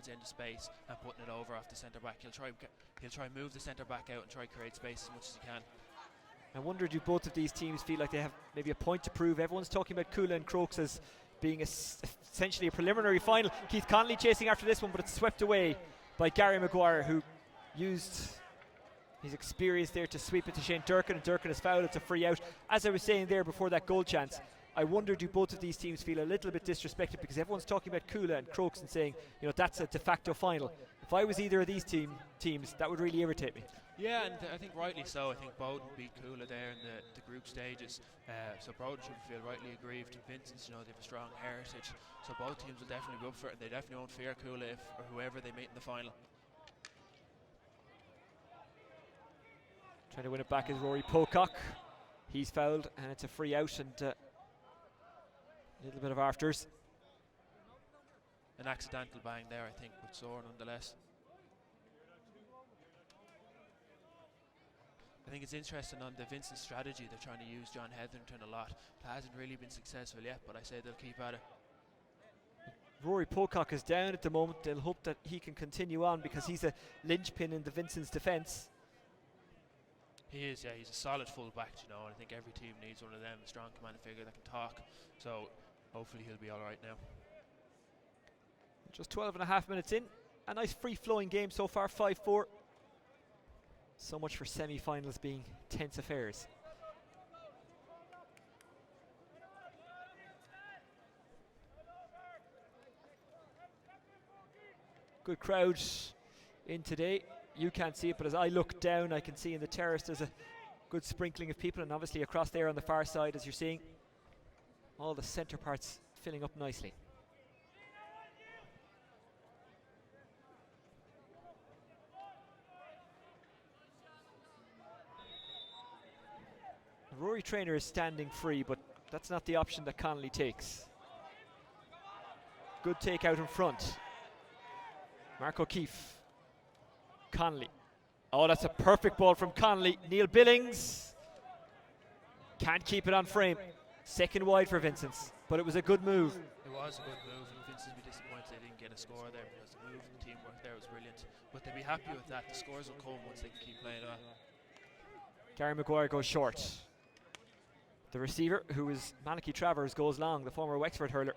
yards into space and putting it over off the centre back. He'll try move the centre back out and try create space as much as he can. I wonder, do both of these teams feel like they have maybe a point to prove? Everyone's talking about Coola and Crokes as being essentially a preliminary final. Keith Connolly chasing after this one, but it's swept away by Gary Maguire, who used his experience there to sweep it to Shane Durkin, and Durkin is fouled. It's a free out. As I was saying there before that goal chance, I wonder, do both of these teams feel a little bit disrespected because everyone's talking about Coola and Crokes and saying, you know, that's a de facto final. If I was either of these teams, that would really irritate me. Yeah, and I think rightly so. I think Bowden beat Coola there in the group stages, so Bowden should feel rightly aggrieved. Vincent's, you know, they have a strong heritage, so both teams will definitely be up for it, and they definitely won't fear Coola or whoever they meet in the final. Trying to win it back is Rory Pocock. He's fouled, and it's a free out, and a little bit of afters. An accidental bang there, I think, but sore nonetheless. I think it's interesting on the Vincent strategy. They're trying to use John Hetherington a lot. It hasn't really been successful yet, but I say they'll keep at it. Rory Pocock is down at the moment. They'll hope that he can continue on because he's a linchpin in the Vincent's defence. He is, yeah. He's a solid full back, you know, and I think every team needs one of them, a strong commanding figure that can talk. So hopefully he'll be all right now. Just 12 and a half minutes in. A nice free-flowing game so far, 5-4. So much for semi-finals being tense affairs. Good crowd in today. You can't see it, but as I look down, I can see in the terrace there's a good sprinkling of people, and obviously across there on the far side, as you're seeing, all the centre parts filling up nicely. Rory Traynor is standing free, but that's not the option that Connolly takes. Good take out in front. Mark O'Keefe. Connolly. Oh, that's a perfect ball from Connolly. Neil Billings can't keep it on frame. Second wide for Vincent's, but it was a good move. It was a good move, and Vincent will be disappointed they didn't get a score there because the move and the teamwork there was brilliant. But they'll be happy with that. The scores will come once they can keep playing on. Gary Maguire goes short. The receiver, who is Malachy Travers, goes long, the former Wexford hurler.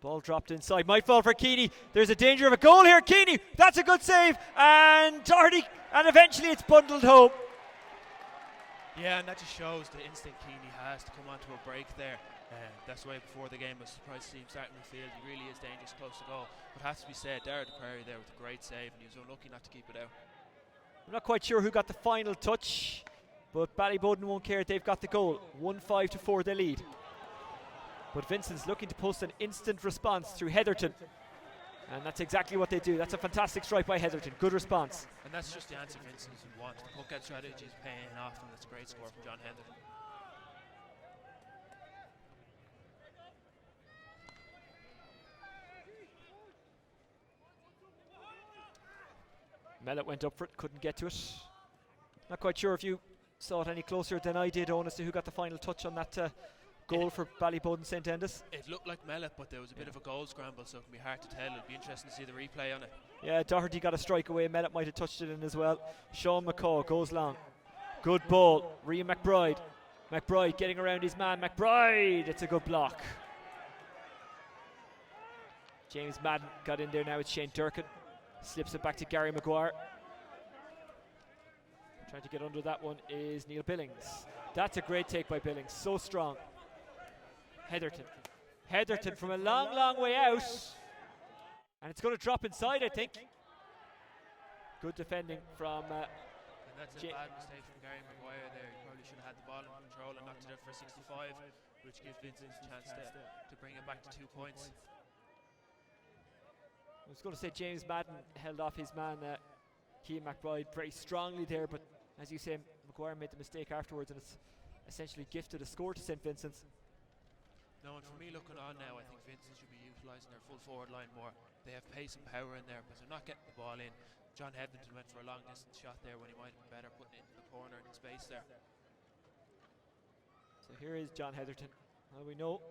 Ball dropped inside, might fall for Keeney. There's a danger of a goal here. Keeney, that's a good save, and Doherty, and eventually it's bundled home. Yeah, and that just shows the instinct Keeney has to come onto a break there. That's why before the game I was surprised to see him starting the field. He really is dangerous close to goal. But has to be said, Derek Prairie there with a great save, and he was unlucky not to keep it out. I'm not quite sure who got the final touch, but Ballyboden won't care. They've got the goal. 1-5-4 they lead. But Vincent's looking to post an instant response through Heatherton. And that's exactly what they do. That's a fantastic strike by Heatherton. Good response. And that's just the answer Vincent would want. The puck out strategy is paying off, and that's a great score from John Heatherton. Mellett went up for it, couldn't get to it. Not quite sure if you saw it any closer than I did, Owen, as to who got the final touch on that goal for Ballyboden St Enda's. It looked like Mellett, but there was a bit of a goal scramble, so it can be hard to tell. It'll be interesting to see the replay on it. Yeah, Doherty got a strike away. Mellett might have touched it in as well. Sean McCaw goes long. Good ball. Rhea McBride. McBride getting around his man. McBride, it's a good block. James Madden got in there now. It's Shane Durkin. Slips it back to Gary Maguire. Trying to get under that one is Neil Billings. That's a great take by Billings. So strong. Heatherton. Heatherton from a long, long way out. And it's going to drop inside, I think. Good defending from... and that's a bad mistake from Gary Maguire there. He probably should have had the ball in control and knocked it out for 65, which gives Vincent a chance to bring it back to 2 points. I was going to say James Madden held off his man, Keane McBride, very strongly there, but as you say, Maguire made the mistake afterwards, and it's essentially gifted a score to St Vincent's. No, and for me looking on now, I think Vincent should be utilising their full forward line more. They have pace and power in there, but they're not getting the ball in. John Hetherington went for a long distance shot there when he might have been better putting it into the corner in space there. So here is John Heatherton. Well, we know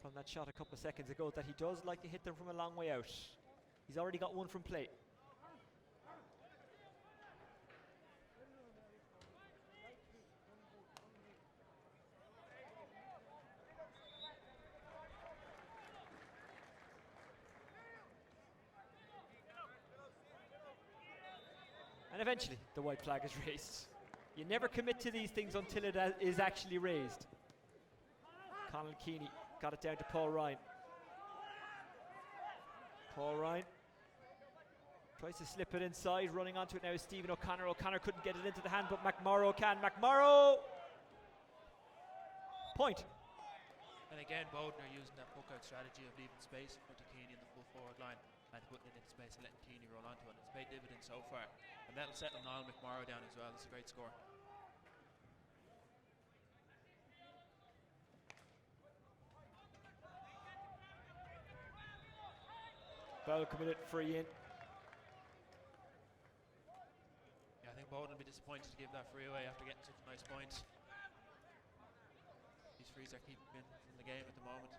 from that shot a couple of seconds ago that he does like to hit them from a long way out. He's already got one from play. And eventually the white flag is raised. You never commit to these things until it is actually raised. Conall Keaney got it down to Paul Ryan. Paul Ryan tries to slip it inside, running onto it now is Stephen O'Connor. O'Connor couldn't get it into the hand, but McMorrow can. McMorrow! Point. And again, Bowden are using that book out strategy of leaving space in front of Keaney in the full forward line and putting it into space and letting Keaney roll onto it. It's paid dividends so far. And that'll settle Niall McMorrow down as well. It's a great score. Foul committed, free in. Yeah, I think Bowden will be disappointed to give that free away after getting such a nice point. These frees are keeping him in the game at the moment.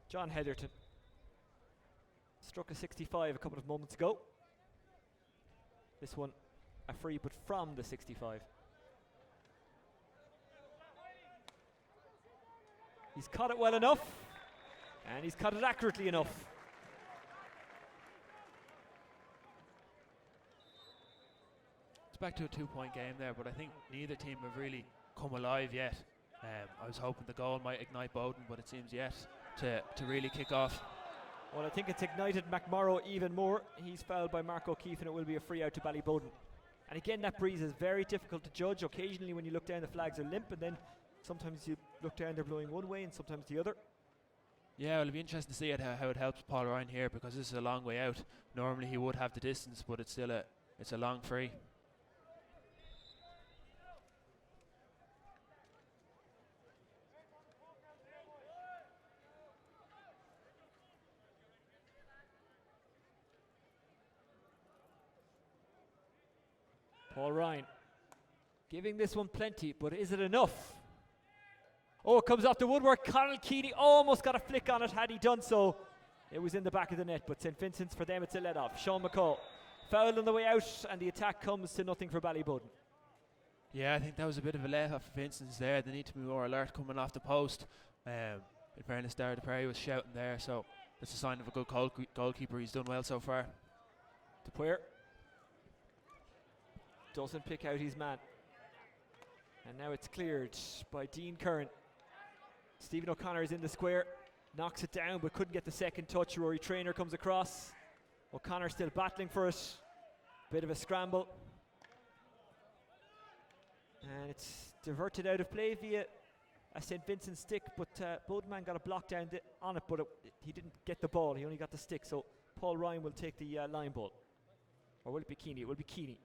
John Heatherton struck a 65 a couple of moments ago. This one a free, but from the 65. He's caught it well enough, and he's caught it accurately enough. It's back to a 2-point game there, but I think neither team have really come alive yet. I was hoping the goal might ignite Bowden, but it seems yet to really kick off. Well, I think it's ignited McMorrow even more. He's fouled by Mark O'Keefe, and it will be a free out to Ballybowden. And again, that breeze is very difficult to judge. Occasionally when you look down, the flags are limp, and then sometimes you look down, they're blowing one way and sometimes the other. Yeah, well, it'll be interesting to see how it helps Paul Ryan here, because this is a long way out. Normally he would have the distance, but it's still it's a long free. Paul Ryan giving this one plenty, but is it enough? Oh, it comes off the woodwork. Conall Keaney almost got a flick on it. Had he done so, it was in the back of the net, but St. Vincent's, for them, it's a let-off. Sean McCall fouled on the way out, and the attack comes to nothing for Ballybowden. Yeah, I think that was a bit of a let-off for Vincent's there. They need to be more alert coming off the post. In fairness, Dara Perry was shouting there, so that's a sign of a good goalkeeper. He's done well so far. DePuyer doesn't pick out his man. And now it's cleared by Dean Curran. Stephen O'Connor is in the square, knocks it down but couldn't get the second touch. Rory Traynor comes across. O'Connor still battling for it. Bit of a scramble. And it's diverted out of play via a St. Vincent stick, but Bodeman got a block down on it, but he didn't get the ball. He only got the stick, so Paul Ryan will take the line ball. Or will it be Keaney? It will be Keaney.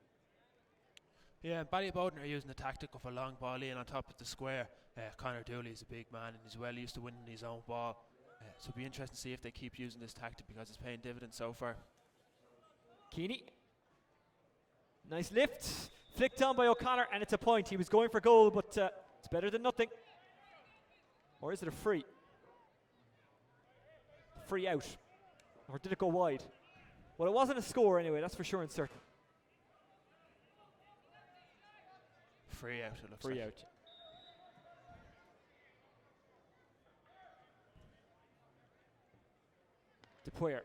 Yeah, Ballybowden are using the tactic of a long ball in on top of the square. Conor Dooley is a big man and he's well used to winning his own ball. So it'll be interesting to see if they keep using this tactic, because it's paying dividends so far. Keaney. Nice lift. Flicked on by O'Connor, and it's a point. He was going for goal, but it's better than nothing. Or is it a free? Free out. Or did it go wide? Well, it wasn't a score anyway, that's for sure and certain. Free out, it looks free like. out. DePuyer.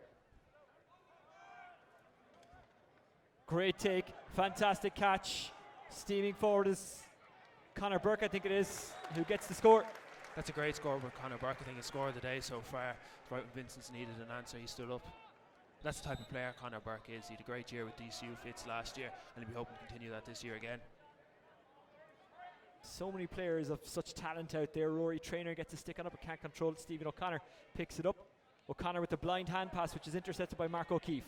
Great take, fantastic catch. Steaming forward is Conor Burke, I think it is, who gets the score. That's a great score with Conor Burke. I think his score of the day so far. Right when Vincent's needed an answer, he stood up. That's the type of player Conor Burke is. He had a great year with DCU Fitz last year, and he'll be hoping to continue that this year again. So many players of such talent out there. Rory Traynor gets a stick on it but can't control it. Stephen O'Connor picks it up. O'Connor with the blind hand pass, which is intercepted by Mark O'Keefe.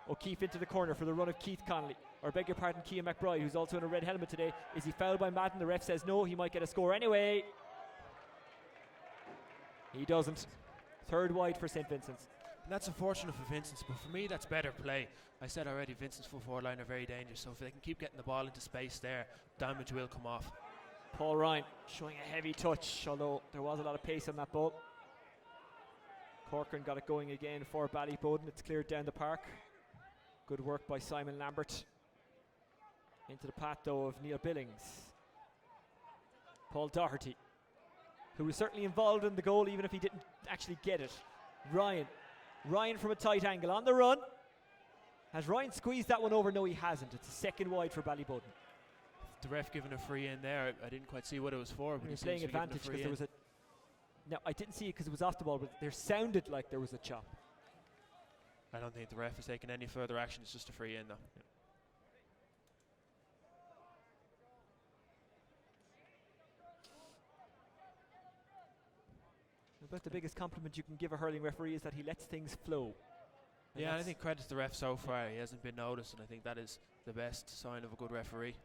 O'Keefe into the corner for the run of Keith Connolly, or beg your pardon, Cian McBride, who's also in a red helmet today. Is he fouled by Madden? The ref says no, he might get a score anyway. He doesn't. Third wide for St. Vincent's. And that's unfortunate for Vincent, but for me that's better play. I said already Vincent's full forward line are very dangerous, so if they can keep getting the ball into space there, damage will come off. Paul Ryan showing a heavy touch, although there was a lot of pace on that ball. Corcoran got it going again for Ballyboden. It's cleared down the park. Good work by Simon Lambert. Into the path though of Neil Billings. Paul Doherty, who was certainly involved in the goal even if he didn't actually get it. Ryan from a tight angle on the run. Has Ryan squeezed that one over? No, he hasn't. It's a second wide for Ballyboden. The ref giving a free in there. I didn't quite see what it was for, but he was he playing advantage because there was a... No, I didn't see it because it was off the ball, but there sounded like there was a chop. I don't think the ref has taken any further action. It's just a free in though. Yeah. About the biggest compliment you can give a hurling referee is that he lets things flow. And yeah, I think credit to the ref so far. He hasn't been noticed, and I think that is the best sign of a good referee.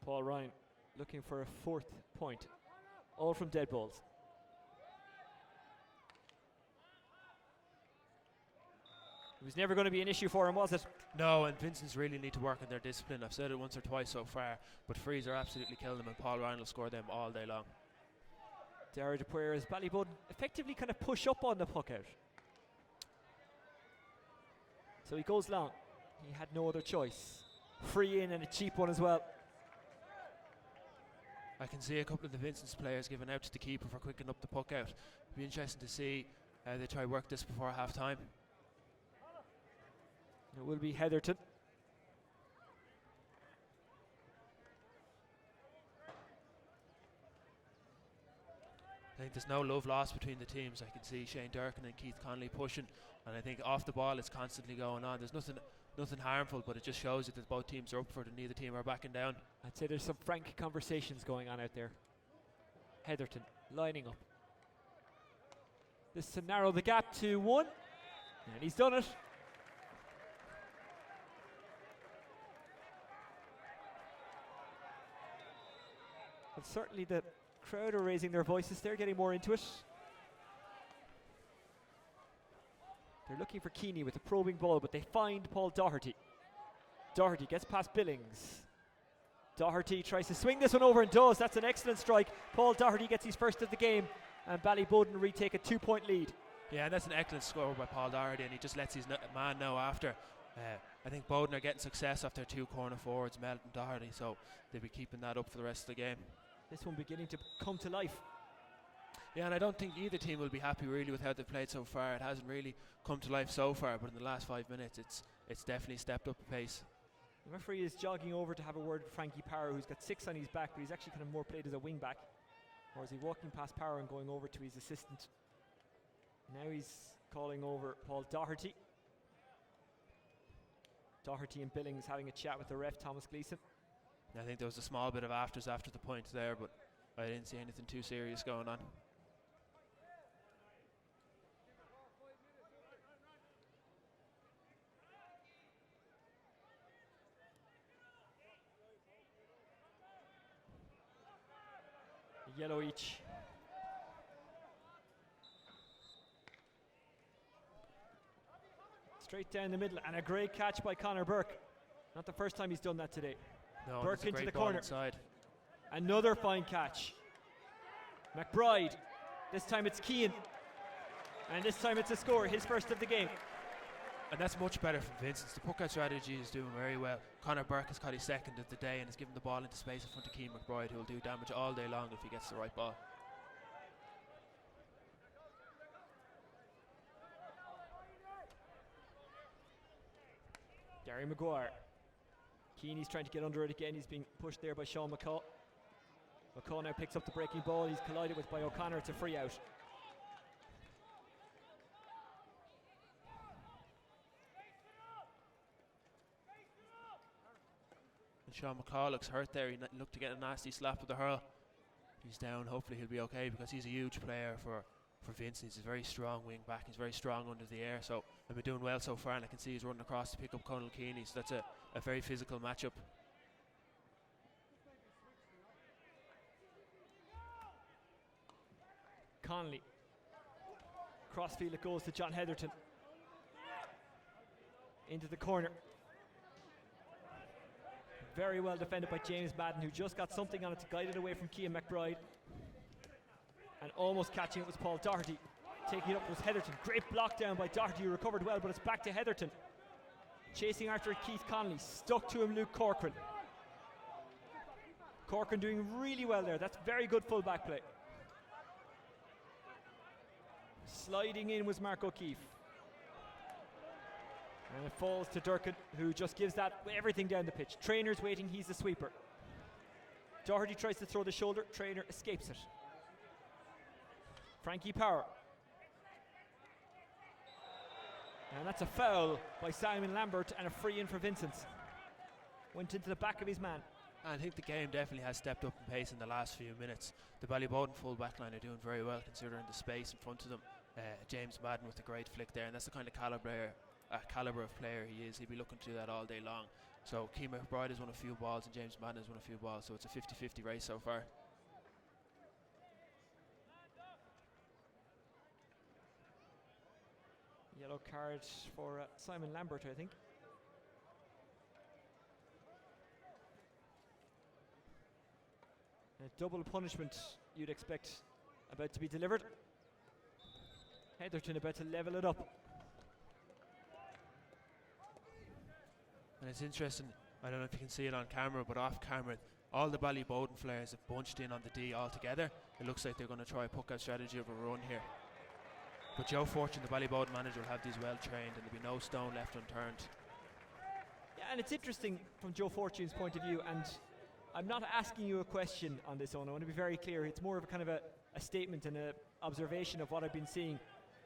Paul Ryan looking for a fourth point, all from dead balls. It was never going to be an issue for him, was it? No, and Vincent's really need to work on their discipline. I've said it once or twice so far, but frees are absolutely killing them, and Paul Ryan will score them all day long. Dara Dupuer as Ballyboden effectively kind of push up on the puck out. So he goes long. He had no other choice. Free in and a cheap one as well. I can see a couple of the Vincent's players giving out to the keeper for quickening up the puck out. It'll be interesting to see how they try to work this before half time. It will be Heatherton. I think there's no love lost between the teams. I can see Shane Durkin and Keith Connolly pushing, and I think off the ball it's constantly going on. There's nothing harmful, but it just shows you that both teams are up for it and neither team are backing down. I'd say there's some frank conversations going on out there. Heatherton lining up. This to narrow the gap to 1, and he's done it. But certainly the crowd are raising their voices. They're getting more into it. They're looking for Keeney with a probing ball, but they find Paul Doherty. Doherty gets past Billings. Doherty tries to swing this one over and does. That's an excellent strike. Paul Doherty gets his first of the game, and Ballyboden retake a 2-point lead. Yeah, and that's an excellent score by Paul Doherty, and he just lets his man know after. I think Bowden are getting success off their two corner forwards, Melt and Doherty, so they'll be keeping that up for the rest of the game. This one beginning to come to life. Yeah, and I don't think either team will be happy really with how they've played so far. It hasn't really come to life so far, but in the last 5 minutes it's definitely stepped up a pace. The referee is jogging over to have a word with Frankie Power, who's got 6 on his back, but he's actually kind of more played as a wing back. Or is he walking past Power and going over to his assistant? Now he's calling over Paul Doherty. Doherty and Billings having a chat with the ref, Thomas Gleeson. I think there was a small bit of afters after the point there, but I didn't see anything too serious going on. A yellow each. Straight down the middle, and a great catch by Conor Burke. Not the first time he's done that today. No, Burke into the ball corner. Inside. Another fine catch. McBride. This time it's Keane. And this time it's a score, his first of the game. And that's much better from Vincent. The puck out strategy is doing very well. Conor Burke has caught his second of the day and has given the ball into space in front of Keane McBride, who will do damage all day long if he gets the right ball. Gary Maguire. Keeney's trying to get under it again. He's being pushed there by Sean McCaw. McCaw now picks up the breaking ball. He's collided with by O'Connor. It's a free out. And Sean McCaw looks hurt there. He looked to get a nasty slap with the hurl. He's down. Hopefully he'll be okay because he's a huge player for Vincent. He's a very strong wing back. He's very strong under the air. So they've been doing well so far, and I can see he's running across to pick up Conal Keeney. So that's a very physical matchup. Connolly. Crossfield it goes to John Heatherton. Into the corner. Very well defended by James Madden, who just got something on it to guide it away from Cian McBride. And almost catching it was Paul Doherty. Taking it up was Heatherton. Great block down by Doherty, who recovered well, but it's back to Heatherton. Chasing after it, Keith Connolly. Stuck to him, Luke Corcoran. Corcoran doing really well there. That's very good full back play. Sliding in was Mark O'Keefe. And it falls to Durkin, who just gives that everything down the pitch. Trainer's waiting, he's the sweeper. Doherty tries to throw the shoulder, Trainer escapes it. Frankie Power. And that's a foul by Simon Lambert and a free in for Vincent. Went into the back of his man. I think the game definitely has stepped up in pace in the last few minutes. The Ballyboden full back line are doing very well considering the space in front of them. James Madden with a great flick there, and that's the kind of calibre of player he is. He'll be looking to do that all day long. So Cian McBride has won a few balls and James Madden has won a few balls, so it's a 50-50 race so far. Yellow card for Simon Lambert, I think. A double punishment you'd expect about to be delivered. Heatherton about to level it up. And it's interesting, I don't know if you can see it on camera, but off camera, all the Ballyboden players have bunched in on the D all together. It looks like they're going to try a puck-out strategy of a run here. But Joe Fortune, the Ballyboden manager, will have these well trained and there'll be no stone left unturned. Yeah, and it's interesting from Joe Fortune's point of view, and I'm not asking you a question on this, Owen. I want to be very clear. It's more of a kind of a statement and an observation of what I've been seeing.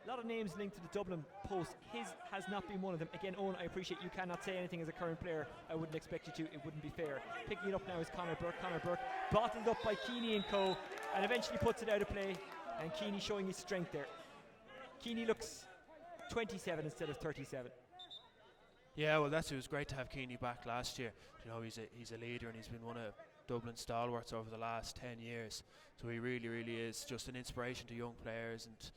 A lot of names linked to the Dublin post. His has not been one of them. Again, Owen, I appreciate you cannot say anything as a current player. I wouldn't expect you to. It wouldn't be fair. Picking it up now is Conor Burke. Conor Burke bottled up by Keeney and co. and eventually puts it out of play. And Keeney showing his strength there. Keeney looks 27 instead of 37. Yeah, well, it was great to have Keeney back last year. You know, he's a leader and he's been one of Dublin's stalwarts over the last 10 years. So he really, really is just an inspiration to young players. And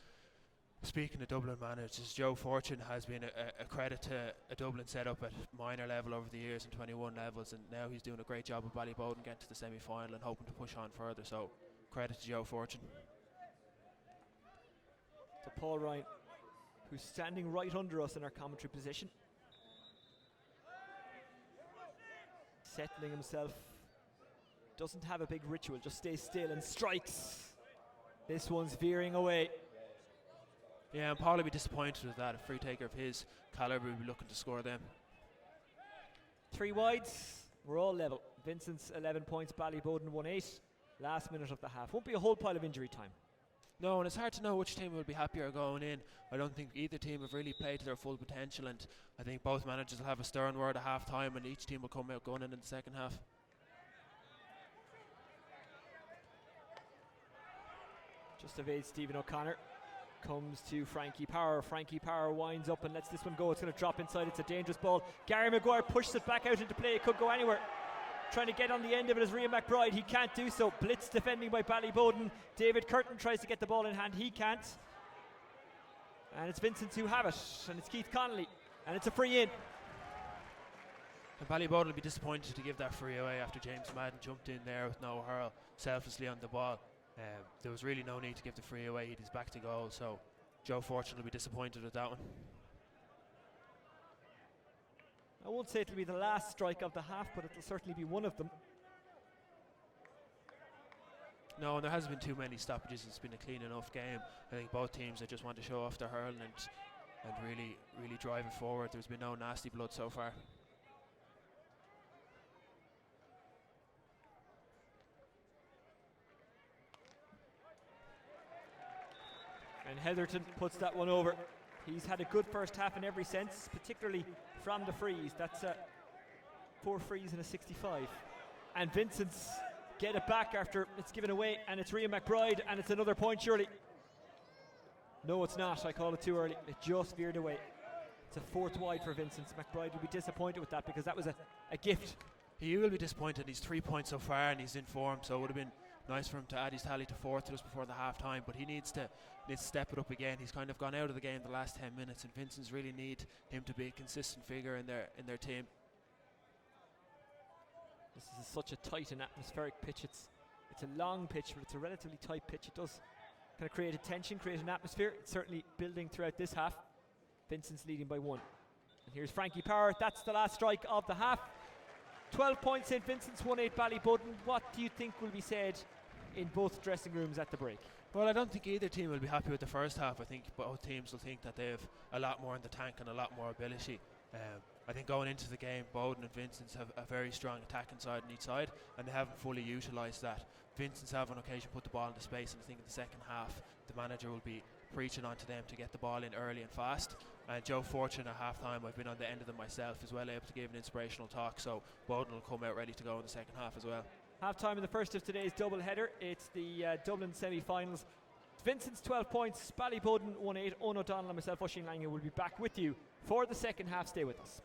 speaking of Dublin managers, Joe Fortune has been a credit to a Dublin setup at minor level over the years and 21 levels, and now he's doing a great job of Ballyboden getting to the semi-final and hoping to push on further. So credit to Joe Fortune. To Paul Ryan, who's standing right under us in our commentary position. Settling himself. Doesn't have a big ritual, just stays still and strikes. This one's veering away. Yeah, and Paul will be disappointed with that. A free taker of his calibre will be looking to score them. 3 wides, we're all level. Vincent's 11 points, Ballyboden 1-8. Last minute of the half. Won't be a whole pile of injury time. No, and it's hard to know which team will be happier going in. I don't think either team have really played to their full potential, and I think both managers will have a stern word at half time and each team will come out going in the second half. Just evades Stephen O'Connor. Comes to Frankie Power. Frankie Power winds up and lets this one go. It's going to drop inside. It's a dangerous ball. Gary Maguire pushes it back out into play. It could go anywhere. Trying to get on the end of it is Rian McBride. He can't do so. Blitz defending by Ballyboden. David Curtin tries to get the ball in hand. He can't. And it's Vincent who have it. And it's Keith Connolly. And it's a free in. And Ballyboden will be disappointed to give that free away after James Madden jumped in there with no hurl selflessly on the ball. There was really no need to give the free away. He's back to goal, so Joe Fortune will be disappointed with that one. I won't say it'll be the last strike of the half, but it'll certainly be one of them. No, and there hasn't been too many stoppages. It's been a clean enough game. I think both teams that just want to show off their hurling and really, really drive it forward. There's been no nasty blood so far. And Heatherton puts that one over. He's had a good first half in every sense, particularly from the frees. That's 4 frees and a 65. And Vincent's get it back after it's given away, and it's Rian McBride, and it's another point surely. No, it's not. I call it too early. It just veered away. It's a 4th wide for Vincent. McBride will be disappointed with that because that was a gift. He will be disappointed. He's 3 points so far and he's in form, so it would have been nice for him to add his tally to 4th just before the half time, but he needs to step it up again. He's kind of gone out of the game the last 10 minutes, and Vincent's really need him to be a consistent figure in their team. This is such a tight and atmospheric pitch. It's a long pitch, but it's a relatively tight pitch. It does kind of create a tension, create an atmosphere. It's certainly building throughout this half. Vincent's leading by 1. And here's Frankie Power. That's the last strike of the half. 12 points St. Vincent's, 1-8 Ballybudden. What do you think will be said in both dressing rooms at the break? Well, I don't think either team will be happy with the first half. I think both teams will think that they have a lot more in the tank and a lot more ability. I think going into the game, Bowden and Vincent's have a very strong attacking side on each side, and they haven't fully utilised that. Vincent's have on occasion put the ball into space, and I think in the second half the manager will be preaching onto them to get the ball in early and fast. And Joe Fortune at half time, I've been on the end of them myself, is well able to give an inspirational talk, so Bowden will come out ready to go in the second half as well. Half time in the first of today's double header. It's the Dublin semi-finals. Vincent's 12 points, Ballybudden 1-8. Owen O'Donnell and myself, Oisin Lange, will be back with you for the second half. Stay with us.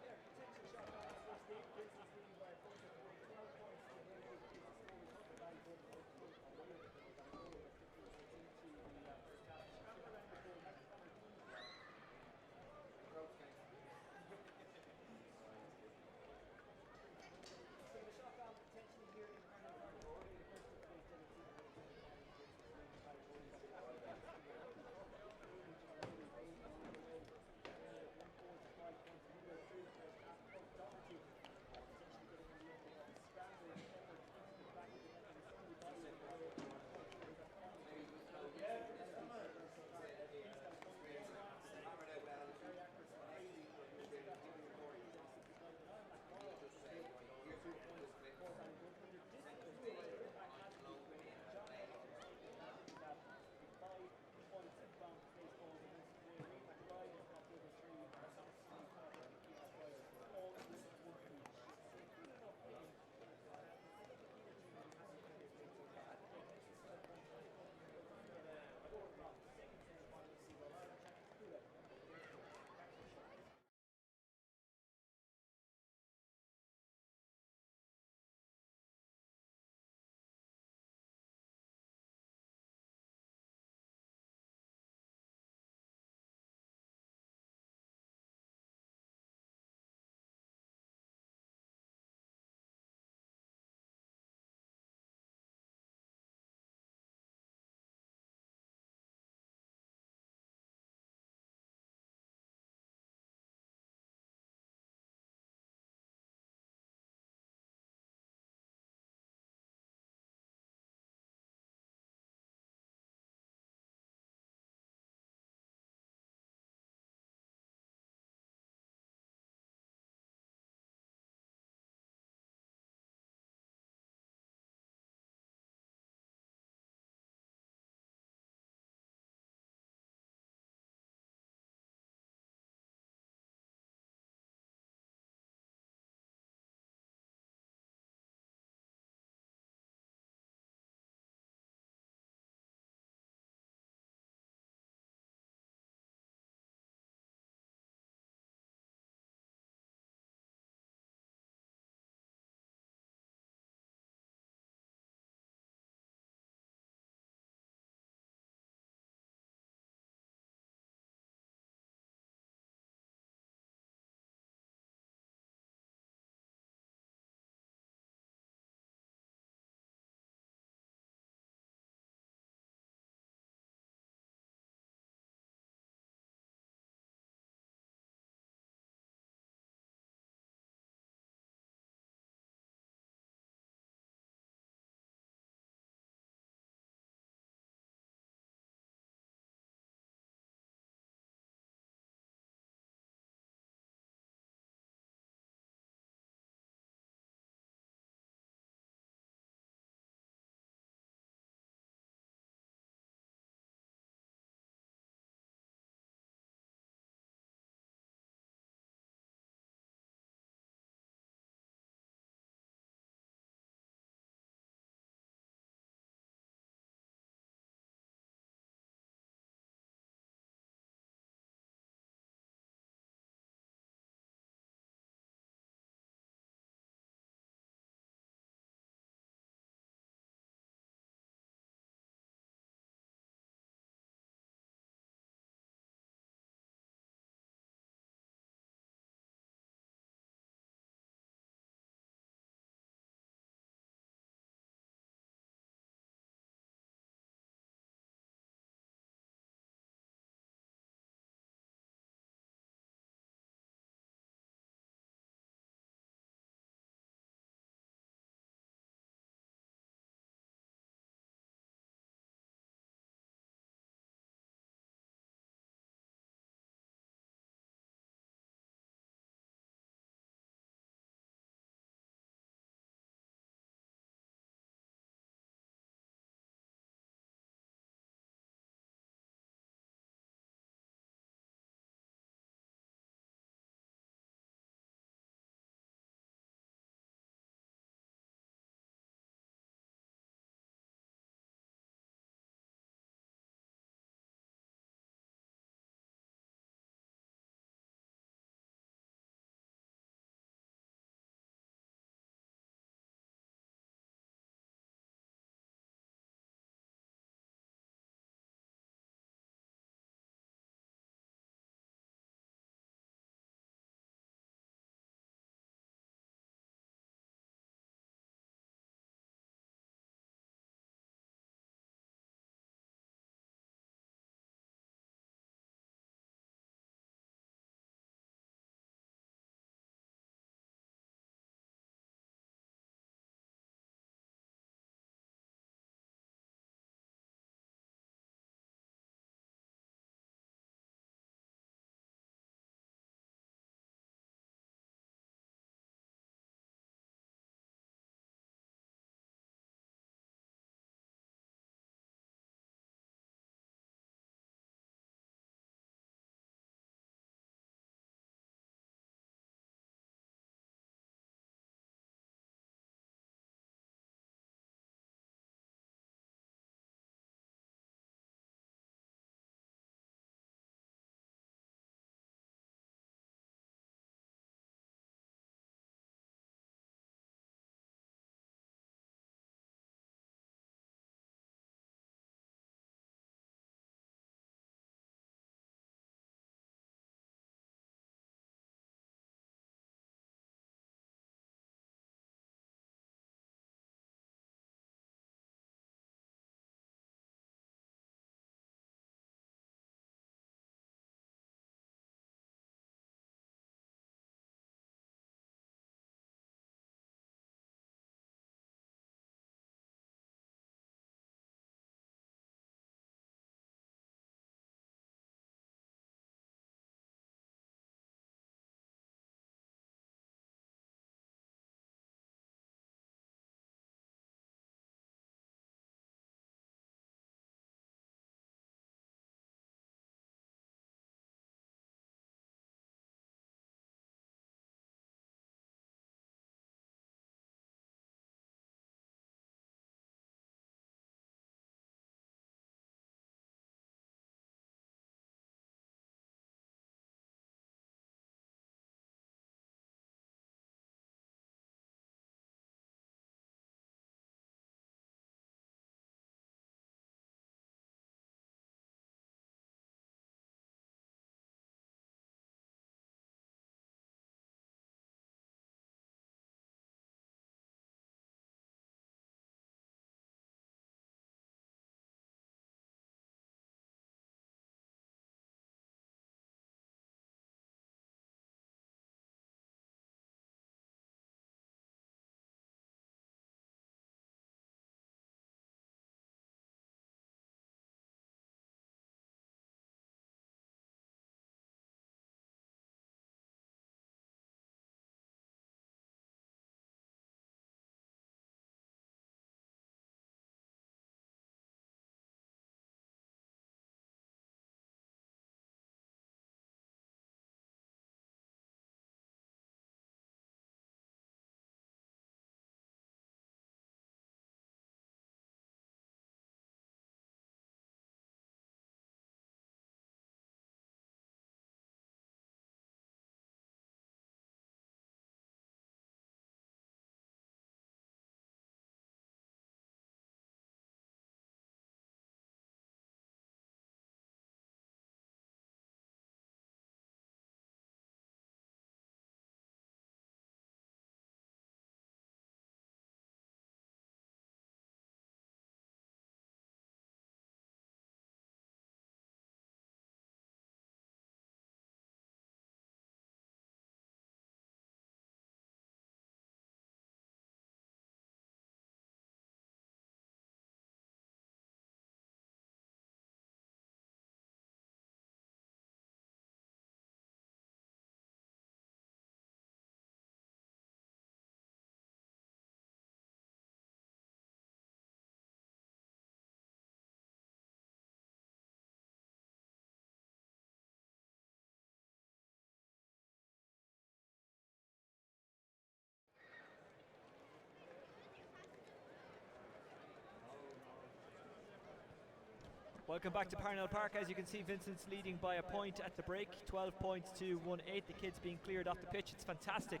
Welcome back to Parnell Park. As you can see, Vincent's leading by a point at the break, 12 points to 1-8. The kids being cleared off the pitch. It's fantastic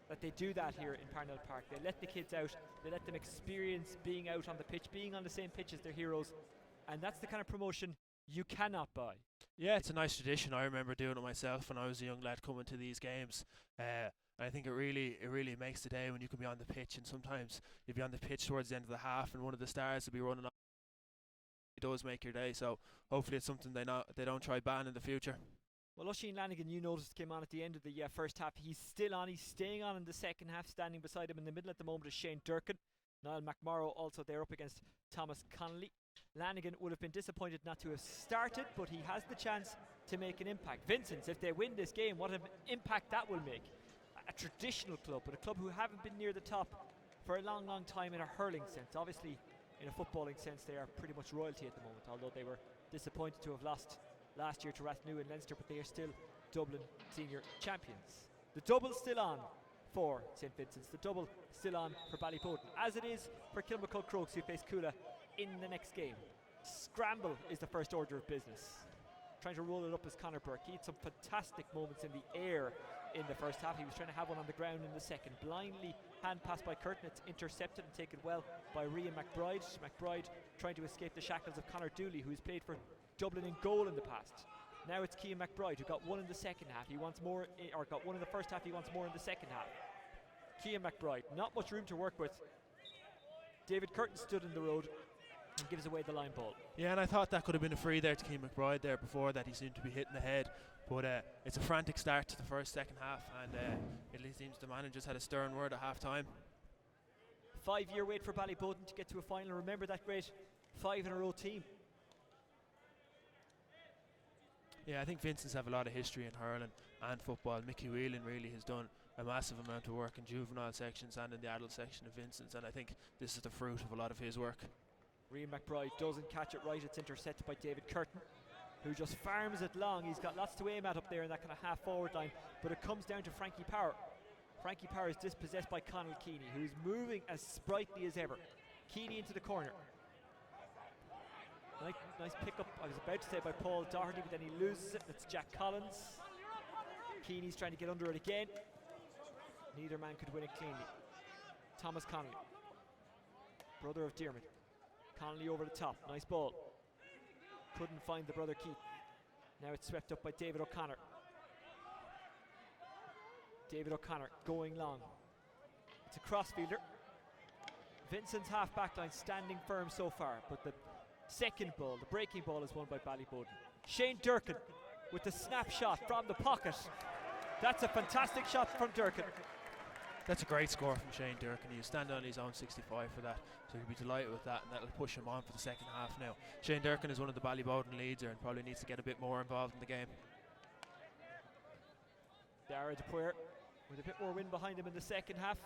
that they do that here in Parnell Park. They let the kids out, they let them experience being out on the pitch, being on the same pitch as their heroes, and that's the kind of promotion you cannot buy. Yeah, it's a nice tradition. I remember doing it myself when I was a young lad coming to these games. I think it really makes the day when you can be on the pitch, and sometimes you'll be on the pitch towards the end of the half and one of the stars will be running on. It does make your day, so hopefully it's something they don't try ban in the future. Well, Oisin Lanigan, you noticed, came on at the end of the first half. He's still on, he's staying on in the second half. Standing beside him in the middle at the moment is Shane Durkin. Niall McMorrow also there up against Thomas Connolly. Lanigan would have been disappointed not to have started, but he has the chance to make an impact. Vincent, if they win this game, what an impact that will make. A traditional club, but a club who haven't been near the top for a long time in a hurling sense. Obviously, in a footballing sense, they are pretty much royalty at the moment, although they were disappointed to have lost last year to Rathnew and Leinster, but they are still Dublin senior champions. The double's still on for St Vincent's, the double still on for Ballyboden, as it is for Kilmacud Crokes, who face Coola in the next game. Scramble is the first order of business. Trying to roll it up as Conor Burke. He had some fantastic moments in the air in the first half. He was trying to have one on the ground in the second. Blindly hand passed by Curtin. It's intercepted and taken well by Rian McBride. McBride trying to escape the shackles of Conor Dooley, who's played for Dublin in goal in the past. Now it's Cian McBride, who got one in the second half. He wants more, or got one in the first half. He wants more in the second half. Cian McBride, not much room to work with. David Curtin stood in the road and gives away the line ball. Yeah, and I thought that could have been a free there to Cian McBride there before that. He seemed to be hitting the head, but it's a frantic start to the second half, and it seems the managers had a stern word at half time. 5-year wait for Ballyboden to get to a final. Remember that great 5-in-a-row team. Yeah, I think Vincent's have a lot of history in hurling and football. Mickey Whelan really has done a massive amount of work in juvenile sections and in the adult section of Vincent's, and I think this is the fruit of a lot of his work. Rian McBride doesn't catch it right. It's intercepted by David Curtin, who just farms it long. He's got lots to aim at up there in that kind of half forward line, but it comes down to Frankie Power. Frankie Power is dispossessed by Conall Keeney, who's moving as sprightly as ever. Keeney into the corner. Nice pick up, I was about to say, by Paul Doherty, but then he loses it. It's Jack Collins. Keeney's trying to get under it again. Neither man could win it cleanly. Thomas Connolly, brother of Diarmid. Connolly over the top, nice ball. Couldn't find the brother Keith. Now it's swept up by David O'Connor. David O'Connor going long. It's a crossfielder. Vincent's half back line standing firm so far, but the second ball, the breaking ball, is won by Ballyboden. Shane Durkin with the snapshot from the pocket. That's a fantastic shot from Durkin. That's a great score from Shane Durkin. He's standing on his own 65 for that, so he'll be delighted with that, and that'll push him on for the second half now. Shane Durkin is one of the Ballyboden leads and probably needs to get a bit more involved in the game. Dara Dupuer with a bit more wind behind him in the second half.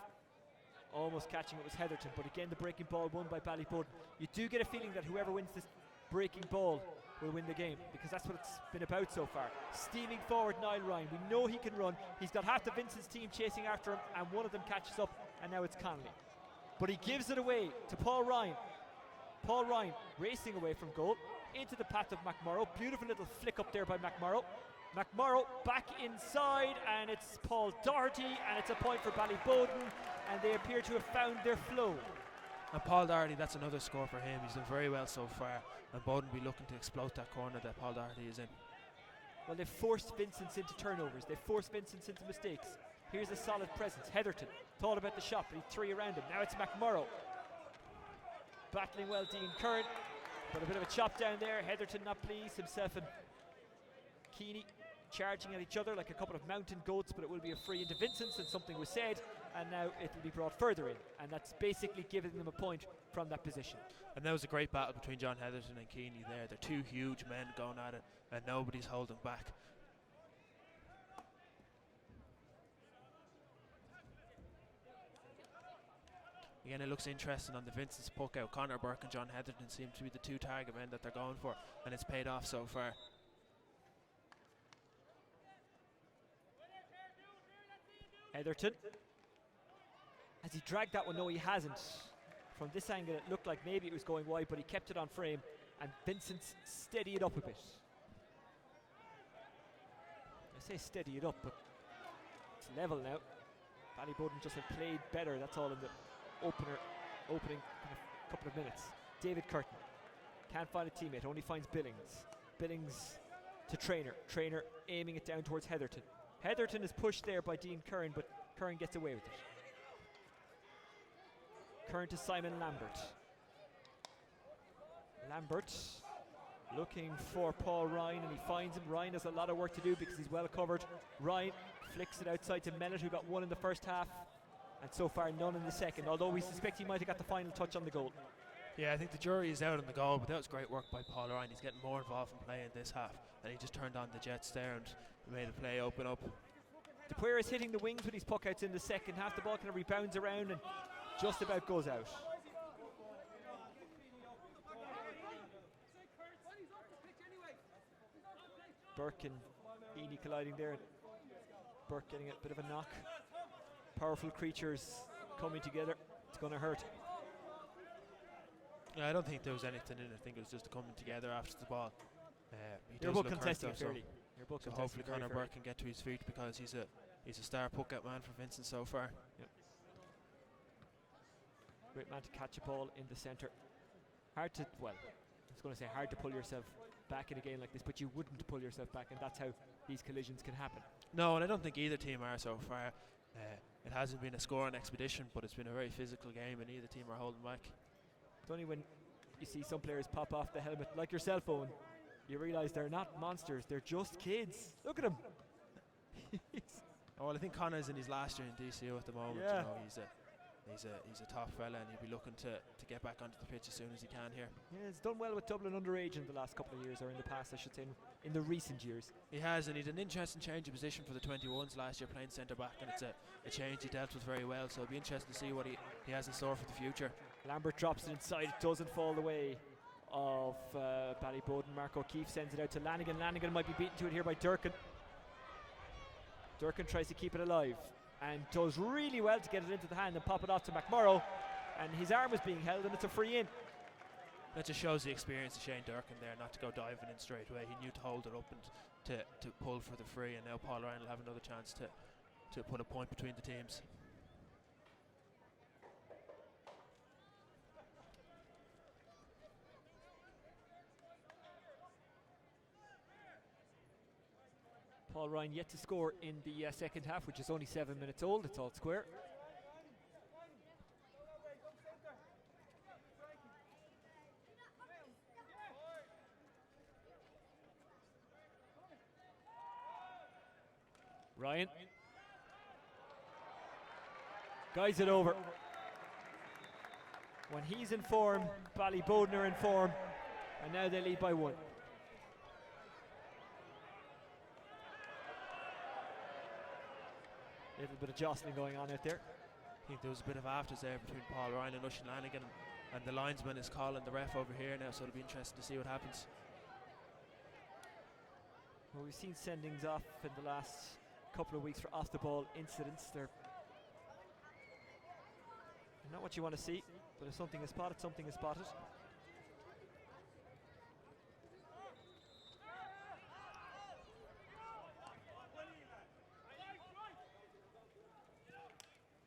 Almost catching it was Heatherton, but again the breaking ball won by Ballyboden. You do get a feeling that whoever wins this breaking ball will win the game, because that's what it's been about so far. Steaming forward Niall Ryan, we know he can run. He's got half the Vincent's team chasing after him, and one of them catches up, and now it's Connolly. But he gives it away to Paul Ryan. Paul Ryan racing away from goal into the path of McMorrow. Beautiful little flick up there by McMorrow. McMorrow back inside, and it's Paul Doherty, and it's a point for Ballyboden, and they appear to have found their flow. And Paul Doherty, that's another score for him. He's done very well so far, and Bowden will be looking to exploit that corner that Paul Doherty is in. Well, they've forced Vincent's into turnovers. They've forced Vincent's into mistakes. Here's a solid presence. Heatherton thought about the shot, but he threw around him. Now it's McMorrow. Battling well Dean Curran, but a bit of a chop down there. Heatherton not pleased. Himself and Keeney charging at each other like a couple of mountain goats, but it will be a free into Vincent's, and something was said, and now it will be brought further in, and that's basically giving them a point from that position. And that was a great battle between John Heatherton and Keeney there. They're two huge men going at it, and nobody's holding back. Again, it looks interesting on the Vincent's puck out. Conor Burke and John Heatherton seem to be the two target men that they're going for, and it's paid off so far. Heatherton. Has he dragged that one? No, he hasn't. From this angle, it looked like maybe it was going wide, but he kept it on frame. and Vincent steady it up a bit. I say steady it up, but it's level now. Ballyboden just have played better, that's all in the opening kind of couple of minutes. David Curtin can't find a teammate, only finds Billings. Billings to Trainer aiming it down towards Heatherton. Heatherton is pushed there by Dean Curran, but Curran gets away with it. Curran to Simon Lambert. Lambert looking for Paul Ryan, and he finds him. Ryan has a lot of work to do because he's well covered. Ryan flicks it outside to Mellett, who got one in the first half, and so far none in the second, although we suspect he might have got the final touch on the goal. Yeah, I think the jury is out on the goal, but that was great work by Paul Ryan. He's getting more involved in play in this half, and he just turned on the Jets there and made a play open up. De Puer is hitting the wings with his puck outs in the second half. The ball kind of rebounds around and just about goes out. Burke and Eni colliding there. Burke getting a bit of a knock. Powerful creatures coming together. It's going to hurt. Yeah, I don't think there was anything in it. I think it was just coming together after the ball. They're both contesting it fairly. So hopefully Conor Burke can get to his feet, because he's a star puck-out man for Vincent so far. Yep. Great man to catch a ball in the centre. Hard to pull yourself back in a game like this, but you wouldn't pull yourself back, and that's how these collisions can happen. No, and I don't think either team are so far. It hasn't been a scoring expedition, but it's been a very physical game, and neither team are holding back. It's only when you see some players pop off the helmet, like your cell phone, you realise they're not monsters, they're just kids. Look at him. Well, I think Connor's in his last year in DCU at the moment. Yeah. You know, he's a top fella, and he'll be looking to get back onto the pitch as soon as he can here. Yeah, he's done well with Dublin underage in the last couple of years, or in the past I should say, in the recent years. He has, and he had an interesting change of position for the 21s last year, playing centre back, and it's a change he dealt with very well, so it'll be interesting to see what he has in store for the future. Lambert drops it inside, it doesn't fall the way of Ballyboden. Mark O'Keefe sends it out to Lanigan. Lanigan might be beaten to it here by Durkin. Durkin tries to keep it alive and does really well to get it into the hand and pop it off to McMurrow, and his arm is being held and it's a free in. That just shows the experience of Shane Durkin there, not to go diving in straight away. He knew to hold it up and to pull for the free, and now Paul Ryan will have another chance to put a point between the teams. Paul Ryan yet to score in the second half, which is only 7 minutes old. It's all square. Ryan guides it over. When he's in form, Ballyboden are in form, and now they lead by one. Little bit of jostling going on out there. I think there was a bit of afters there between Paul Ryan and Ushin Lanigan, and the linesman is calling the ref over here now, so it'll be interesting to see what happens. Well, we've seen sendings off in the last couple of weeks for off the ball incidents. They're not what you want to see, but if something is spotted, something is spotted.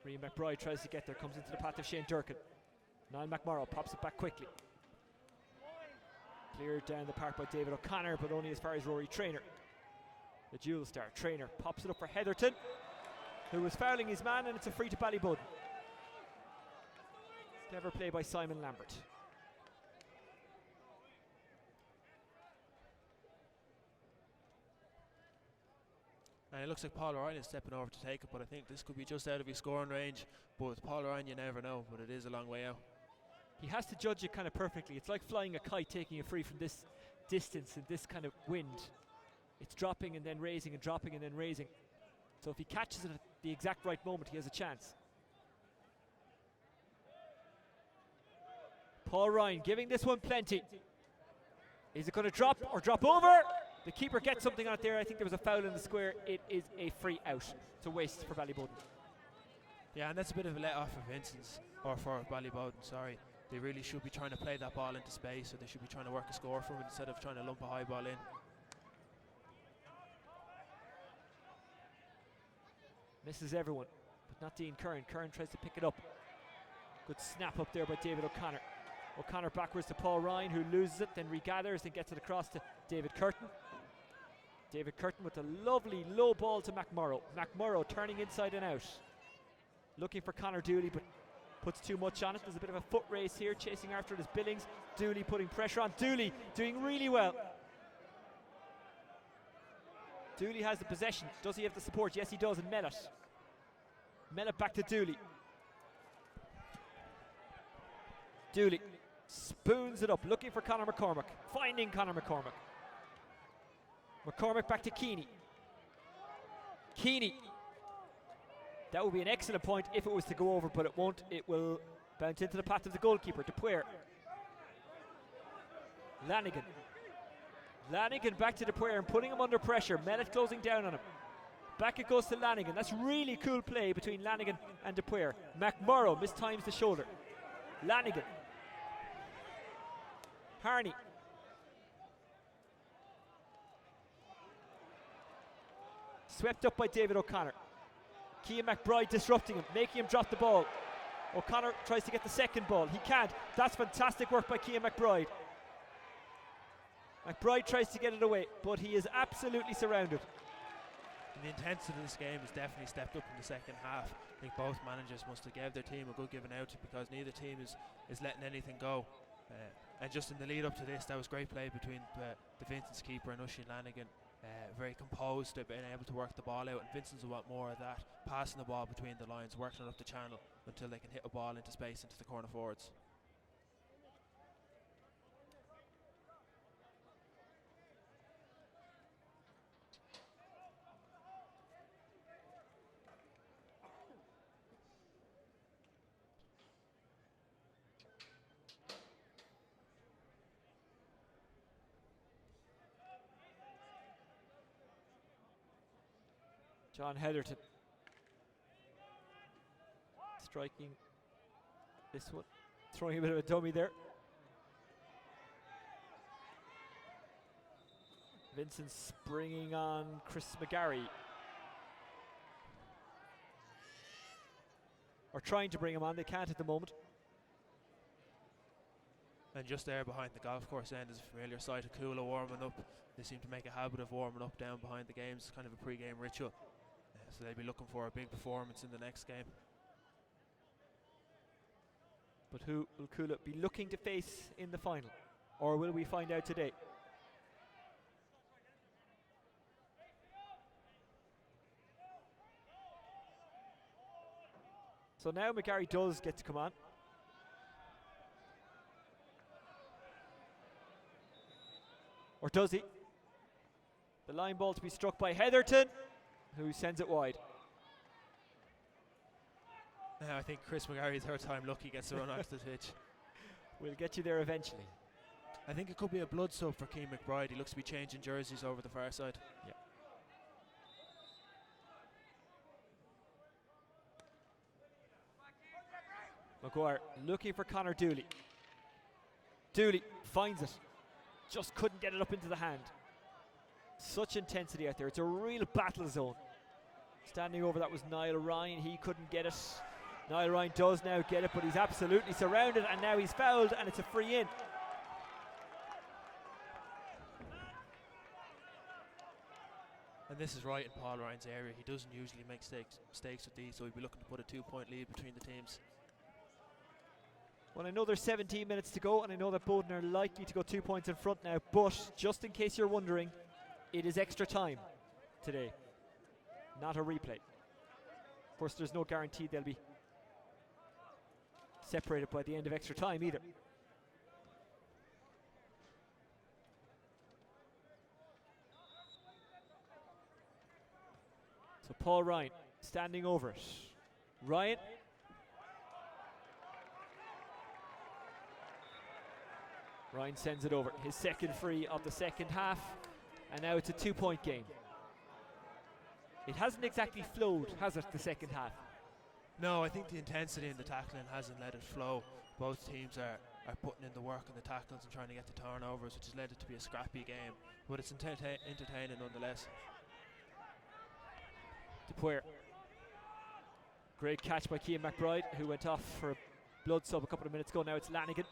Rhea McBride tries to get there, comes into the path of Shane Durkin. Niall McMorrow pops it back quickly. Cleared down the park by David O'Connor, but only as far as Rory Trainer. The dual star Trainer pops it up for Heatherton, who was fouling his man, and it's a free to Ballyboden. Clever play by Simon Lambert. And it looks like Paul Ryan is stepping over to take it, but I think this could be just out of his scoring range. But with Paul Ryan, you never know, but it is a long way out. He has to judge it kind of perfectly. It's like flying a kite, taking a free from this distance and this kind of wind. It's dropping and then raising and dropping and then raising. So if he catches it at the exact right moment, he has a chance. Paul Ryan giving this one plenty. Is it going to drop or drop over? The keeper gets something out there. I think there was a foul in the square. It is a free out. It's a waste for Ballyboden. Yeah, and that's a bit of a let off for Vincent, or for Ballyboden, sorry. they really should be trying to play that ball into space, or they should be trying to work a score from it instead of trying to lump a high ball in. Misses everyone, but not Dean Curran. Curran tries to pick it up. Good snap up there by David O'Connor. O'Connor backwards to Paul Ryan, who loses it, then regathers, then gets it across to David Curtin. David Curtin with a lovely low ball to McMurrow. McMurrow turning inside and out. Looking for Conor Dooley, but puts too much on it. There's a bit of a foot race here, chasing after it is Billings. Dooley putting pressure on. Dooley doing really well. Dooley has the possession. Does he have the support? Yes, he does, and Mellett. Mellett back to Dooley. Dooley spoons it up, looking for Conor McCormack. Finding Conor McCormack. McCormack back to Keeney. Keeney. That would be an excellent point if it was to go over, but it won't. It will bounce into the path of the goalkeeper, Dupuer. Lanigan. Lanigan back to Dupuer and putting him under pressure. Mellett closing down on him. Back it goes to Lanigan. That's really cool play between Lanigan and Dupuer. McMurrow mistimes the shoulder. Lanigan. Harney. Swept up by David O'Connor. Cian McBride disrupting him, making him drop the ball. O'Connor tries to get the second ball. He can't. That's fantastic work by Cian McBride. McBride tries to get it away, but he is absolutely surrounded. And the intensity of this game has definitely stepped up in the second half. I think both managers must have gave their team a good giving out, because neither team is letting anything go. And just in the lead up to this, that was great play between the Vincent's keeper and Oisin Lanigan. Very composed, being able to work the ball out, and Vincent's will want more of that, passing the ball between the lines, working it up the channel until they can hit a ball into space into the corner forwards. John Heatherton striking this one, throwing a bit of a dummy there. Vincent springing on Chris McGarry, or trying to bring him on. They can't at the moment. And just there behind the golf course end is a familiar sight of Kula warming up. They seem to make a habit of warming up down behind the games. It's kind of a pre-game ritual. So they'll be looking for a big performance in the next game. But who will Kula be looking to face in the final? Or will we find out today? So now McGarry does get to come on. Or does he? The line ball to be struck by Heatherton, who sends it wide. I think Chris McGarry, third time lucky, gets to run onto the pitch. We'll get you there eventually. I think it could be a blood sub for Cian McBride. He looks to be changing jerseys over the far side. Yeah. Maguire looking for Conor Dooley. Dooley finds it. Just couldn't get it up into the hand. Such intensity out there. It's a real battle zone. Standing over that was Niall Ryan. He couldn't get it. Niall Ryan does now get it, but he's absolutely surrounded, and now he's fouled, and it's a free in. And this is right in Paul Ryan's area. He doesn't usually make mistakes with these, so he'd be looking to put a 2-point lead between the teams. Well, I know there's 17 minutes to go, and I know that Bowden are likely to go 2 points in front now, but just in case you're wondering, it is extra time today, not a replay. Of course, there's no guarantee they'll be separated by the end of extra time either. So Paul Ryan standing over it. Ryan. Ryan sends it over. His second free of the second half. And now it's a 2-point game. It hasn't exactly flowed, has it, the second half? No, I think the intensity in the tackling hasn't let it flow. Both teams are putting in the work and the tackles and trying to get the turnovers, which has led it to be a scrappy game. But it's entertaining nonetheless. DePuer. Great catch by Cian McBride, who went off for a blood sub a couple of minutes ago. Now it's Lanigan.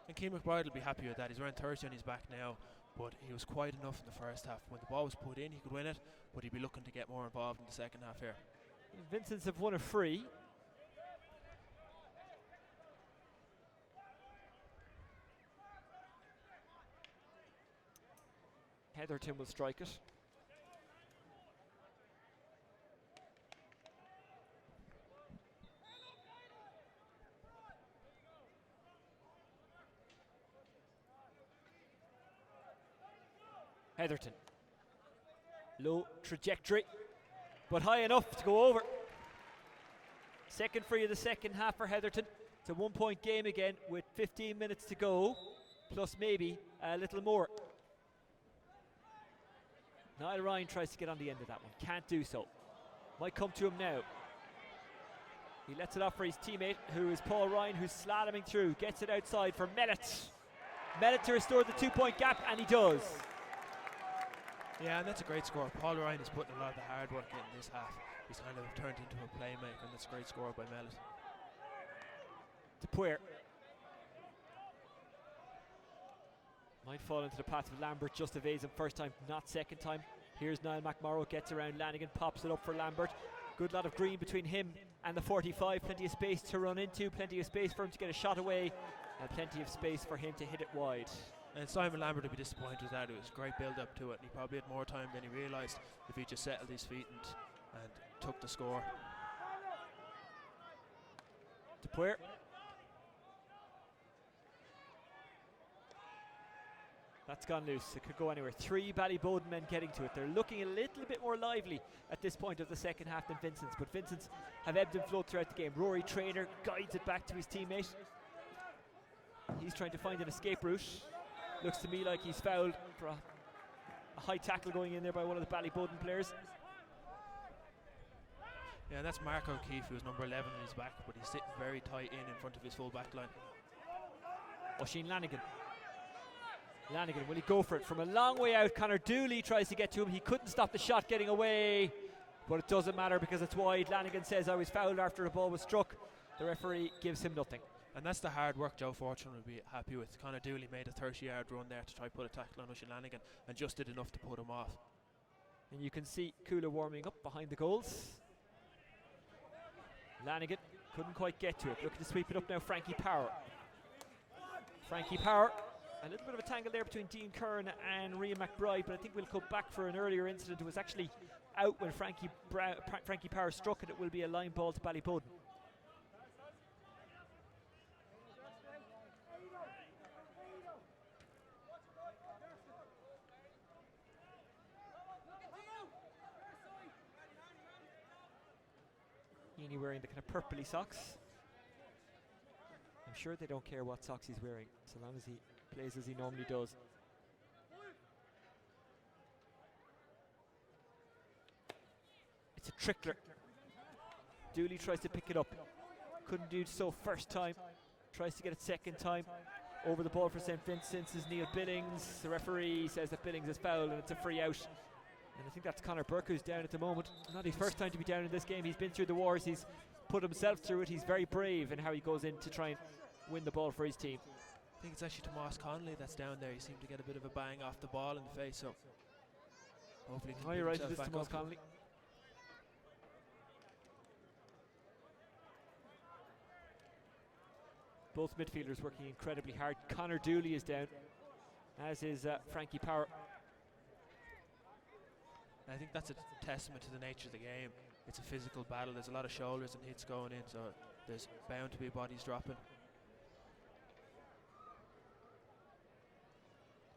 And Cian McBride will be happy with that. He's wearing 30 on his back now, but he was quiet enough in the first half. When the ball was put in, he could win it, but he'd be looking to get more involved in the second half here. Vincent's have won a free. Heatherton will strike it. Heatherton. Low trajectory, but high enough to go over. Second free of the second half for Heatherton. It's a 1 point game again with 15 minutes to go, plus maybe a little more. Niall Ryan tries to get on the end of that one. Can't do so. Might come to him now. He lets it off for his teammate, who is Paul Ryan, who's slaloming through. Gets it outside for Mellett. Mellett to restore the 2 point gap, and he does. Yeah, and that's a great score. Paul Ryan is putting a lot of the hard work in this half. He's kind of turned into a playmaker, and that's a great score by Mellett. DePuer. Might fall into the path of Lambert, just evades him first time, not second time. Here's Niall McMorrow, gets around Lanigan, pops it up for Lambert. Good lot of green between him and the 45. Plenty of space to run into, plenty of space for him to get a shot away, and plenty of space for him to hit it wide. And Simon Lambert would be disappointed with that. It was a great build up to it, and he probably had more time than he realised if he just settled his feet and took the score. DePuer. That's gone loose. It could go anywhere. 3 Ballyboden men getting to it. They're looking a little bit more lively at this point of the second half than Vincent's, but Vincent's have ebbed and flowed throughout the game. Rory Traynor guides it back to his teammate. He's trying to find an escape route. Looks to me like he's fouled for a high tackle going in there by one of the Ballyboden players. Yeah, and that's Mark O'Keefe, who is number 11 on his back, but he's sitting very tight in front of his full back line. Oisin Lanigan. Lanigan, will he go for it? From a long way out, Conor Dooley tries to get to him. He couldn't stop the shot getting away, but it doesn't matter because it's wide. Lanigan says I was fouled after the ball was struck. The referee gives him nothing. And that's the hard work Joe Fortune will be happy with. Conor Dooley made a 30-yard run there to try put a tackle on Oisin Lanigan and just did enough to put him off. And you can see Kula warming up behind the goals. Lanigan couldn't quite get to it. Looking to sweep it up now, Frankie Power. Frankie Power. A little bit of a tangle there between Dean Kern and Rian McBride, but I think we'll come back for an earlier incident. It was actually out when Frankie Power struck it. It will be a line ball to Ballyboden. Heaney wearing the kind of purpley socks. I'm sure they don't care what socks he's wearing, so long as he plays as he normally does. It's a trickler. Dooley tries to pick it up. Couldn't do so first time. Tries to get it second time. Over the ball for St. Vincent's is Neil Billings. The referee says that Billings is fouled and it's a free out. And I think that's Conor Burke who's down at the moment. Not his first time to be down in this game. He's been through the wars. He's put himself through it. He's very brave in how he goes in to try and win the ball for his team. I think it's actually Tomas Connolly that's down there. He seemed to get a bit of a bang off the ball in the face, so hopefully he can you're right, himself it is back Tomas up. Connolly. Both midfielders working incredibly hard. Conor Dooley is down, as is Frankie Power. And I think that's a testament to the nature of the game. It's a physical battle. There's a lot of shoulders and hits going in, so there's bound to be bodies dropping.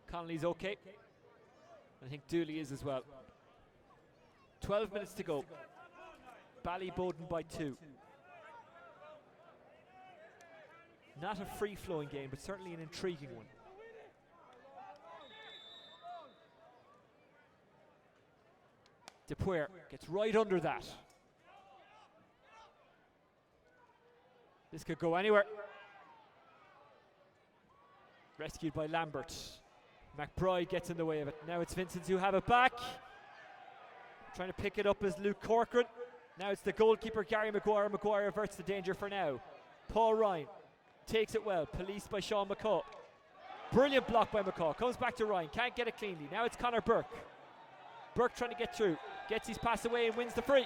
Connolly's okay. I think Dooley is as well. 12 minutes to go. Ballyboden by 2. Not a free-flowing game, but certainly an intriguing one. DePuer gets right under that. This could go anywhere. Rescued by Lambert. McBride gets in the way of it. Now it's Vincent who have it back. Trying to pick it up is Luke Corcoran. Now it's the goalkeeper Gary Maguire. Maguire averts the danger for now. Paul Ryan takes it well. Policed by Sean McCaw. Brilliant block by McCaw. Comes back to Ryan. Can't get it cleanly. Now it's Conor Burke. Burke trying to get through. Gets his pass away and wins the free.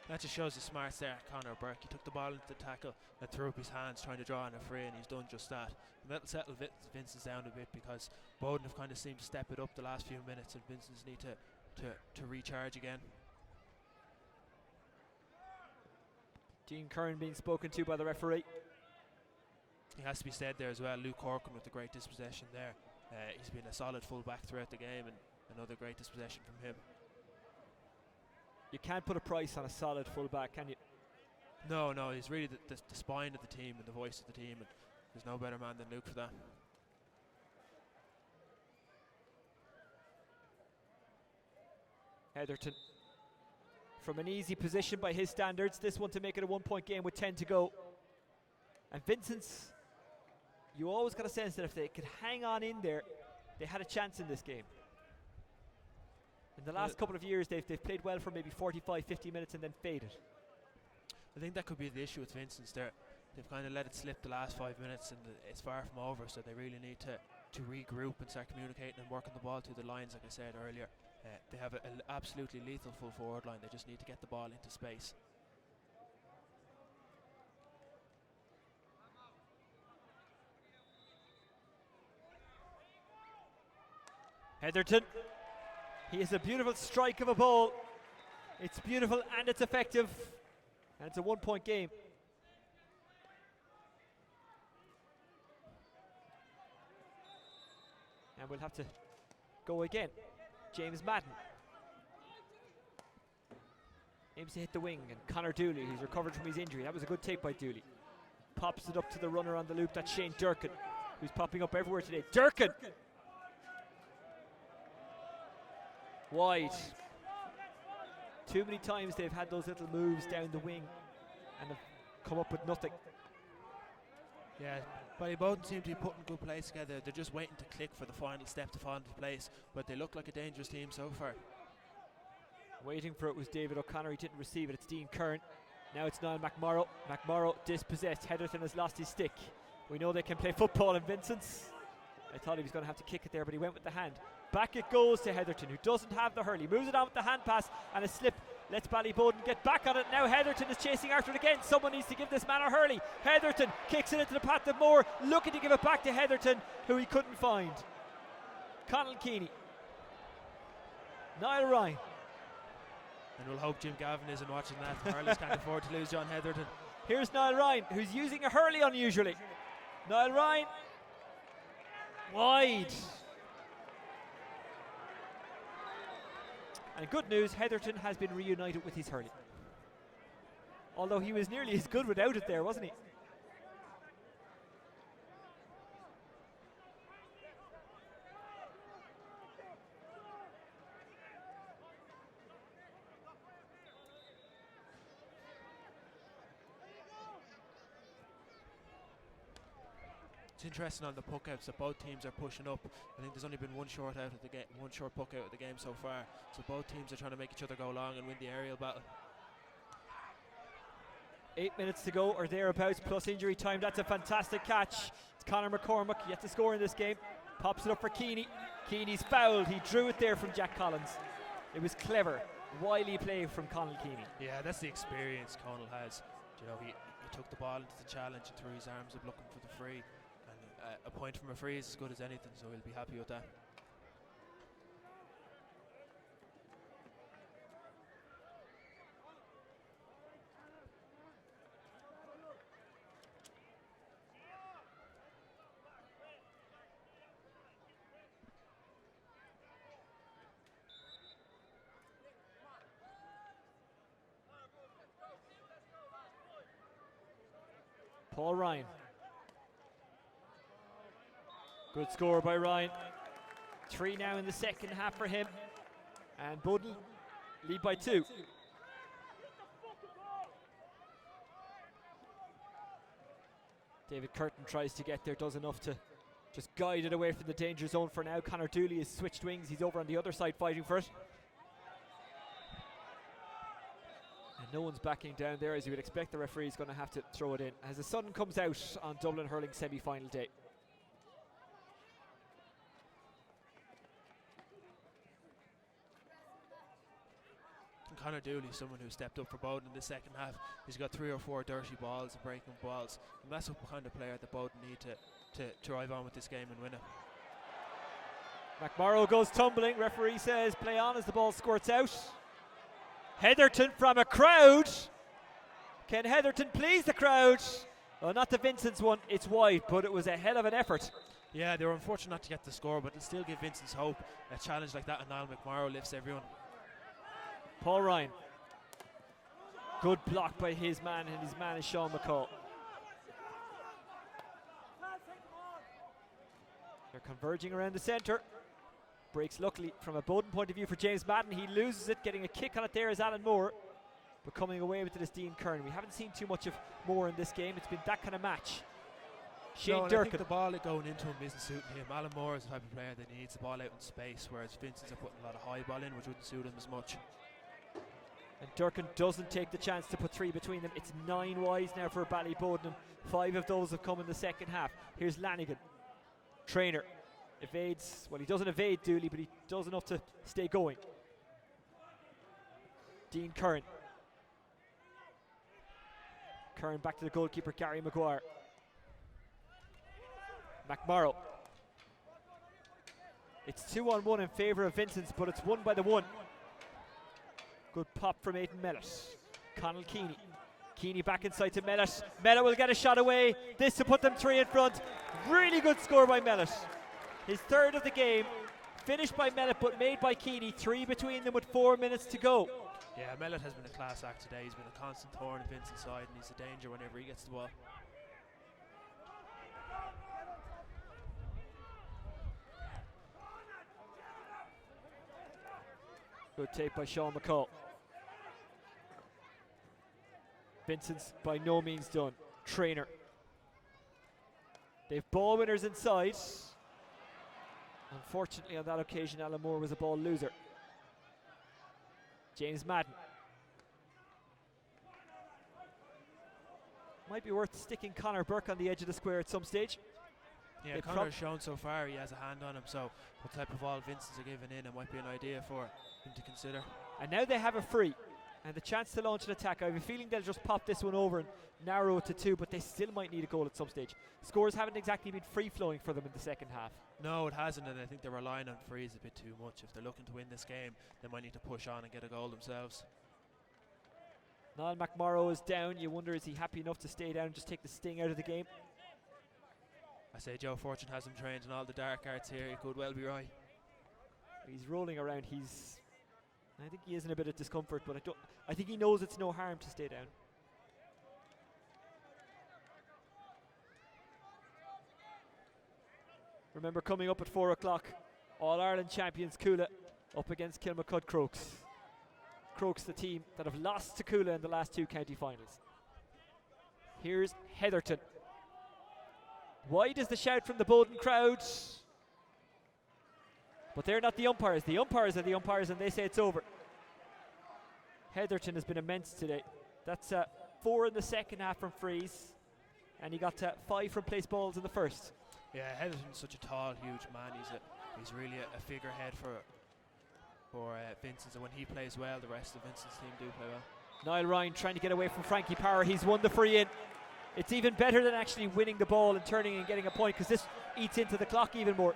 That just shows the smarts there, Conor Burke. He took the ball into the tackle and threw up his hands trying to draw on a free, and he's done just that. And that'll settle Vincent's down a bit, because Bowden have kind of seemed to step it up the last few minutes, and Vincent's need to recharge again. Dean Curran being spoken to by the referee. It has to be said there as well, Luke Corcoran with the great dispossession there. He's been a solid full back throughout the game, and another great dispossession from him. You can't put a price on a solid full-back, can you? No, he's really the spine of the team and the voice of the team, and there's no better man than Luke for that. Heatherton from an easy position by his standards. This one to make it a 1-point game with 10 to go. And Vincent's, you always got a sense that if they could hang on in there, they had a chance in this game. In the last couple of years, they've played well for maybe 45, 50 minutes and then faded. I think that could be the issue with Vincent's there. They've kind of let it slip the last 5 minutes, and it's far from over, so they really need to regroup and start communicating and working the ball through the lines, like I said earlier. They have an absolutely lethal full forward line. They just need to get the ball into space. Heatherton. He has a beautiful strike of a ball. It's beautiful and it's effective. And it's a 1-point game. And we'll have to go again. James Madden aims to hit the wing, and Conor Dooley, who's recovered from his injury. That was a good take by Dooley. Pops it up to the runner on the loop. That's Shane Durkin, who's popping up everywhere today. Durkin! Wide. Too many times they've had those little moves down the wing and have come up with nothing. Yeah, but both seem to be putting good plays together. They're just waiting to click for the final step to fall into place, but they look like a dangerous team so far. Waiting for it was David O'Connor. He didn't receive it. It's Dean Curran. Now it's Niall McMorrow. McMorrow dispossessed. Heatherton has lost his stick. We know they can play football in Vincent's. I thought he was going to have to kick it there, but he went with the hand. Back it goes to Heatherton, who doesn't have the hurley. Moves it on with the hand pass and a slip. Lets Ballyboden get back on it. Now Heatherton is chasing after it again. Someone needs to give this man a hurley. Heatherton kicks it into the path of Moore, looking to give it back to Heatherton, who he couldn't find. Conall Keeney. Niall Ryan. And we'll hope Jim Gavin isn't watching that. The hurlers can't afford to lose John Heatherton. Here's Niall Ryan, who's using a hurley unusually. Niall Ryan. Wide. And good news, Heatherton has been reunited with his hurley. Although he was nearly as good without it there, wasn't he? It's interesting on the puck outs that both teams are pushing up. I think there's only been one short puck out of the game so far. So both teams are trying to make each other go long and win the aerial battle. 8 minutes to go or thereabouts plus injury time. That's a fantastic catch. It's Conor McCormack yet to score in this game. Pops it up for Keeney. Keeney's fouled. He drew it there from Jack Collins. It was clever, wily play from Conall Keeney. Yeah, that's the experience Conall has. You know, he took the ball into the challenge and threw his arms up looking for the free. A point from a free is as good as anything, so he'll be happy with that. Paul Ryan. Good score by Ryan. 3 now in the second half for him. And Bowden lead by 2. David Curtin tries to get there, does enough to just guide it away from the danger zone for now. Conor Dooley has switched wings. He's over on the other side fighting for it. And no one's backing down there, as you would expect. The referee's going to have to throw it in as the sun comes out on Dublin hurling semi-final day. Conor Dooley, someone who stepped up for Bowden in the second half. He's got 3 or 4 dirty balls and breaking balls, and that's the kind of player that Bowden need to drive on with this game and win it. McMorrow goes tumbling. Referee says play on as the ball squirts out. Heatherton from a crowd. Can Heatherton please the crowd? Well, not the Vincent's one. It's wide, but it was a hell of an effort. Yeah, they were unfortunate not to get the score, but it'll still give Vincent's hope. A challenge like that, and Niall McMorrow lifts everyone. Paul Ryan. Good block by his man, and his man is Sean McCall. They're converging around the centre. Breaks luckily from a Bowden point of view for James Madden. He loses it, getting a kick on it there is Alan Moore. But coming away with it is Dean Kern. We haven't seen too much of Moore in this game. It's been that kind of match. Shane Durkin. I think the ball going into him isn't suiting him. Alan Moore is the type of player that needs the ball out in space, whereas Vincent's are putting a lot of high ball in, which wouldn't suit him as much. And Durkin doesn't take the chance to put 3 between them. It's 9 wides now for Ballyboden, and 5 of those have come in the second half. Here's Lanigan. Trainer evades. Well, he doesn't evade Dooley, but he does enough to stay going. Dean Curran. Curran back to the goalkeeper, Gary Maguire. McMorrow. It's 2-on-1 in favour of Vincent's, but it's won by the 1. Good pop from Aidan Mellett. Conall Keeney. Keeney back inside to Mellett. Mellett will get a shot away. This to put them 3 in front. Really good score by Mellett. His 3rd of the game. Finished by Mellett, but made by Keeney. 3 between them with 4 minutes to go. Yeah, Mellett has been a class act today. He's been a constant thorn in Vincent's side, and he's a danger whenever he gets the ball. Good take by Sean McCall. Vincent's by no means done. Trainer. They've ball winners inside. Unfortunately, on that occasion, Alan Moore was a ball loser. James Madden. Might be worth sticking Conor Burke on the edge of the square at some stage. Yeah, Conor's shown so far he has a hand on him, so what type of ball Vincent's are giving in, it might be an idea for him to consider. And now they have a free and the chance to launch an attack. I have a feeling they'll just pop this one over and narrow it to 2, but they still might need a goal at some stage. Scores haven't exactly been free-flowing for them in the second half. No, it hasn't, and I think they're relying on frees a bit too much. If they're looking to win this game, they might need to push on and get a goal themselves. Niall McMorrow is down. You wonder, is he happy enough to stay down and just take the sting out of the game? I say Joe Fortune has him trained in all the dark arts here. He could well be right. He's rolling around. I think he is in a bit of discomfort, but I think he knows it's no harm to stay down. Remember, coming up at 4 o'clock, All-Ireland champions Coola up against Kilmacud Crokes. Crokes, the team that have lost to Coola in the last 2 county finals. Here's Heatherton. Wide is the shout from the Bowden crowd. But they're not the umpires. The umpires are the umpires, and they say it's over. Heatherton has been immense today. That's 4 in the second half from frees, and he got 5 from place balls in the first. Yeah, Heatherton's such a tall, huge man. He's really a figurehead for Vincent, and when he plays well, the rest of Vincent's team do play well. Niall Ryan trying to get away from Frankie Power. He's won the free in. It's even better than actually winning the ball and turning and getting a point, because this eats into the clock even more.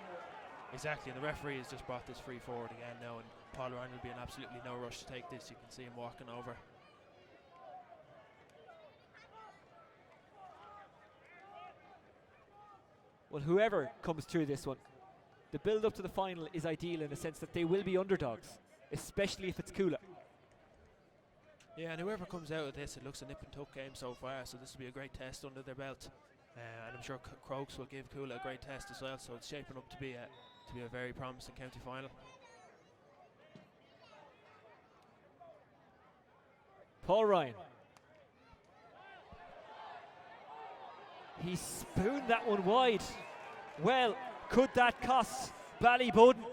Exactly, and the referee has just brought this free forward again now, and Paul Ryan will be in absolutely no rush to take this. You can see him walking over. Well, whoever comes through this one, the build-up to the final is ideal in the sense that they will be underdogs, especially if it's Coola. Yeah, and whoever comes out of this, it looks a nip and tuck game so far, so this will be a great test under their belt. And I'm sure Crokes will give Coola a great test as well, so it's shaping up to be a very promising county final. Paul Ryan. He spooned that one wide. Well, could that cost Ballyboden?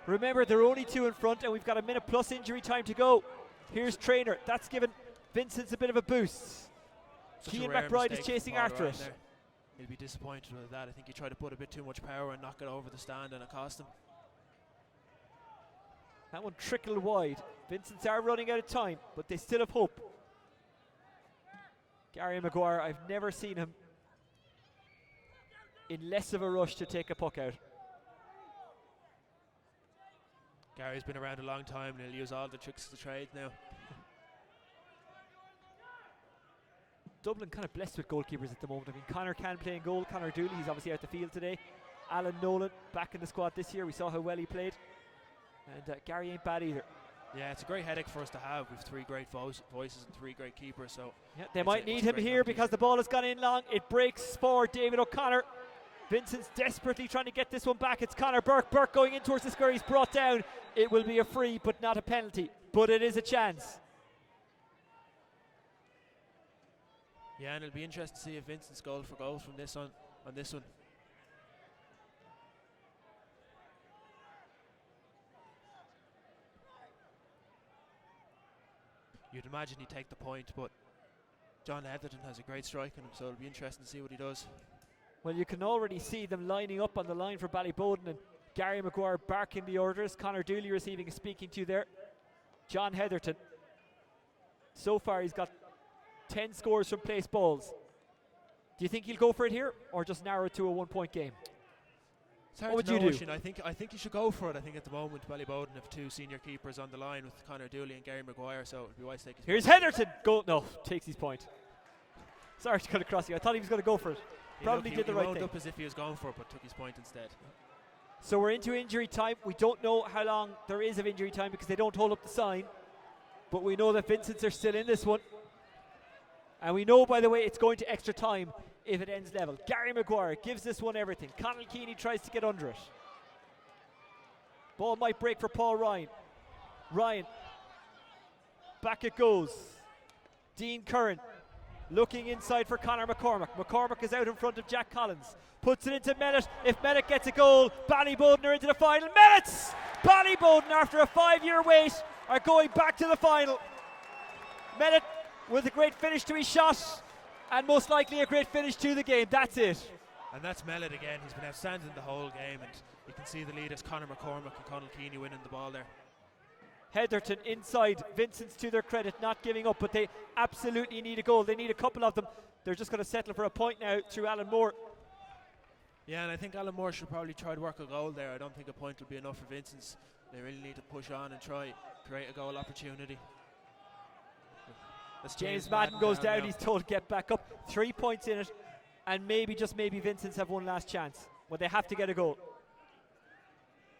Remember, they're only 2 in front, and we've got a minute plus injury time to go. Here's Traynor. That's given Vincent a bit of a boost. Keane McBride is chasing after it. There. He'll be disappointed with that. I think he tried to put a bit too much power and knock it over the stand, and it cost him. That one trickled wide. Vincent's are running out of time, but they still have hope. Gary Maguire, I've never seen him in less of a rush to take a puck out. Gary's been around a long time and he'll use all the tricks of the trade now. Dublin kind of blessed with goalkeepers at the moment. I mean, Connor can play in goal. Connor Dooley, he's obviously out the field today. Alan Nolan back in the squad this year. We saw how well he played. And Gary ain't bad either. Yeah, it's a great headache for us to have. We've 3 great voices and 3 great keepers. So yeah, they might need him here because the ball has gone in long. It breaks for David O'Connor. Vincent's desperately trying to get this one back. It's Conor Burke. Burke going in towards the square. He's brought down. It will be a free, but not a penalty. But it is a chance. Yeah, and it'll be interesting to see if Vincent's goal for goal from this on this one. You'd imagine he'd take the point, but John Heatherton has a great strike in him, so it'll be interesting to see what he does. Well, you can already see them lining up on the line for Ballyboden, and Gary Maguire barking the orders. Conor Dooley receiving a speaking to there. John Heatherton. So far he's got 10 scores from place balls. Do you think he'll go for it here, or just narrow it to a 1-point game? It's hard what would to you know, do? Oisin. I think you should go for it. I think at the moment Ballyboden have 2 senior keepers on the line with Conor Dooley and Gary Maguire, so it'd be wise to take his Here's point. Heatherton. Go. No, takes his point. Sorry to cut across you. I thought he was going to go for it. Probably did the right thing. He wound up as if he was going for it, but took his point instead. So we're into injury time. We don't know how long there is of injury time because they don't hold up the sign. But we know that Vincent's are still in this one. And we know, by the way, it's going to extra time if it ends level. Gary Maguire gives this one everything. Conal Keeney tries to get under it. Ball might break for Paul Ryan. Ryan. Back it goes. Dean Curran looking inside for Conor McCormack. McCormack is out in front of Jack Collins. Puts it into Mellett. If Mellett gets a goal, Ballyboden are into the final. Mellett! Ballyboden, after a 5-year wait, are going back to the final. Mellett with a great finish to his shot, and most likely a great finish to the game. That's it. And that's Mellett again. He's been outstanding the whole game, and you can see the leaders, Conor McCormack and Conal Keeney, winning the ball there. Heatherton inside. Vincent's, to their credit, not giving up, but they absolutely need a goal. They need a couple of them. They're just going to settle for a point now through Alan Moore. Yeah, and I think Alan Moore should probably try to work a goal there. I don't think a point will be enough for Vincent's. They really need to push on and try create a goal opportunity. That's James Madden goes down. He's told to get back up. 3 points in it, and maybe, just maybe, Vincent's have one last chance. But they have to get a goal.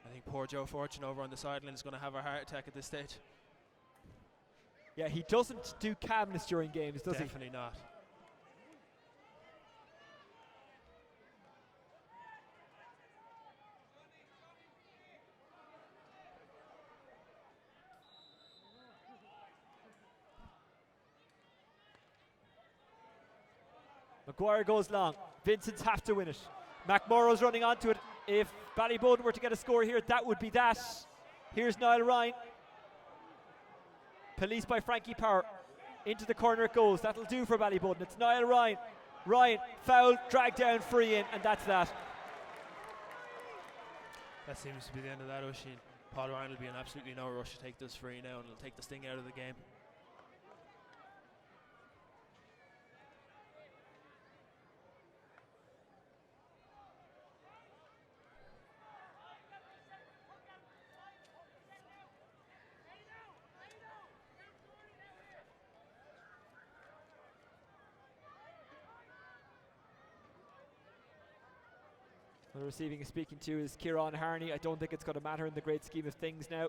I think poor Joe Fortune over on the sideline is going to have a heart attack at this stage. Yeah, he doesn't do calmness during games, does he? Definitely not. Maguire goes long. Vincent's have to win it. McMorrow's running onto it. If Ballyboden were to get a score here, that would be that. Here's Niall Ryan. Policed by Frankie Power. Into the corner it goes. That'll do for Ballyboden. It's Niall Ryan. Ryan, foul, drag down, free in, and that's that. That seems to be the end of that, Oisin. Paul Ryan will be in absolutely no rush to take this free now, and he'll take the sting out of the game. The receiving and speaking to is Kieran Harney. I don't think it's going to matter in the great scheme of things now.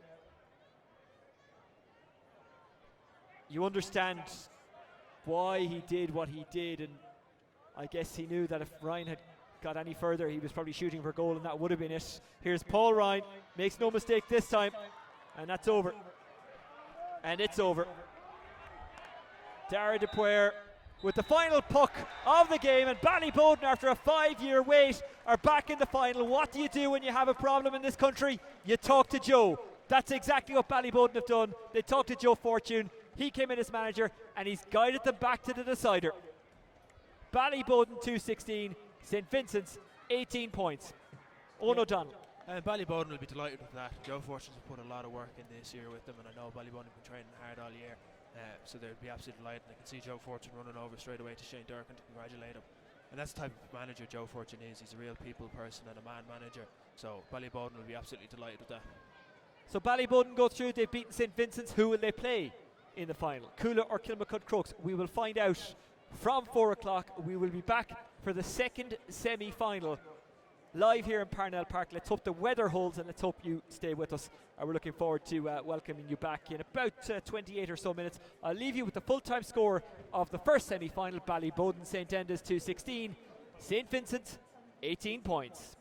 You understand why he did what he did, and I guess he knew that if Ryan had got any further, he was probably shooting for goal, and that would have been it. Here's Paul Ryan, makes no mistake this time, and that's over. And it's over. Dara Dupuer with the final puck of the game, and Ballyboden, after a 5-year wait, are back in the final. What do you do when you have a problem in this country? You talk to Joe. That's exactly what Ballyboden have done. They talked to Joe Fortune. He came in as manager, and he's guided them back to the decider. Ballyboden 216, St. Vincent's 18 points. Owen O'Donnell. And Ballyboden will be delighted with that. Joe Fortune's put a lot of work in this year with them, and I know Ballyboden have been training hard all year. So they'll be absolutely delighted. I can see Joe Fortune running over straight away to Shane Durkin to congratulate him. And that's the type of manager Joe Fortune is. He's a real people person and a man manager. So Ballyboden will be absolutely delighted with that. So Ballyboden go through. They've beaten St. Vincent's. Who will they play in the final? Coola or Kilmacud Crooks? We will find out from 4 o'clock. We will be back for the second semi-final live here in Parnell Park. Let's hope the weather holds, and let's hope you stay with us. We're looking forward to welcoming you back in about 28 or so minutes. I'll leave you with the full-time score of the first semi-final. Ballyboden St. Enda's 216, St. Vincent 18 points.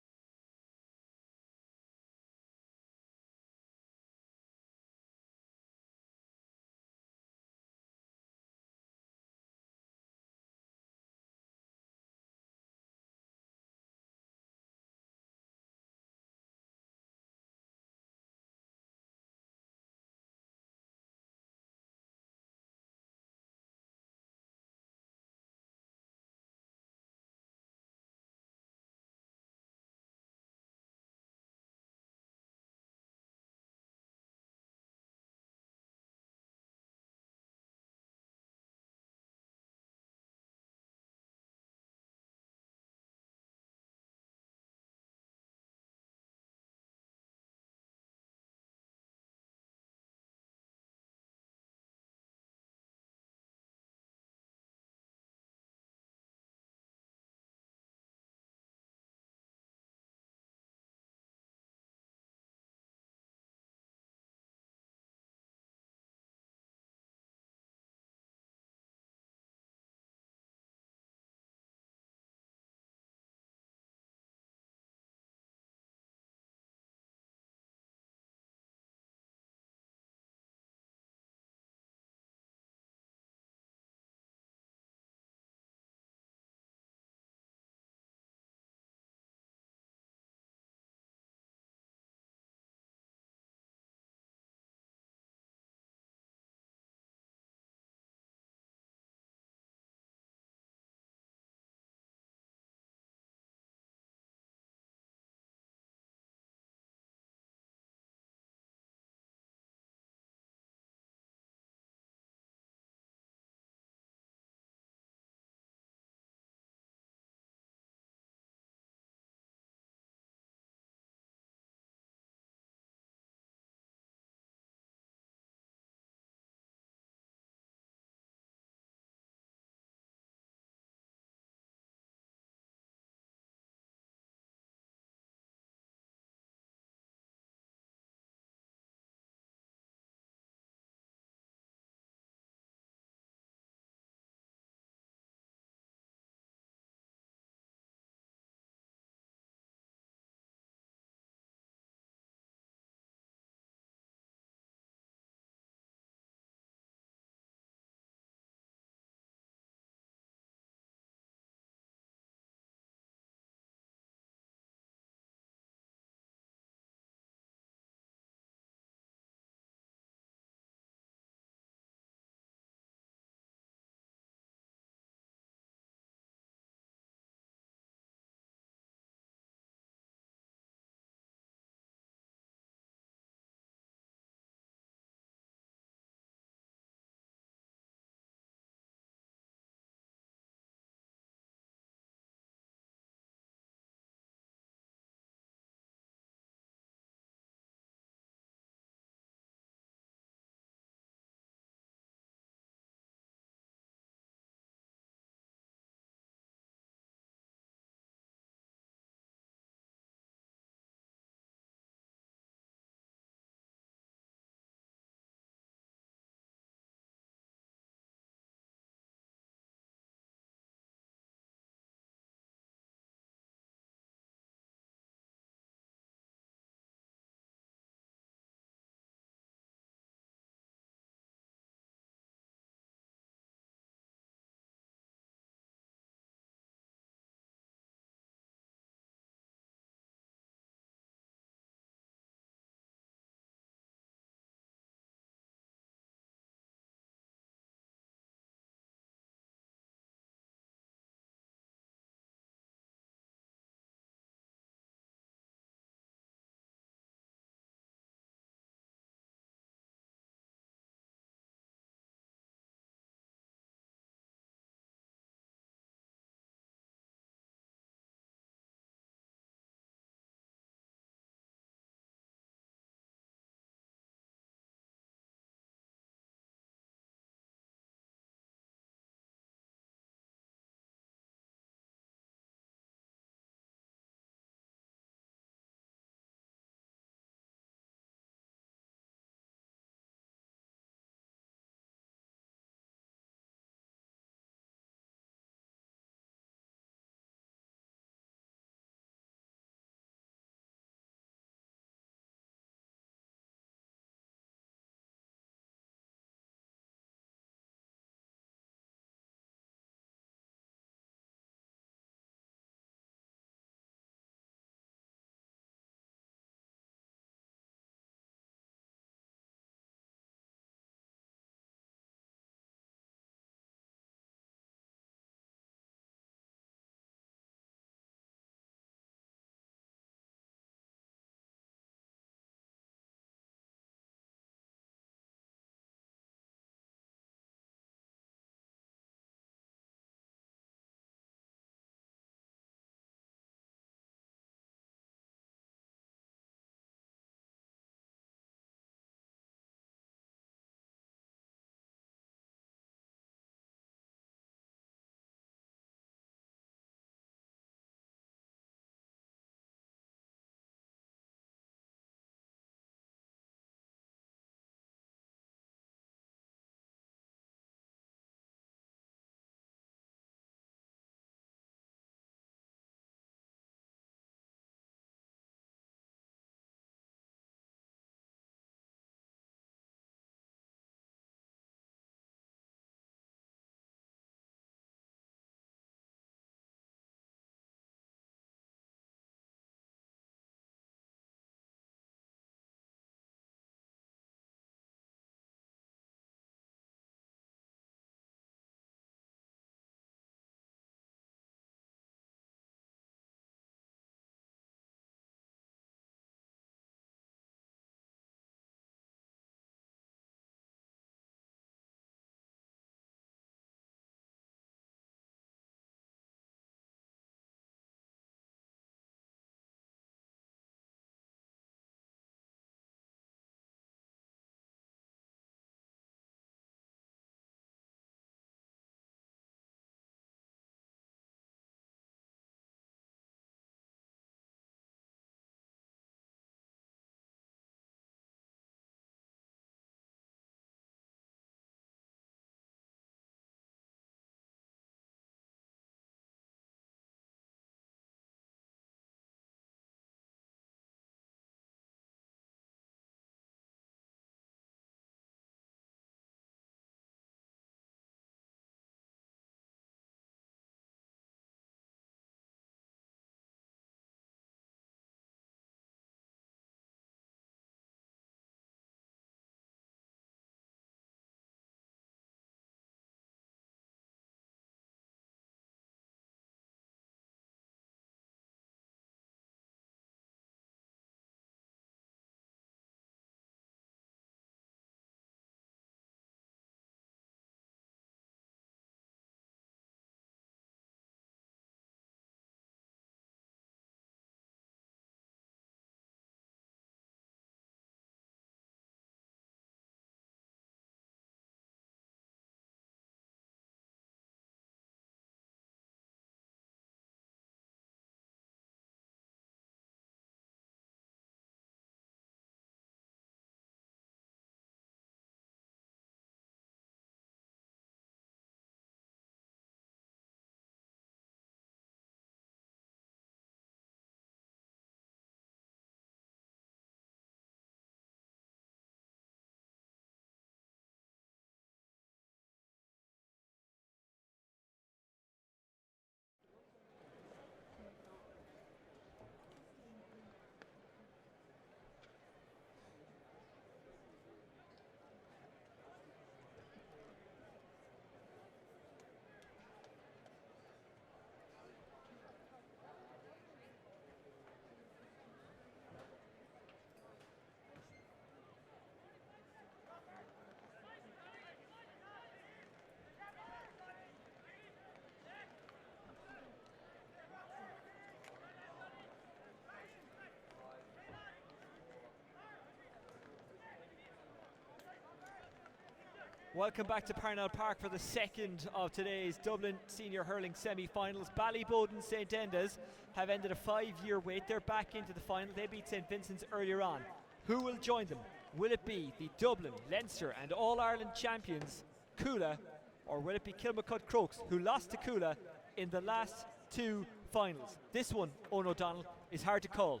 Welcome back to Parnell Park for the second of today's Dublin Senior Hurling semi-finals. Ballyboden St Enda's have ended a 5-year wait. They're back into the final. They beat St Vincent's earlier on. Who will join them? Will it be the Dublin, Leinster and All-Ireland champions, Coola, or will it be Kilmacud Crokes, who lost to Coola in the last two finals? This one, Owen O'Donnell, is hard to call.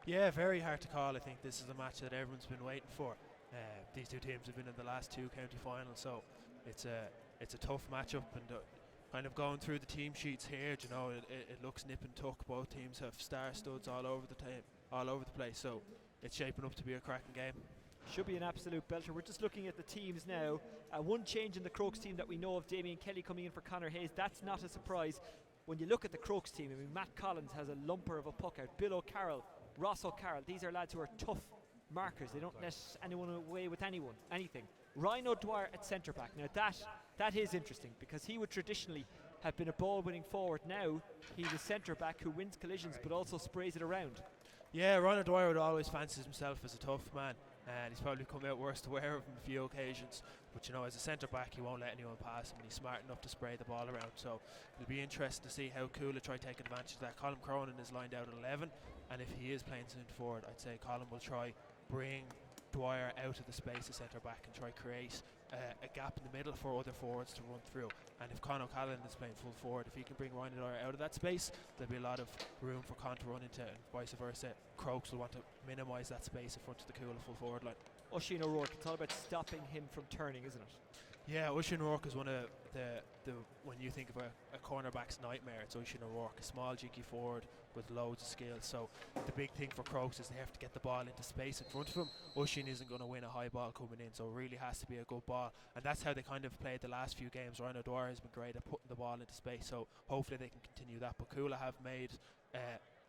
Yeah, very hard to call. I think this is a match that everyone's been waiting for. These two teams have been in the last two county finals, so it's a tough matchup. And kind of going through the team sheets here, you know, it looks nip and tuck. Both teams have star studs all over the place, so it's shaping up to be a cracking game. Should be an absolute belter. We're just looking at the teams now. One change in the Crokes team that we know of, Damien Kelly coming in for Conor Hayes. That's not a surprise. When you look at the Crokes team, I mean, Matt Collins has a lumper of a puck out. Bill O'Carroll, Ross O'Carroll, these are lads who are tough markers. They don't let anyone away with anything. Ryan O'Dwyer at centre back. Now that is interesting, because he would traditionally have been a ball winning forward. Now he's a centre back who wins collisions but also sprays it around. Yeah, Ryan O'Dwyer would always fancy himself as a tough man, and he's probably come out worse aware of him a few occasions. But you know, as a centre back, he won't let anyone pass him, and he's smart enough to spray the ball around. So it'll be interesting to see how Coola try to take advantage of that. Colin Cronin is lined out at 11, and if he is playing centre forward, I'd say Colin will try bring Dwyer out of the space of centre back and try create a gap in the middle for other forwards to run through. And if Conor O'Callaghan is playing full forward, if he can bring Ryan Dwyer out of that space, there'll be a lot of room for Con to run into, and vice versa. Crokes will want to minimise that space in front of the Coola full forward line. Oisin O'Rourke, it's all about stopping him from turning, isn't it? Yeah, Oisin O'Rourke is one of the when you think of a cornerback's nightmare, it's Oisin O'Rourke, a small, cheeky forward with loads of skills. So the big thing for Crokes is they have to get the ball into space in front of him. Oisin isn't going to win a high ball coming in, so it really has to be a good ball. And that's how they kind of played the last few games. Ryan O'Dwyer has been great at putting the ball into space, so hopefully they can continue that. But Coola have made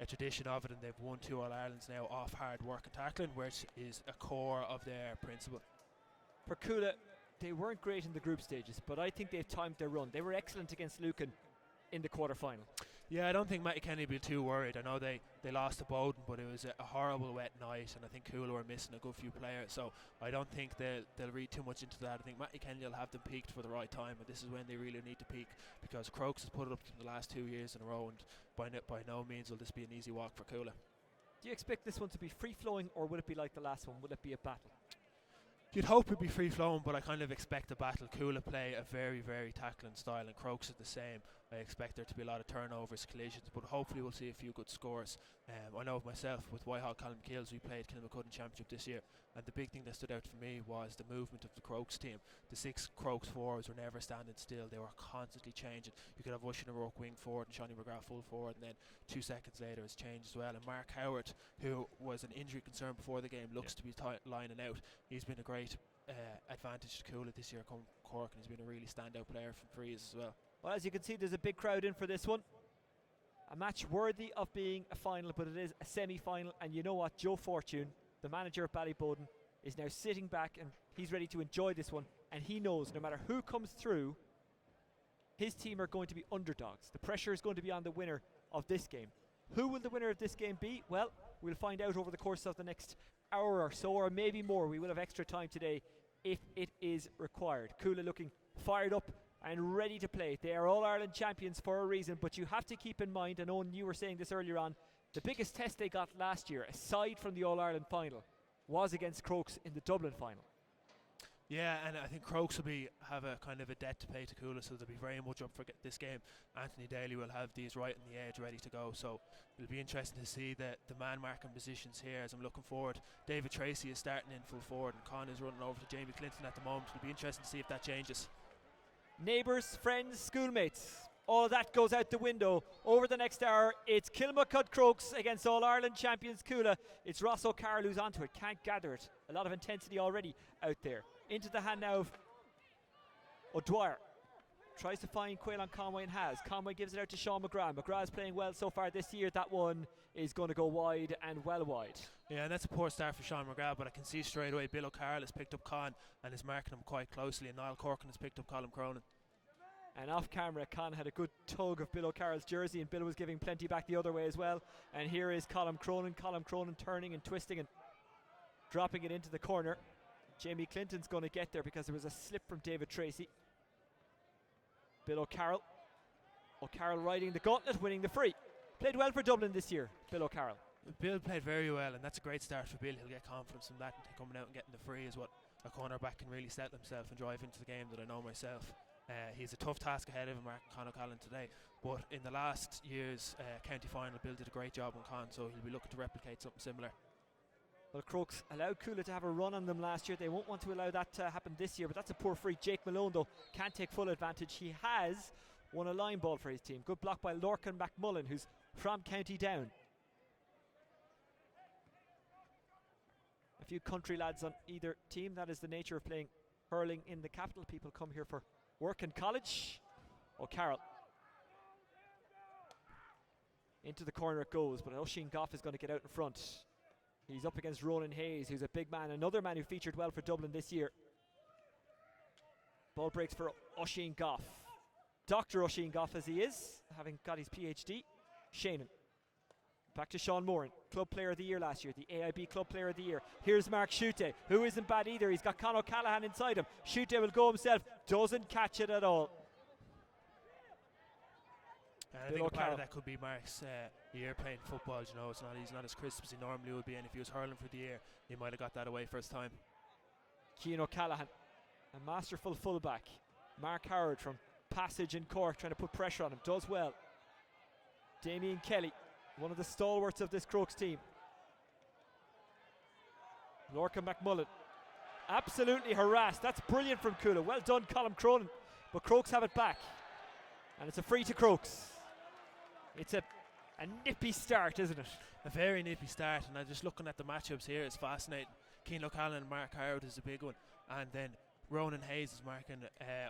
a tradition of it, and they've won 2 All-Irelands now off hard work and tackling, which is a core of their principle. For Coola, they weren't great in the group stages, but I think they've timed their run. They were excellent against Lucan in the quarter-final. Yeah, I don't think Matty Kenny will be too worried. I know they lost to Bowden, but it was a horrible wet night, and I think Coola were missing a good few players, so I don't think they'll read too much into that. I think Matty Kenny will have them peaked for the right time, and this is when they really need to peak, because Crokes has put it up to the last 2 years in a row, and by no means will this be an easy walk for Coola. Do you expect this one to be free-flowing, or will it be like the last one? Will it be a battle? You'd hope it'd be free flowing, but I kind of expect a battle. Coola play a very, very tackling style, and Crokes is the same. I expect there to be a lot of turnovers, collisions, but hopefully we'll see a few good scores. I know of myself, with Whitehall Colin Kills, we played Kilmacud in Championship this year, and the big thing that stood out for me was the movement of the Crokes team. The 6 Crokes forwards were never standing still. They were constantly changing. You could have Oisin O'Rourke wing forward and Shawnee McGrath full forward, and then 2 seconds later it's changed as well. And Mark Howard, who was an injury concern before the game, looks to be lining out. He's been a great advantage to Coola this year come Cork, and he's been a really standout player from frees as well. Well, as you can see, there's a big crowd in for this one. A match worthy of being a final, but it is a semi-final, and you know what? Joe Fortune, the manager of Ballyboden, is now sitting back and he's ready to enjoy this one, and he knows no matter who comes through, his team are going to be underdogs. The pressure is going to be on the winner of this game. Who will the winner of this game be? Well, we'll find out over the course of the next hour or so, or maybe more. We will have extra time today if it is required. Coola looking fired up and ready to play. They are All-Ireland champions for a reason, but you have to keep in mind, and Owen, you were saying this earlier on, the biggest test they got last year, aside from the All-Ireland final, was against Crokes in the Dublin final. Yeah, and I think Crokes will have a kind of a debt to pay to Coola, so they'll be very much up for this game. Anthony Daly will have these right on the edge ready to go, so it'll be interesting to see the man marking positions here as I'm looking forward. David Tracy is starting in full forward, and Con is running over to Jamie Clinton at the moment. It'll be interesting to see if that changes. Neighbours, friends, schoolmates, all of that goes out the window. Over the next hour, it's Kilmacud Crokes against All-Ireland champions Coola. It's Ross O'Carroll who's onto it, can't gather it. A lot of intensity already out there. Into the hand now of O'Dwyer. Tries to find Quaylon Conway and has. Conway gives it out to Sean McGrath. McGrath is playing well so far this year. That one is going to go wide and well wide. Yeah, and that's a poor start for Sean McGrath, but I can see straight away Bill O'Carroll has picked up Con and is marking him quite closely, and Niall Corkin has picked up Colin Cronin. And off camera, Con had a good tug of Bill O'Carroll's jersey, and Bill was giving plenty back the other way as well. And here is Colin Cronin. Colin Cronin turning and twisting and dropping it into the corner. Jamie Clinton's going to get there because there was a slip from David Tracy. Bill O'Carroll. O'Carroll riding the gauntlet, winning the free. Played well for Dublin this year, Bill O'Carroll. Bill played very well, and that's a great start for Bill. He'll get confidence from that, and coming out and getting the free is what a cornerback can really settle himself and drive into the game that I know myself. He's a tough task ahead of him, Mark O'Callaghan today, but in the last year's county final, Bill did a great job on Con, so he'll be looking to replicate something similar. Well, Crokes allowed Coola to have a run on them last year. They won't want to allow that to happen this year, but that's a poor free. Jake Malone, though, can't take full advantage. He has won a line ball for his team. Good block by Lorcan McMullen, who's from County Down. A few country lads on either team. That is the nature of playing hurling in the capital. People come here for work and college. O'Carroll. Into the corner it goes, but Oisin Goff is going to get out in front. He's up against Ronan Hayes, who's a big man, another man who featured well for Dublin this year. Ball breaks for Oisin Goff. Dr. Oisin Goff as he is, having got his PhD. Shannon. Back to Sean Moran, Club Player of the Year last year, the AIB Club Player of the Year. Here's Mark Shute, who isn't bad either. He's got Con O'Callaghan inside him. Shute will go himself, doesn't catch it at all. I think part of that could be Mark's year playing football. You know, he's not as crisp as he normally would be, and if he was hurling for the year, he might have got that away first time. Cian O'Callaghan, a masterful fullback. Mark Howard from Passage in Cork, trying to put pressure on him, does well. Damien Kelly, one of the stalwarts of this Crokes team. Lorcan McMullen, absolutely harassed. That's brilliant from Coola. Well done, Colm Cronin. But Crokes have it back, and it's a free to Crokes. It's a nippy start, isn't it? A very nippy start, and I'm just looking at the matchups here. It's fascinating. Cian O'Callaghan and Mark Howard is a big one, and then Ronan Hayes is marking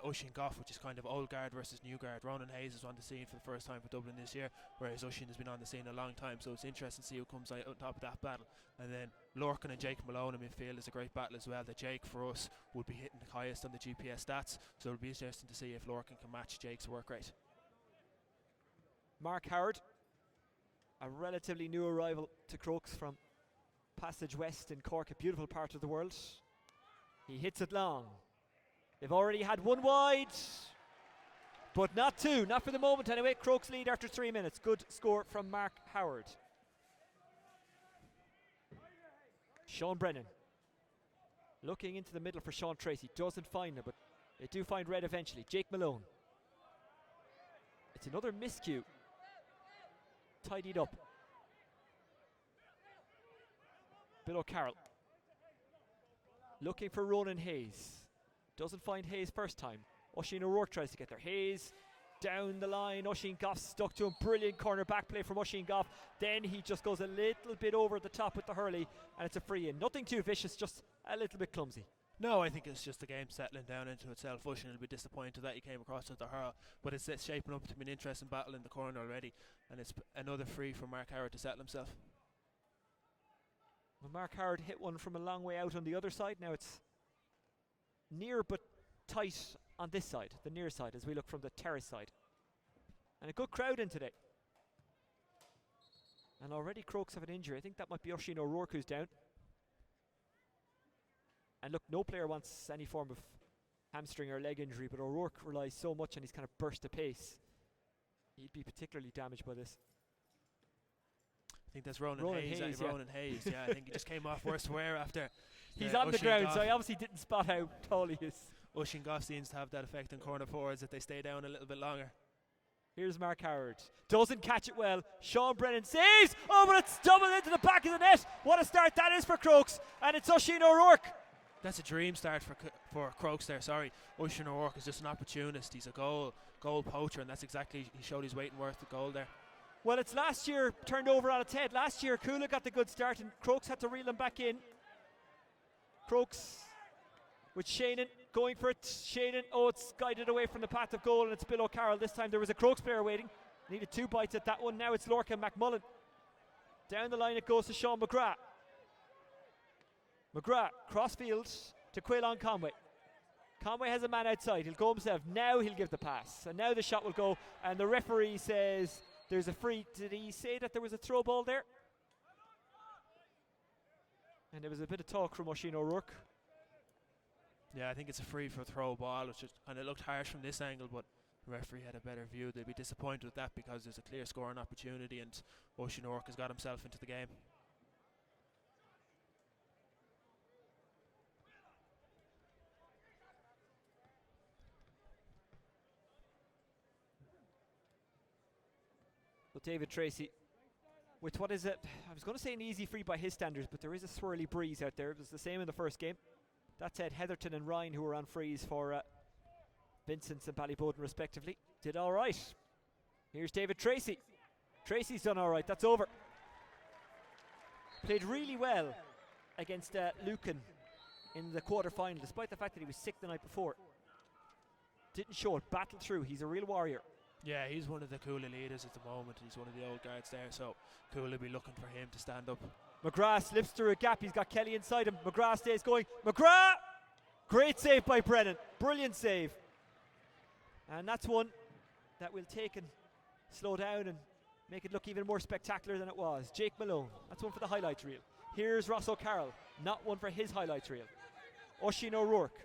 Oisin Goff, which is kind of old guard versus new guard. Ronan Hayes is on the scene for the first time for Dublin this year, whereas Oisin has been on the scene a long time, so it's interesting to see who comes out on top of that battle. And then Lorcan and Jake Malone in midfield is a great battle as well. The Jake, for us, would be hitting the highest on the GPS stats, so it'll be interesting to see if Lorcan can match Jake's work rate. Mark Howard, a relatively new arrival to Crokes from Passage West in Cork, a beautiful part of the world. He hits it long. They've already had one wide, but not two, not for the moment anyway. Crokes lead after 3 minutes. Good score from Mark Howard. Sean Brennan looking into the middle for Sean Tracy, doesn't find him, but they do find Red eventually. Jake Malone. It's another miscue. Tidied up. Bill O'Carroll looking for Ronan Hayes. Doesn't find Hayes first time. Oisin O'Rourke tries to get there. Hayes down the line. Oisin Goff stuck to him. Brilliant corner back play from Oisin Goff. Then he just goes a little bit over the top with the hurley, and it's a free in. Nothing too vicious, just a little bit clumsy. No, I think it's just the game settling down into itself. Oisin will be disappointed that he came across with the hurl, but it's shaping up to be an interesting battle in the corner already, and it's another free for Mark Howard to settle himself. Well, Mark Howard hit one from a long way out on the other side. Now it's near but tight on this side, the near side, as we look from the terrace side. And a good crowd in today. And already Crokes have an injury. I think that might be Oisin O'Rourke who's down. And look, no player wants any form of hamstring or leg injury, but O'Rourke relies so much on his kind of burst of pace. He'd be particularly damaged by this. I think that's Ronan Hayes. Ronan Hayes, yeah. I think he just came off worse wear after. He's on the ground, so he obviously didn't spot how tall he is. Oisin Goff seems to have that effect on corner forwards, that they stay down a little bit longer. Here's Mark Howard. Doesn't catch it well. Sean Brennan saves. Oh, but it's doubled into the back of the net. What a start that is for Crokes. And it's Oisin O'Rourke. That's a dream start for Crokes there, sorry. Oisin O'Rourke is just an opportunist. He's a goal poacher, and that's exactly, he showed his weight and worth the goal there. Well, it's last year turned over on its head. Last year, Coola got the good start, and Crokes had to reel him back in. Crokes with Shannon going for it. Shannon, it's guided away from the path of goal, and it's Bill O'Carroll. This time there was a Crokes player waiting. Needed 2 bites at that one. Now it's Lorcan McMullen. Down the line it goes to Sean McGrath. McGrath, crossfield to Quaylon Conway. Conway has a man outside. He'll go himself. Now he'll give the pass. And now the shot will go. And the referee says there's a free. Did he say that there was a throw ball there? And there was a bit of talk from Oisin O'Rourke. Yeah, I think it's a free for throw ball, which just kind of looked harsh from this angle, but the referee had a better view. They'd be disappointed with that because there's a clear scoring opportunity and Oisin O'Rourke has got himself into the game. Well, David Tracy with what is it? I was going to say an easy free by his standards, but there is a swirly breeze out there. It was the same in the first game. That said, Heatherton and Ryan, who were on frees for Vincent and Ballyboden respectively, did all right. Here's David Tracy. Tracy's done all right. That's over. Played really well against Lucan in the quarter-final, despite the fact that he was sick the night before. Didn't show it. Battled through. He's a real warrior. Yeah, he's one of the cooler leaders at the moment. He's one of the old guards there, so Cool will be looking for him to stand up. McGrath slips through a gap. He's got Kelly inside him. McGrath stays going. McGrath! Great save by Brennan. Brilliant save. And that's one that will take and slow down and make it look even more spectacular than it was. Jake Malone. That's one for the highlights reel. Here's Ross O'Carroll. Not one for his highlights reel. Oisin O'Rourke.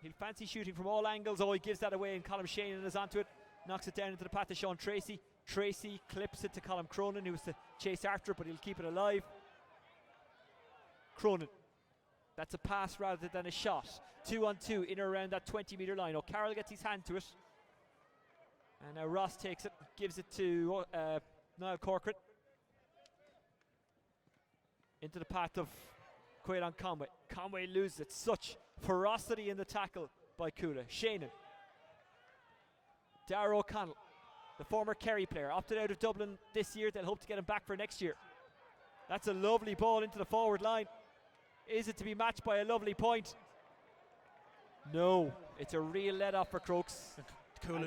He'll fancy shooting from all angles. Oh, he gives that away, and Colm Shannon is onto it. Knocks it down into the path of Sean Tracy. Tracy clips it to Colm Cronin, who was to chase after it, but he'll keep it alive. Cronin. That's a pass rather than a shot. 2-on-2 in or around that 20-metre line. O'Carroll gets his hand to it. And now Ross takes it, gives it to Niall Corcoran. Into the path of Quaylon Conway. Conway loses it. Such ferocity in the tackle by Coola. Shannon. Darragh O'Connell, the former Kerry player, opted out of Dublin this year. They'll hope to get him back for next year. That's a lovely ball into the forward line. Is it to be matched by a lovely point? No, it's a real let-off for Crokes.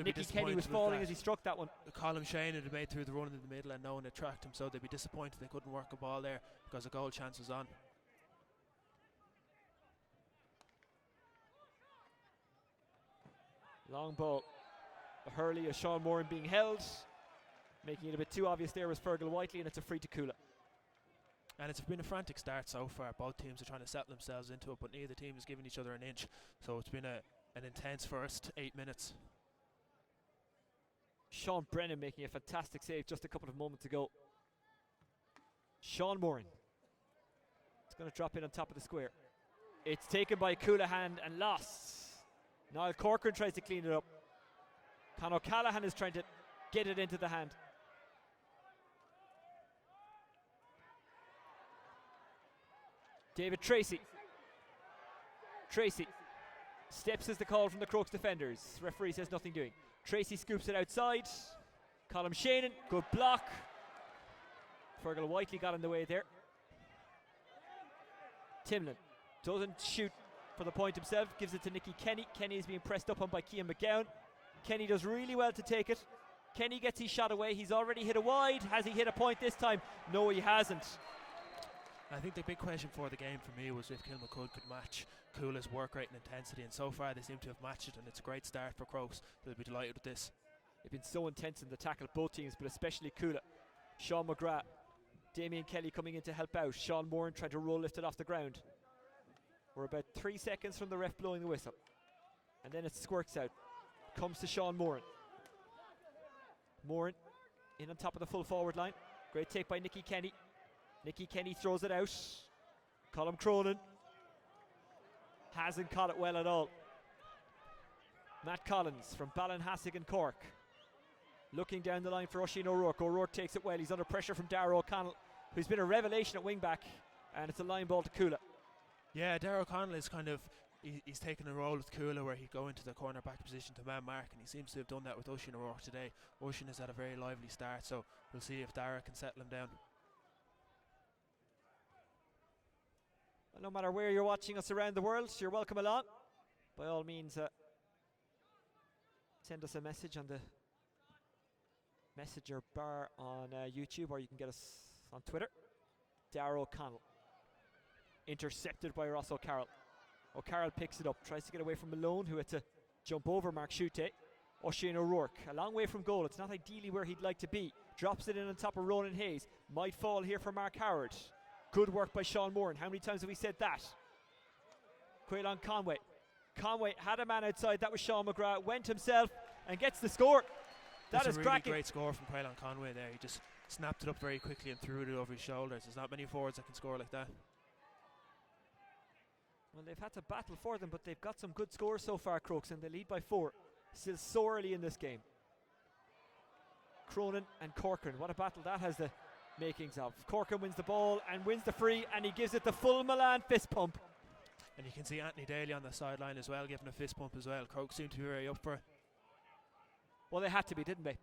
Nicky Kenny was falling as he struck that one. Colm Shannon had made through the run in the middle and no one had tracked him, so they'd be disappointed they couldn't work a ball there because a goal chance was on. Long ball. The hurley of Sean Moran being held. Making it a bit too obvious there was Fergal Whiteley, and it's a free to Coola. And it's been a frantic start so far. Both teams are trying to settle themselves into it, but neither team is giving each other an inch. So it's been an intense first 8 minutes. Sean Brennan making a fantastic save just a couple of moments ago. Sean Moran. It's going to drop in on top of the square. It's taken by Coolahan and lost. Niall Corcoran tries to clean it up. Con O'Callaghan is trying to get it into the hand. David Tracy. Tracy steps as the call from the Crokes defenders. Referee says nothing doing. Tracy scoops it outside. Colm Shannon, good block. Fergal Whiteley got in the way there. Timlin doesn't shoot for the point himself, gives it to Nicky Kenny. Kenny is being pressed up on by Cian McGowan. Kenny does really well to take it. Kenny gets his shot away. He's already hit a wide. Has he hit a point this time? No, he hasn't. I think the big question for the game for me was if Kilmacud could match Coola's work rate and intensity, and so far they seem to have matched it, and it's a great start for Crokes. They'll be delighted with this. They've been so intense in the tackle, both teams, but especially Coola. Sean McGrath, Damien Kelly coming in to help out. Sean Moran trying to roll lift it off the ground. We're about 3 seconds from the ref blowing the whistle. And then it squirts out. Comes to Sean Moran. Moran in on top of the full forward line. Great take by Nicky Kenny. Nicky Kenny throws it out. Colm Cronin hasn't caught it well at all. Matt Collins from Ballinhassig in Cork. Looking down the line for Oisin O'Rourke. O'Rourke takes it well. He's under pressure from Darragh O'Connell, who's been a revelation at wing back. And it's a line ball to Coola. Yeah, Darragh O'Connell is kind of, he's taken a role with Coola where he'd go into the corner back position to man mark, and he seems to have done that with Oisin O'Rourke today. Oisin has had a very lively start, so we'll see if Darragh can settle him down. Well, no matter where you're watching us around the world, you're welcome along. By all means, send us a message on the messenger bar on YouTube, or you can get us on Twitter. Darragh O'Connell. Intercepted by Ross O'Carroll. O'Carroll picks it up, tries to get away from Malone, who had to jump over Mark Schutte. Oisin O'Rourke, a long way from goal. It's not ideally where he'd like to be. Drops it in on top of Ronan Hayes. Might fall here for Mark Howard. Good work by Sean Moran. How many times have we said that? Quaylon Conway. Conway had a man outside. That was Sean McGrath. Went himself and gets the score. That is a really cracking. great score from Quaylon Conway there. He just snapped it up very quickly and threw it over his shoulders. There's not many forwards that can score like that. Well, they've had to battle for them, but they've got some good scores so far, Crooks, and they lead by 4. Still so early in this game. Cronin and Corcoran, what a battle that has the makings of. Corcoran wins the ball and wins the free, and he gives it the full Milan fist pump. And you can see Anthony Daly on the sideline as well, giving a fist pump as well. Crokes seem to be very up for it. Well, they had to be, didn't they?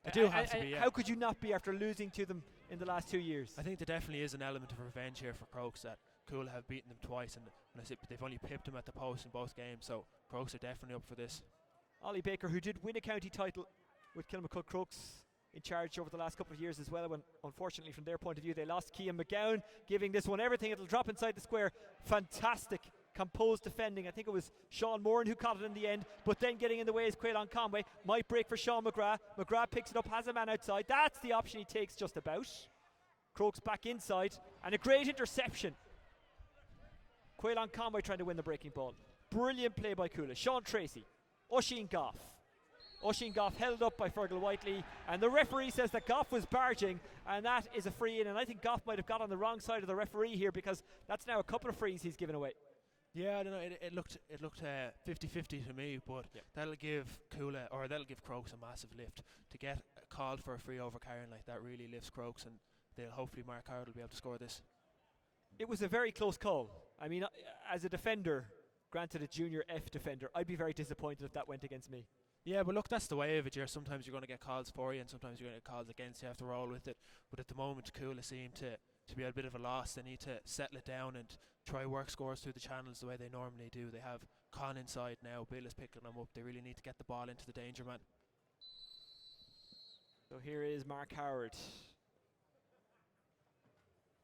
They do have to be, yeah. How could you not be after losing to them in the last 2 years? I think there definitely is an element of revenge here for Crokes, that Coola have beaten them twice, and they've only pipped them at the post in both games, so Crokes are definitely up for this. Ollie Baker, who did win a county title with Kilmacud, Crokes in charge over the last couple of years as well, when unfortunately from their point of view they lost. Cian McGowan giving this one everything. It'll drop inside the square. Fantastic composed defending. I think it was Sean Moran who caught it in the end, but then getting in the way is Quaylon Conway. Might break for Sean McGrath. McGrath picks it up, has a man outside. That's the option he takes just about. Crokes back inside, and a great interception. Quaylon Conway trying to win the breaking ball. Brilliant play by Coola. Sean Tracy, Oisin Goff. Oisin Goff held up by Fergal Whiteley, and the referee says that Goff was barging, and that is a free in. And I think Goff might have got on the wrong side of the referee here, because that's now a couple of frees he's given away. Yeah, I don't know. It looked 50-50 to me, but that'll give Crokes a massive lift. To get called for a free over carrying like that really lifts Crokes, and they'll hopefully Mark Howard will be able to score this. It was a very close call. I mean, as a defender, granted a junior F defender, I'd be very disappointed if that went against me. Yeah, but look, that's the way of it. Sometimes you're going to get calls for you, and sometimes you're going to get calls against you. You have to roll with it. But at the moment, Coola seem to be at a bit of a loss. They need to settle it down and try work scores through the channels the way they normally do. They have Con inside now. Bill is picking them up. They really need to get the ball into the danger man. So here is Mark Howard.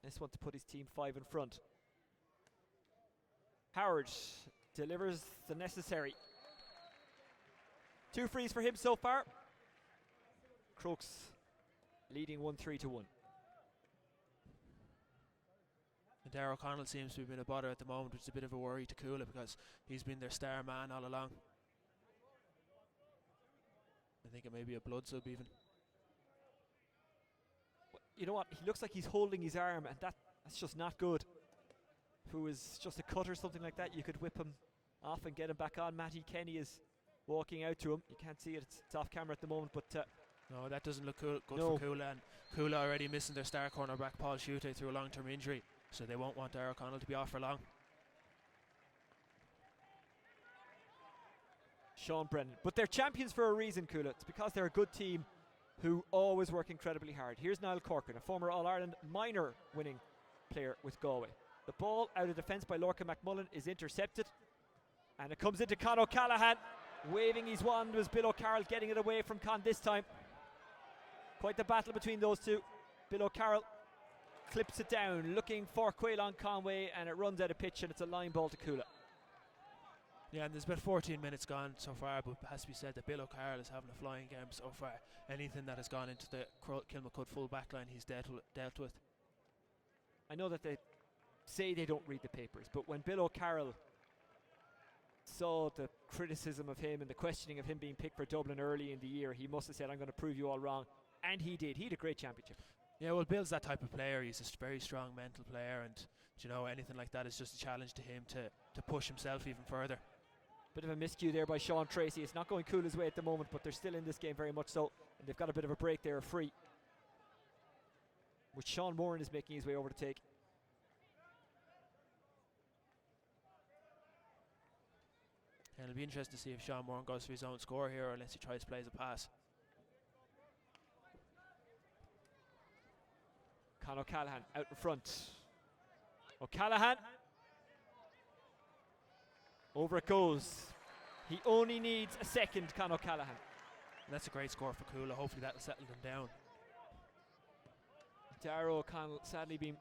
This one to put his team 5 in front. Howard delivers the necessary. 2 frees for him so far. Crokes leading 1-3-1. And Darragh O'Connell seems to be a bit of bother at the moment, which is a bit of a worry to Coola, because he's been their star man all along. I think it may be a blood sub even. You know what? He looks like he's holding his arm, and that's just not good. If it was just a cut or something like that, you could whip him off and get him back on. Matty Kenny is walking out to him. You can't see it, it's off camera at the moment, but no, that doesn't look good for Coola. And Coola already missing their star cornerback Paul Schutte through a long-term injury, so they won't want Darragh O'Connell to be off for long. Sean Brennan. But they're champions for a reason, Coola. It's because they're a good team who always work incredibly hard. Here's Niall Corcoran, a former All-Ireland minor winning player with Galway. The ball out of defence by Lorcan McMullen is intercepted, and it comes into Con O'Callaghan. Waving his wand was Bill O'Carroll, getting it away from Con this time. Quite the battle between those two. Bill O'Carroll clips it down, looking for Quaylon Conway, and it runs out of pitch, and it's a line ball to Coola. Yeah, and there's about 14 minutes gone so far, but it has to be said that Bill O'Carroll is having a flying game so far. Anything that has gone into the Kilmacud full back line, he's dealt with. I know that they say they don't read the papers, but when Bill O'Carroll saw the criticism of him and the questioning of him being picked for Dublin early in the year, he must have said, I'm going to prove you all wrong. And he did. He had a great championship. Yeah, well, Bill's that type of player. He's a very strong mental player, and anything like that is just a challenge to him to push himself even further. Bit of a miscue there by Sean Tracy. It's not going Coola's way at the moment, but they're still in this game very much so, and they've got a bit of a break there, a free, which Sean Moran is making his way over to take. And it'll be interesting to see if Sean Moran goes for his own score here, or unless he tries to play as a pass. Con O'Callaghan out in front. O'Callaghan. Over it goes. He only needs a second, Con O'Callaghan. And that's a great score for Coola. Hopefully that'll settle them down. Darragh O'Connell sadly being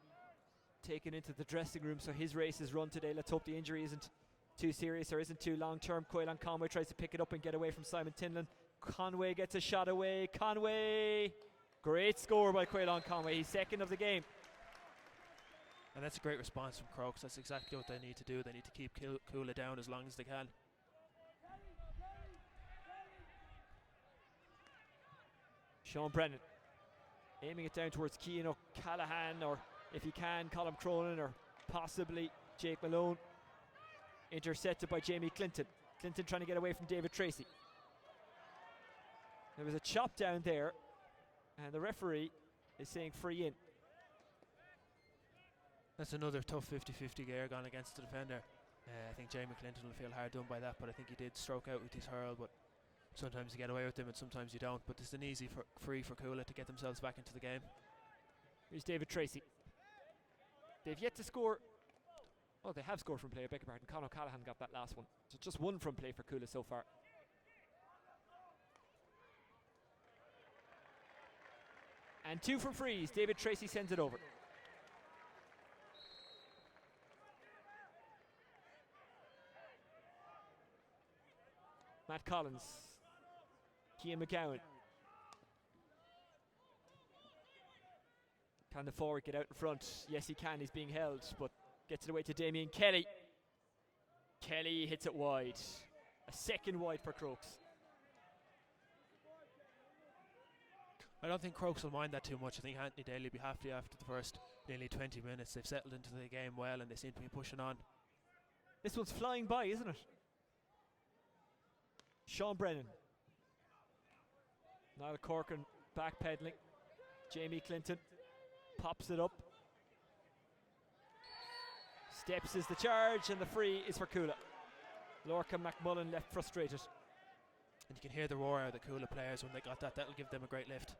taken into the dressing room, so his race is run today. Let's hope the injury isn't too serious or isn't too long term. Quaylon Conway tries to pick it up and get away from Simon Tinlin. Conway gets a shot away. Conway! Great score by Quaylon Conway. He's second of the game. And that's a great response from Crokes. That's exactly what they need to do. They need to keep Coola down as long as they can. Sean Brennan aiming it down towards Cian O'Callaghan, or if he can, Colm Cronin, or possibly Jake Malone. Intercepted by Jamie Clinton. Clinton trying to get away from David Tracy. There was a chop down there, and the referee is saying free in. That's another tough 50-50 gear gone against the defender. I think Jamie Clinton will feel hard done by that, but I think he did stroke out with his hurl, but sometimes you get away with them and sometimes you don't. But this is an easy free for Coola to get themselves back into the game. Here's David Tracy. They've yet to score. Oh, they have scored from play, I beg your pardon. Conor O'Callaghan got that last one. So just one from play for Coola so far. And 2 from frees. David Tracy sends it over. Matt Collins. Cian McGowan. Can the forward get out in front? Yes, he can. He's being held, but gets it away to Damien Kelly. Kelly hits it wide. A second wide for Crokes. I don't think Crokes will mind that too much. I think Anthony Daly will be happy after the first nearly 20 minutes. They've settled into the game well and they seem to be pushing on. This one's flying by, isn't it? Sean Brennan. Niall Corcoran backpedaling. Jamie Clinton pops it up. Steps is the charge, and the free is for Coola. Lorcan McMullen left frustrated. And you can hear the roar out of the Coola players when they got that. That'll give them a great lift.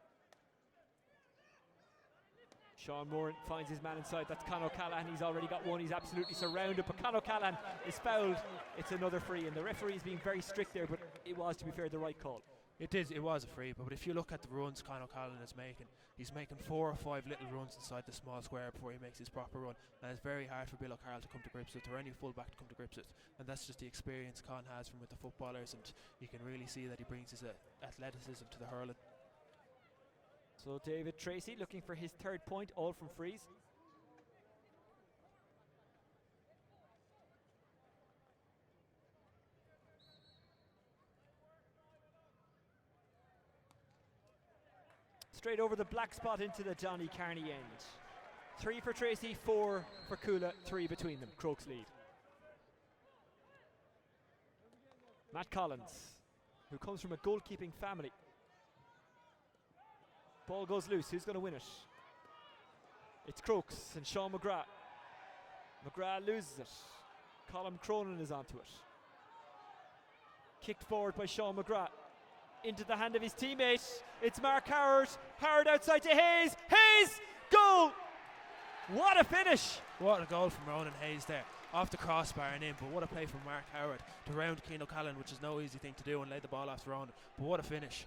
Sean Moran finds his man inside. That's Conor O'Callaghan. He's already got one. He's absolutely surrounded. But Conor O'Callaghan is fouled. It's another free. And the referee is being very strict there, but it was, to be fair, the right call. It was a free, but if you look at the runs Conor O'Callaghan is making, he's making 4 or 5 little runs inside the small square before he makes his proper run, and it's very hard for Bill O'Carroll to come to grips with, or any full-back to come to grips with, and that's just the experience Con has from with the footballers, and you can really see that he brings his athleticism to the hurling. So David Tracy looking for his 3rd point, all from frees. Straight over the black spot into the Johnny Carney end. 3 for Tracy, 4 for Coola, 3 between them. Crokes lead. Matt Collins, who comes from a goalkeeping family. Ball goes loose. Who's going to win it? It's Crokes and Sean McGrath. McGrath loses it. Colm Cronin is onto it. Kicked forward by Sean McGrath. Into the hand of his teammate. It's Mark Howard. Howard outside to Hayes. Hayes! Goal! What a finish! What a goal from Ronan Hayes there. Off the crossbar and in, but what a play from Mark Howard to round Cian O'Callaghan, which is no easy thing to do, and lay the ball off the Ronan. But what a finish.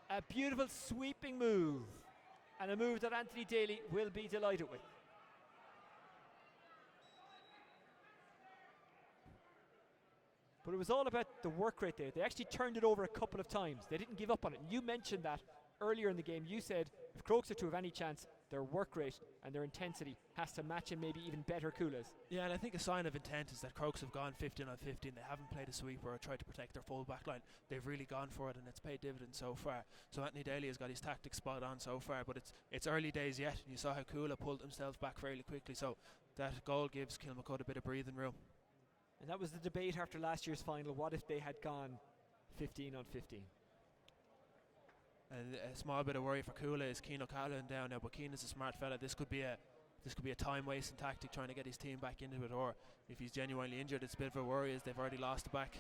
A beautiful sweeping move. And a move that Anthony Daly will be delighted with. But it was all about the work rate there. They actually turned it over a couple of times. They didn't give up on it. And you mentioned that earlier in the game. You said if Crokes are to have any chance, their work rate and their intensity has to match and maybe even better Coola's. Yeah, and I think a sign of intent is that Crokes have gone 15 on 15. They haven't played a sweeper or tried to protect their full back line. They've really gone for it, and it's paid dividends so far. So Anthony Daly has got his tactics spot on so far, but it's early days yet. And you saw how Coola pulled themselves back fairly quickly. So that goal gives Kilmacud a bit of breathing room. And that was the debate after last year's final. What if they had gone 15 on 15? And a small bit of worry for Coola is Cian O'Callaghan down now, but Cian is a smart fella. This could be a time wasting tactic trying to get his team back into it, or if he's genuinely injured, it's a bit of a worry as they've already lost the back.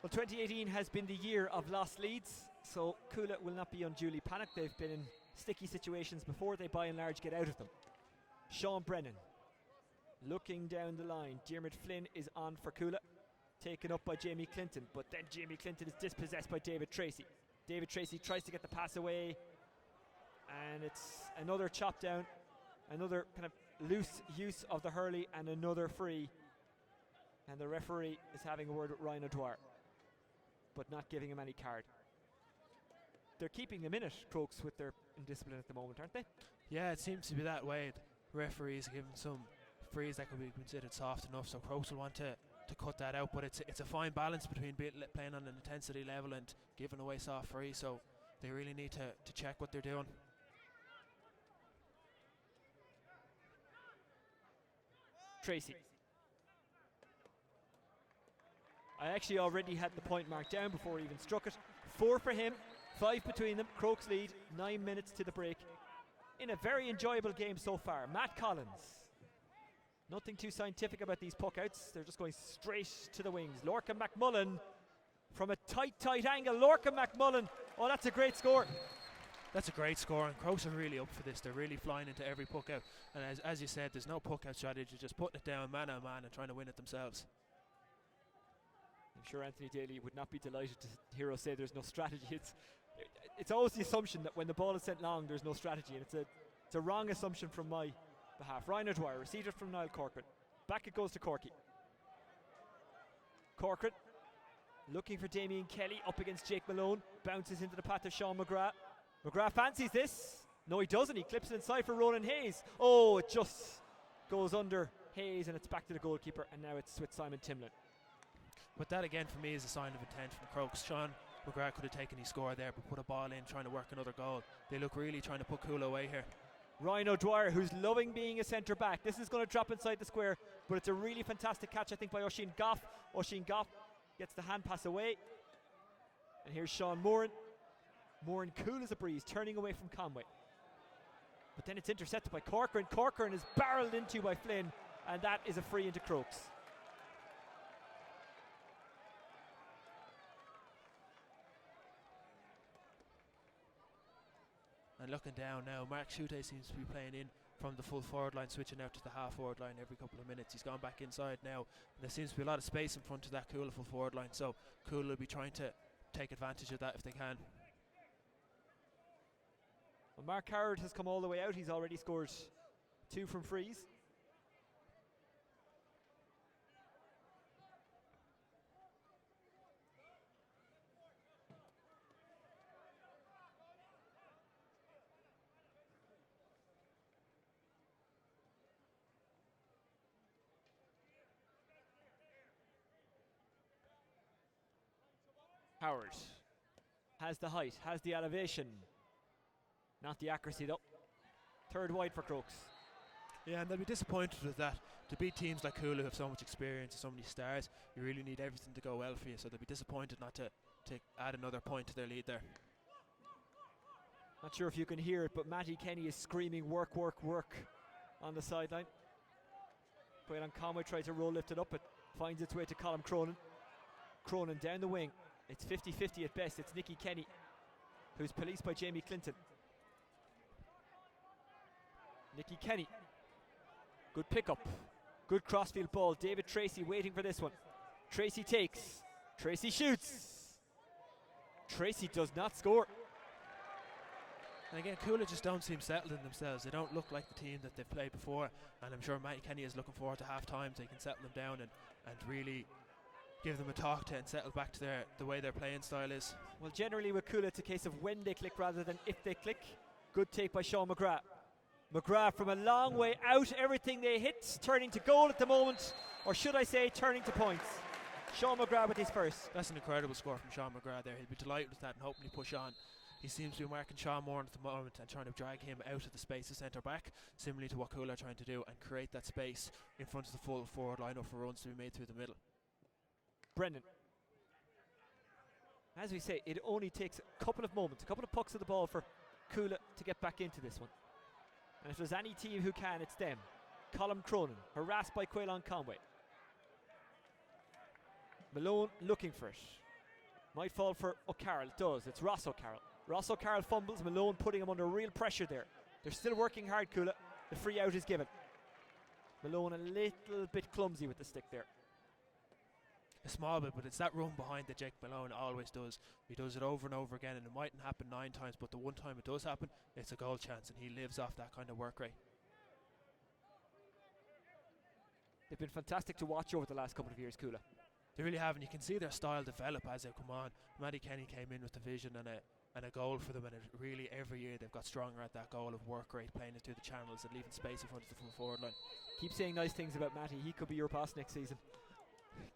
Well, 2018 has been the year of lost leads, so Coola will not be unduly panicked. They've been in sticky situations before. They by and large get out of them. Sean Brennan looking down the line. Diarmuid Flynn is on for Coola, taken up by Jamie Clinton, but then Jamie Clinton is dispossessed by David Tracy. David Tracy tries to get the pass away, and it's another chop down, another kind of loose use of the hurley, and another free. And the referee is having a word with Ryan O'Dwyer, but not giving him any card. They're keeping them in it, Crokes, with their indiscipline at the moment, aren't they? Yeah, it seems to be that way. referees are giving some frees that could be considered soft enough, so Crokes will want to cut that out, but it's a fine balance between playing on an intensity level and giving away soft free, so they really need to check what they're doing. Tracy. I actually already had the point marked down before he even struck it. 4 for him, 5 between them. Crokes lead, 9 minutes to the break. In a very enjoyable game so far. Matt Collins. Nothing too scientific about these puck outs. They're just going straight to the wings. Lorcan McMullen from a tight angle. Lorcan McMullen. Oh, that's a great score. That's a great score, and Crokes are really up for this. They're really flying into every puck out. And as you said, there's no puck out strategy, just putting it down man on man and trying to win it themselves. I'm sure Anthony Daly would not be delighted to hear us say there's no strategy. It's always the assumption that when the ball is sent long, there's no strategy, and it's a wrong assumption from my behalf. Ryan O'Dwyer received it from Niall Corcoran. Back it goes to Corky. Corcoran looking for Damien Kelly up against Jake Malone. Bounces into the path of Sean McGrath. McGrath fancies this. No, he doesn't. He clips it inside for Ronan Hayes. Oh, it just goes under Hayes, and it's back to the goalkeeper, and now it's with Simon Timlin. But that again for me is a sign of intent from Crokes. Sean McGrath could have taken his score there, but put a ball in trying to work another goal. They look really trying to put Kula away here. Ryan O'Dwyer, who's loving being a centre back. This is going to drop inside the square, but it's a really fantastic catch, I think, by Oisin Goff. Oisin Goff gets the hand pass away. And here's Sean Moran. Moran cool as a breeze, turning away from Conway. But then it's intercepted by Corcoran. Corcoran is barreled into by Flynn, and that is a free into Crokes. And looking down now, Mark Schutte seems to be playing in from the full forward line, switching out to the half forward line every couple of minutes. He's gone back inside now, and there seems to be a lot of space in front of that Kula full forward line, so Kula will be trying to take advantage of that if they can. Well, Mark Howard has come all the way out. He's already scored 2 from frees. Howard has the height, has the elevation. Not the accuracy though. 3rd wide for Crokes. Yeah, and they'll be disappointed with that. To beat teams like Kula who have so much experience and so many stars, you really need everything to go well for you, so they'll be disappointed not to add another point to their lead there. Not sure if you can hear it, but Matty Kenny is screaming work, work, work on the sideline. Quaylan Conway tries to roll lift it up, it finds its way to Colm Cronin. Cronin down the wing. It's 50-50 at best. It's Nicky Kenny, who's policed by Jamie Clinton. Nicky Kenny. Good pickup. Good crossfield ball. David Tracy waiting for this one. Tracy takes. Tracy shoots. Tracy does not score. And again, Kula just don't seem settled in themselves. They don't look like the team that they've played before, and I'm sure Matty Kenny is looking forward to half time so he can settle them down and really give them a talk to and settle back to the way their playing style is. Well, generally with Kula it's a case of when they click rather than if they click. Good take by Sean McGrath. McGrath from a long way out, everything they hit turning to goal at the moment, or should I say turning to points. Sean McGrath with his first. That's an incredible score from Sean McGrath there. He'll be delighted with that and hoping he push on. He seems to be marking Sean Moore at the moment and trying to drag him out of the space of centre back, similarly to what Kula are trying to do, and create that space in front of the full forward line for runs to be made through the middle. Brendan. As we say, it only takes a couple of moments, a couple of pucks of the ball for Kula to get back into this one. And if there's any team who can, it's them. Colm Cronin, harassed by Quaylan Conway. Malone looking for it. Might fall for O'Carroll. It does. It's Ross O'Carroll. Ross O'Carroll fumbles. Malone putting him under real pressure there. They're still working hard, Kula. The free out is given. Malone a little bit clumsy with the stick there. A small bit, but it's that run behind that Jake Malone always does. He does it over and over again, and it mightn't happen 9 times, but the one time it does happen, it's a goal chance, and he lives off that kind of work rate. They've been fantastic to watch over the last couple of years, Kula. They really have, and you can see their style develop as they come on. Matty Kenny came in with a vision and and a goal for them, and it really every year they've got stronger at that goal of work rate, playing it through the channels and leaving space in front of the full forward line. Keep saying nice things about Matty. He could be your boss next season.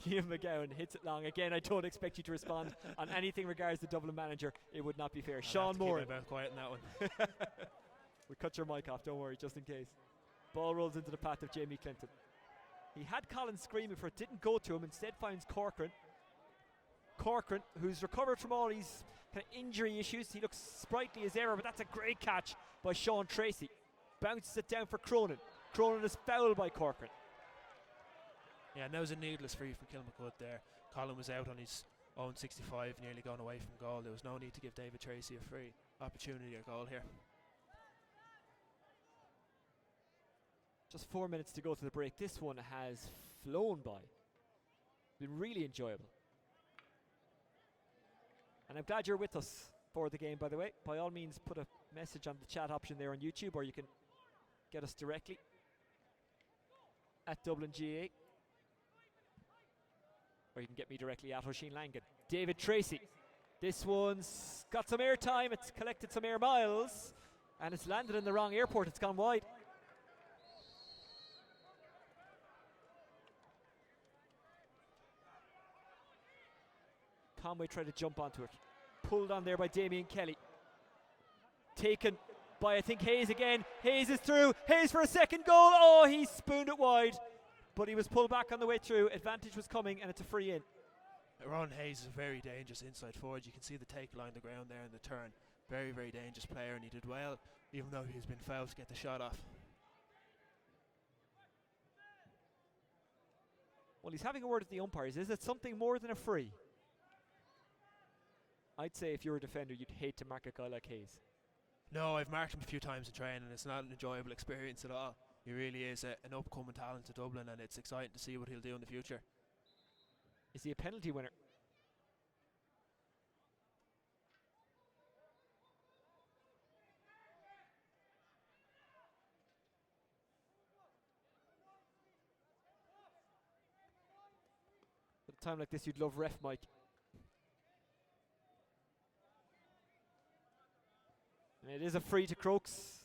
Cian McGowan hits it long. Again, I don't expect you to respond on anything regards the Dublin manager. It would not be fair. Sean Moore. Keep my mouth quiet in that one. We cut your mic off, don't worry, just in case. Ball rolls into the path of Jamie Clinton. He had Colin screaming for it, didn't go to him, instead finds Corcoran. Corcoran, who's recovered from all his kind of injury issues. He looks sprightly as ever, but that's a great catch by Sean Tracy. Bounces it down for Cronin. Cronin is fouled by Corcoran. Yeah, and that was a needless free from Kilmacud there. Colin was out on his own 65, nearly gone away from goal. There was no need to give David Tracy a free opportunity or goal here. Just 4 minutes to go to the break. This one has flown by. Been really enjoyable. And I'm glad you're with us for the game, by the way. By all means, put a message on the chat option there on YouTube, or you can get us directly at Dublin GA. Or you can get me directly at Oisin Langan. David Tracy. This one's got some air time. It's collected some air miles. And it's landed in the wrong airport. It's gone wide. Conway tried to jump onto it. Pulled on there by Damien Kelly. Taken by, I think, Hayes again. Hayes is through. Hayes for a second goal. Oh, he spooned it wide. But he was pulled back on the way through. Advantage was coming, and it's a free in. Ron Hayes is a very dangerous inside forward. You can see the take along the ground there in the turn. Very, very dangerous player, and he did well, even though he's been fouled to get the shot off. Well, he's having a word with the umpires. Is it something more than a free? I'd say if you're a defender, you'd hate to mark a guy like Hayes. No, I've marked him a few times in training, and it's not an enjoyable experience at all. He really is an upcoming talent to Dublin, and it's exciting to see what he'll do in the future. Is he a penalty winner? At a time like this, you'd love ref Mike. And it is a free to Crokes.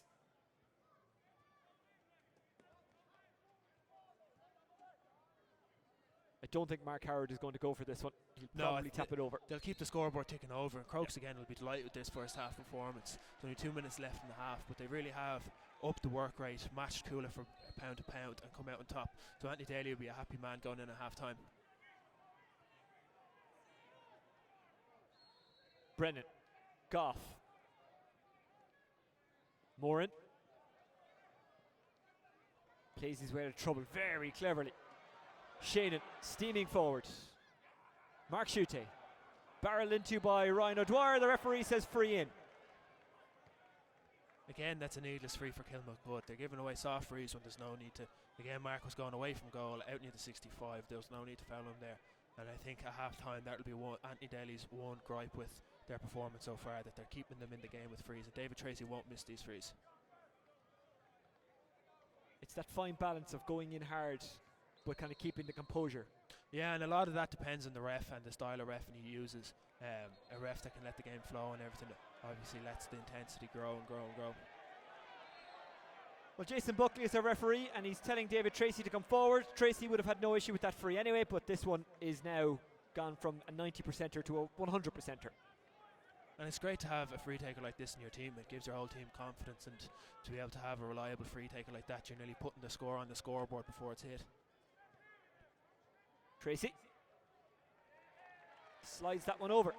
I don't think Mark Howard is going to go for this one. He'll probably tap it over. They'll keep the scoreboard ticking over. And Crokes again will be delighted with this first half performance. There's only 2 minutes left in the half, but they really have upped the work rate, matched Coola from pound to pound, and come out on top. So Anthony Daly will be a happy man going in at half time. Brennan. Goff. Moran. Plays his way out of trouble very cleverly. Shannon steaming forward. Mark Shute. Barreled into by Ryan O'Dwyer. The referee says free in. Again, that's a needless free for Kilmacud. They're giving away soft frees when there's no need to. Again, Mark was going away from goal, out near the 65. There was no need to foul him there. And I think at half time that'll be Anthony Daly's one gripe with their performance so far, that they're keeping them in the game with frees. And David Tracy won't miss these frees. It's that fine balance of going in hard but kind of keeping the composure. Yeah, and a lot of that depends on the ref and the style of ref he uses. A ref that can let the game flow and everything obviously lets the intensity grow and grow and grow. Well, Jason Buckley is our referee, and he's telling David Tracy to come forward. Tracy would have had no issue with that free anyway, but this one is now gone from a 90%er to a 100%er. And it's great to have a free taker like this in your team. It gives your whole team confidence, and to be able to have a reliable free taker like that, you're nearly putting the score on the scoreboard before it's hit. Tracy slides that one over.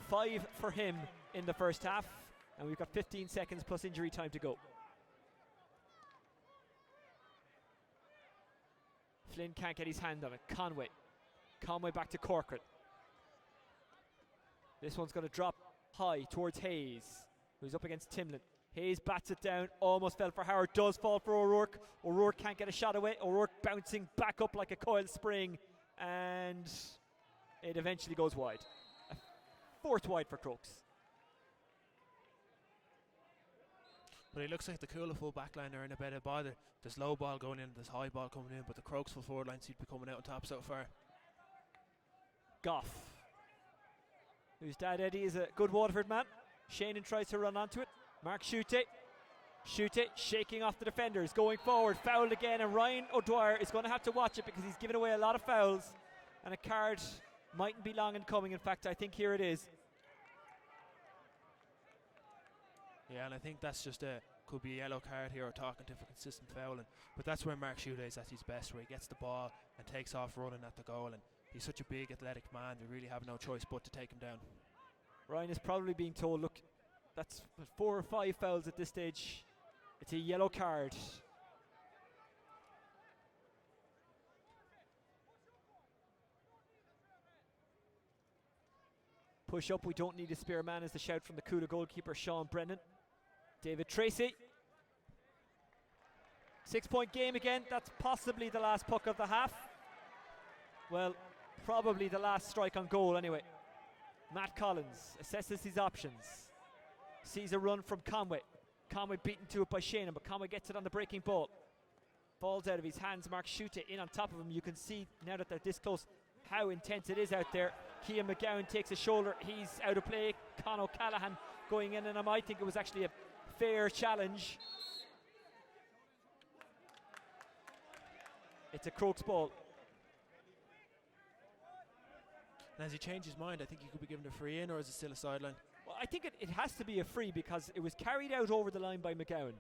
5 for him in the first half, and we've got 15 seconds plus injury time to go. Flynn can't get his hand on it. Conway back to Corcoran. This one's going to drop high towards Hayes, who's up against Timlin. Hayes bats it down, almost fell for Howard, does fall for O'Rourke. O'Rourke can't get a shot away. O'Rourke bouncing back up like a coiled spring, and it eventually goes wide. A 4th wide for Crokes. But it looks like the Coola full back line are in a bit of bother. There's low ball going in, there's high ball coming in, but the Crokes full forward line seem to be coming out on top so far. Goff. whose dad Eddie is a good Waterford man. Shannon tries to run onto it. Mark Shute shaking off the defenders, going forward, fouled again, and Ryan O'Dwyer is going to have to watch it because he's given away a lot of fouls, and a card mightn't be long in coming. In fact, I think here it is. Yeah, and I think that's just could be a yellow card here or talking to for consistent fouling. But that's where Mark Shute is at his best, where he gets the ball and takes off running at the goal, and he's such a big athletic man, they really have no choice but to take him down. Ryan is probably being told, look, that's 4 or 5 fouls at this stage. It's a yellow card. Push up, we don't need a spare man, is the shout from the Coola goalkeeper Sean Brennan. David Tracy. 6-point game again. That's possibly the last puck of the half. Well, probably the last strike on goal anyway. Matt Collins assesses his options. Sees a run from Conway. Conway beaten to it by Shannon, but Conway gets it on the breaking ball. Falls out of his hands. Mark Shute in on top of him. You can see now that they're this close how intense it is out there. Cian McGowan takes a shoulder. He's out of play. Con O'Callaghan going in, and I think it was actually a fair challenge. It's a Crokes ball. And as he changed his mind, I think he could be given a free in, or is it still a sideline? Well, I think it has to be a free because it was carried out over the line by McGowan.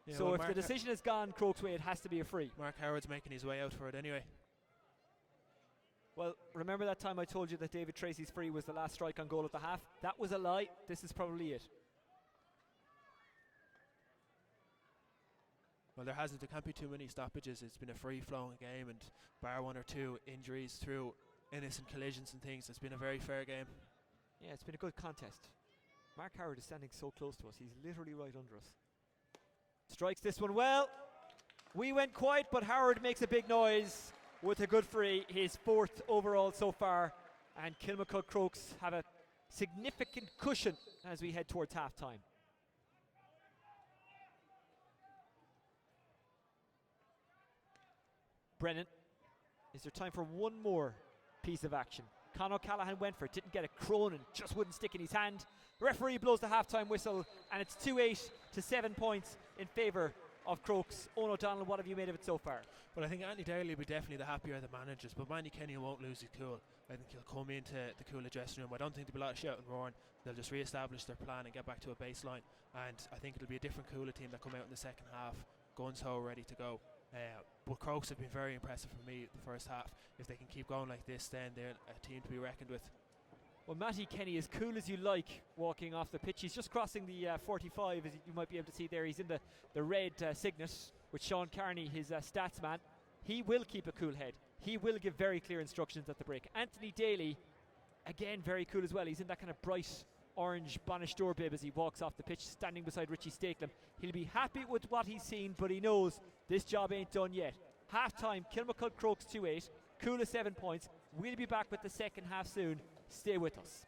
Yeah, so well, if the decision has gone Crokes' way, it has to be a free. Mark Howard's making his way out for it anyway. Well, remember that time I told you that David Tracy's free was the last strike on goal of the half? That was a lie. This is probably it. Well, there can't be too many stoppages. It's been a free-flowing game, and bar 1 or 2 injuries through innocent collisions and things, it's been a very fair game. Yeah, it's been a good contest. Mark Howard is standing so close to us. He's literally right under us. Strikes this one well. We went quiet, but Howard makes a big noise with a good free, his 4th overall so far. And Kilmacud Crokes have a significant cushion as we head towards half-time. Brennan, is there time for one more piece of action? Con O'Callaghan went for it, didn't get it. Cronin just wouldn't stick in his hand. The referee blows the half-time whistle, and it's 2-8 to 7 points in favour of Crokes. Owen O'Donnell, what have you made of it so far? Well, I think Andy Daly will be definitely the happier of the managers, but Manny Kenny won't lose his cool. I think he'll come into the Coola dressing room. I don't think there'll be a lot of shouting and roaring. They'll just re-establish their plan and get back to a baseline, and I think it'll be a different Coola team that come out in the second half, guns-ho, ready to go. But Crokes have been very impressive for me the first half. If they can keep going like this, then they're a team to be reckoned with. Well, Matty Kenny, as cool as you like walking off the pitch, he's just crossing the 45, as you might be able to see there. He's in the red signet with Sean Carney, his stats man. He will keep a cool head. He will give very clear instructions at the break. Anthony Daly, again, very cool as well. He's in that kind of bright orange Bannister bib as he walks off the pitch, standing beside Richie Stakelum. He'll be happy with what he's seen, but he knows this job ain't done yet. Half-time, Kilmacud Crokes 2-8, Coola 7 points. We'll be back with the second half soon. Stay with us.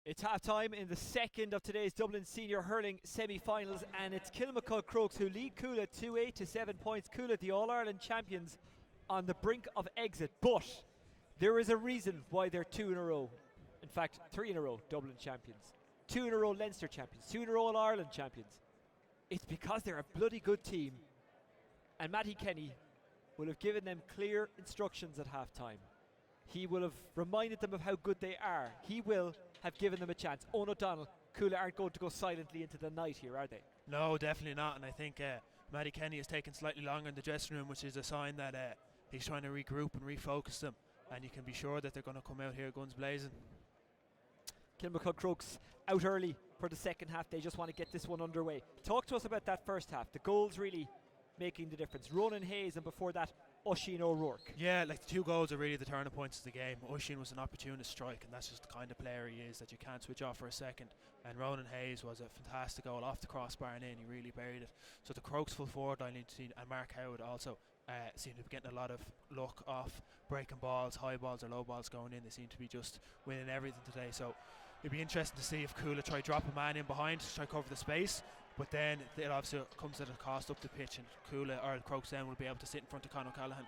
It's half time in the second of today's Dublin Senior Hurling semi-finals, and it's Kilmacud Crokes who lead Coola 2-8 to 7 points. Coola, the All-Ireland champions, on the brink of exit, but there is a reason why they're 2 in a row. In fact, 3 in a row Dublin champions, 2 in a row Leinster champions, 2 in a row All-Ireland champions. It's because they're a bloody good team, and Matty Kenny will have given them clear instructions at half time. He will have reminded them of how good they are. He will have given them a chance. Owen O'Donnell, Coola aren't going to go silently into the night here, are they? No, definitely not. And I think Matty Kenny has taken slightly longer in the dressing room, which is a sign that he's trying to regroup and refocus them. And you can be sure that they're going to come out here guns blazing. Kilmacud Crokes out early for the second half. They just want to get this one underway. Talk to us about that first half. The goals really making the difference. Ronan Hayes, and before that, Oisin O'Rourke. Yeah, like the 2 goals are really the turning points of the game. Oisin was an opportunist strike, and that's just the kind of player he is that you can't switch off for a second. And Ronan Hayes was a fantastic goal off the crossbar and in. He really buried it. So the Crokes full forward line need to see, and Mark Howard also seem to be getting a lot of luck off breaking balls, high balls or low balls going in. They seem to be just winning everything today. So it'd be interesting to see if Coola try drop a man in behind to try cover the space. But then it obviously comes at a cost up the pitch, and Coola or the Crokes then will be able to sit in front of Conor Callahan.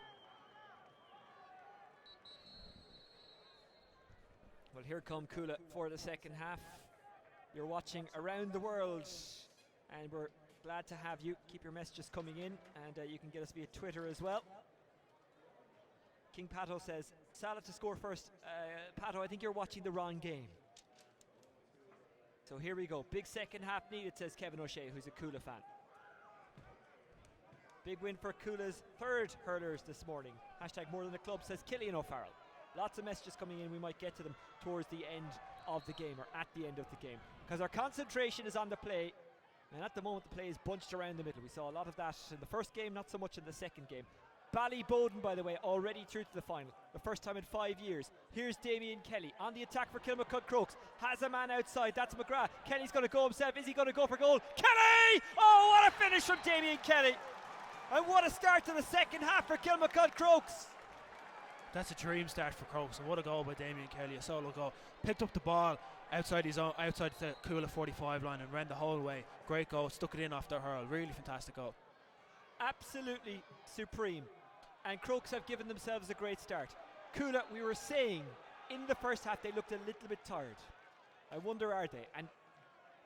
Well, here come Coola for the second half. You're watching around the world, and we're glad to have you. Keep your messages coming in, and you can get us via Twitter as well. King Pato says, Salah to score first. Pato, I think you're watching the wrong game. So here we go. Big second half needed, says Kevin O'Shea, who's a Coola fan. Big win for Coola's third hurlers this morning. Hashtag more than a club, says Killian O'Farrell. Lots of messages coming in. We might get to them towards the end of the game, or at the end of the game, because our concentration is on the play, and at the moment the play is bunched around the middle. We saw a lot of that in the first game, not so much in the second game. Ballyboden, by the way, already through to the final, the first time in 5 years. Here's Damien Kelly on the attack for Kilmacud Crokes. Has a man outside, that's McGrath. Kelly's going to go himself. Is he going to go for goal? Kelly! Oh, what a finish from Damien Kelly! And what a start to the second half for Kilmacud Crokes. That's a dream start for Crokes, and what a goal by Damien Kelly, a solo goal. Picked up the ball outside his own, outside the Coola 45 line, and ran the whole way. Great goal, stuck it in off the hurl. Really fantastic goal. Absolutely supreme. And Crokes have given themselves a great start. Coola, we were saying in the first half they looked a little bit tired. I wonder, are they? And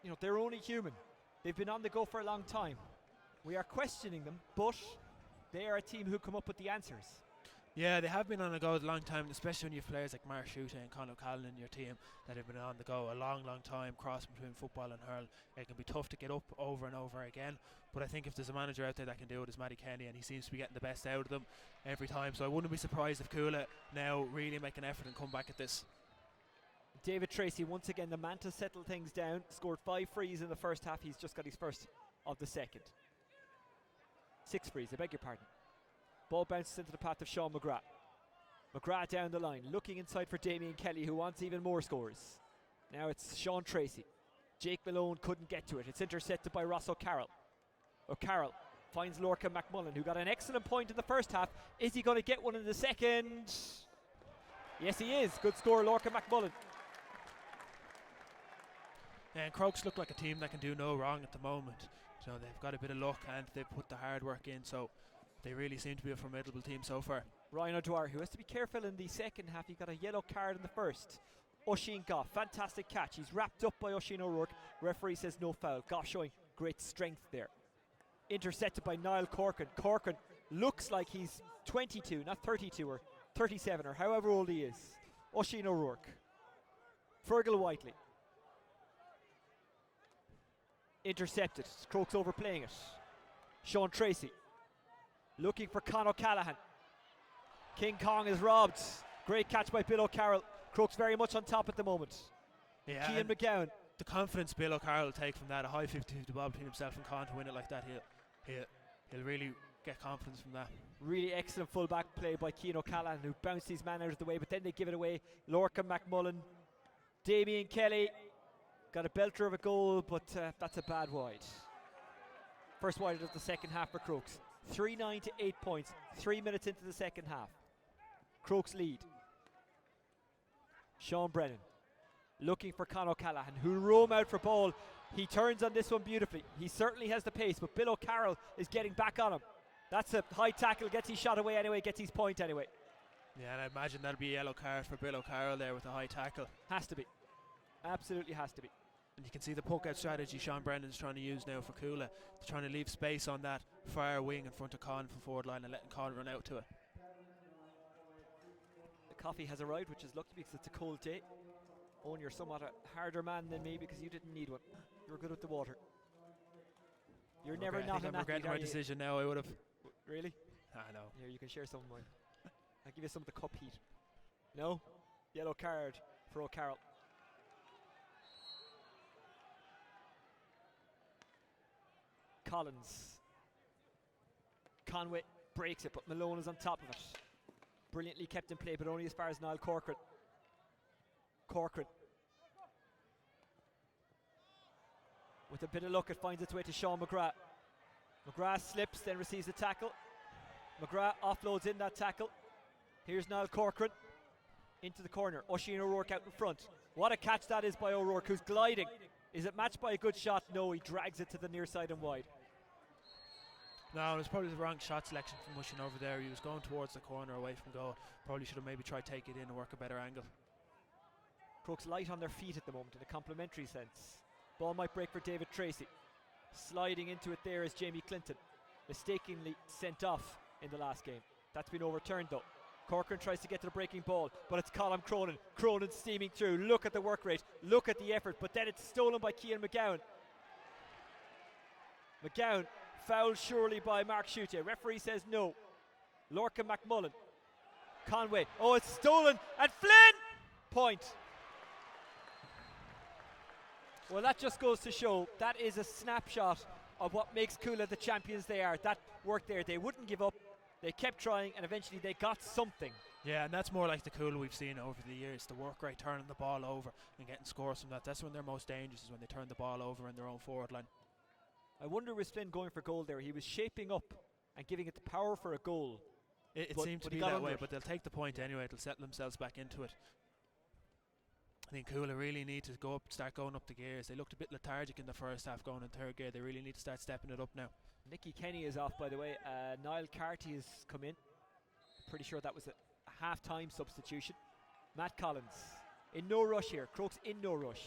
you know, they're only human. They've been on the go for a long time. We are questioning them, but they are a team who come up with the answers. Yeah, they have been on the go a long time, especially when you have players like Mark Schutte and Conor Callahan in your team that have been on the go a long, long time, crossing between football and hurl. It can be tough to get up over and over again, but I think if there's a manager out there that can do it, it's Matty Kenny, and he seems to be getting the best out of them every time. So I wouldn't be surprised if Coola now really make an effort and come back at this. David Tracy, once again the man to settle things down, scored 5 frees in the first half. He's just got his first of the second. 6 frees, I beg your pardon. Ball bounces into the path of Sean McGrath. McGrath down the line, looking inside for Damien Kelly, who wants even more scores. Now it's Sean Tracy. Jake Malone couldn't get to it. It's intercepted by Ross O'Carroll. O'Carroll finds Lorcan McMullen, who got an excellent point in the first half. Is he going to get one in the second? Yes, he is. Good score, Lorcan McMullen. And Crokes look like a team that can do no wrong at the moment. So they've got a bit of luck and they've put the hard work in. So they really seem to be a formidable team so far. Ryan O'Dwyer, who has to be careful in the second half. He got a yellow card in the first. Oisin Goff, fantastic catch. He's wrapped up by Oisin O'Rourke. Referee says no foul. Goff showing great strength there. Intercepted by Niall Corcoran. Corcoran looks like he's 22, not 32 or 37 or however old he is. Oisin O'Rourke. Fergal Whiteley. Intercepted. Crokes overplaying it. Sean Tracy looking for Conor Callahan. King Kong is robbed. Great catch by Bill O'Carroll. Crokes very much on top at the moment. Yeah, Cian McGowan. The confidence Bill O'Carroll will take from that, a high 50-50 ball between himself and Con to win it like that, he'll really get confidence from that. Really excellent full back play by Cian O'Callaghan, who bounced his man out of the way, but then they give it away. Lorcan McMullen, Damien Kelly got a belter of a goal, but that's a bad wide. First wide of the second half for Crokes. 3-9 to 8 points, 3 minutes into the second half. Crokes lead. Sean Brennan looking for Con O'Callaghan, who'll roam out for ball. He turns on this one beautifully. He certainly has the pace, but Bill O'Carroll is getting back on him. That's a high tackle, gets his shot away anyway, gets his point anyway. Yeah, and I imagine that'll be a yellow card for Bill O'Carroll there with a high tackle. Has to be. Absolutely has to be. And you can see the poke out strategy Sean Brennan's trying to use now for Kula. They're trying to leave space on that far wing in front of Con for forward line and letting Con run out to it. The coffee has arrived, which is lucky because it's a cold day. Owen, you're somewhat a harder man than me because you didn't need one. You were good with the water. You're never I not think an I'm athlete, regretting my decision now. I would have. Really? I know. Here, you can share some of mine. I'll give you some of the cup heat. No? Yellow card for O'Carroll. Collins. Conway breaks it, but Malone is on top of it. Brilliantly kept in play, but only as far as Niall Corcoran. Corcoran. With a bit of luck, it finds its way to Sean McGrath. McGrath slips, then receives the tackle. McGrath offloads in that tackle. Here's Niall Corcoran into the corner. Oisin O'Rourke out in front. What a catch that is by O'Rourke, who's gliding. Is it matched by a good shot? No, he drags it to the near side and wide. No, it was probably the wrong shot selection from Oisin over there. He was going towards the corner away from goal. Probably should have maybe tried to take it in and work a better angle. Crooks light on their feet at the moment in a complimentary sense. Ball might break for David Tracy. Sliding into it there is Jamie Clinton. Mistakenly sent off in the last game. That's been overturned though. Corcoran tries to get to the breaking ball, but it's Colm Cronin. Cronin steaming through. Look at the work rate. Look at the effort. But then it's stolen by Cian McGowan. McGowan fouled surely by Mark Shute. Referee says no. Lorcan McMullen. Conway. Oh, it's stolen. And Flynn! Point. Well, that just goes to show that is a snapshot of what makes Cuala the champions they are. That work there. They wouldn't give up. They kept trying and eventually they got something. Yeah, and that's more like the Cuala we've seen over the years. The work rate, turning the ball over and getting scores from that. That's when they're most dangerous, is when they turn the ball over in their own forward line. I wonder, was Flynn going for goal there? He was shaping up and giving it the power for a goal. It seemed to be that way, but they'll take the point anyway. They'll settle themselves back into it. I think Cuala really need to start going up the gears. They looked a bit lethargic in the first half going in third gear. They really need to start stepping it up now. Nicky Kenny is off, by the way. Niall Carty has come in. Pretty sure that was a half-time substitution. Matt Collins in no rush here. Crokes in no rush.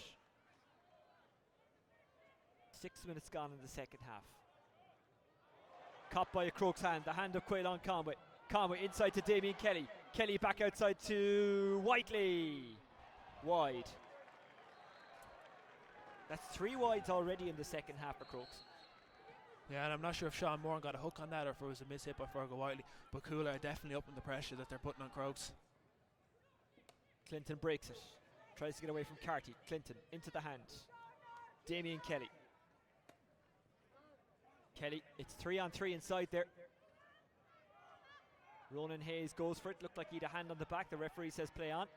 6 minutes gone in the second half. Caught by a Crokes hand. The hand of Quaylon Conway. Conway inside to Damien Kelly. Kelly back outside to Whiteley. Wide. That's 3 wides already in the second half for Crokes. Yeah, and I'm not sure if Sean Moore got a hook on that or if it was a miss hit by Fergal Whiteley, but Cuala are definitely upping the pressure that they're putting on Crokes. Clinton breaks it. Tries to get away from Carty. Clinton into the hand. Damien Kelly. Kelly, it's 3-on-3 inside there. Ronan Hayes goes for it. Looked like he had a hand on the back. The referee says play on.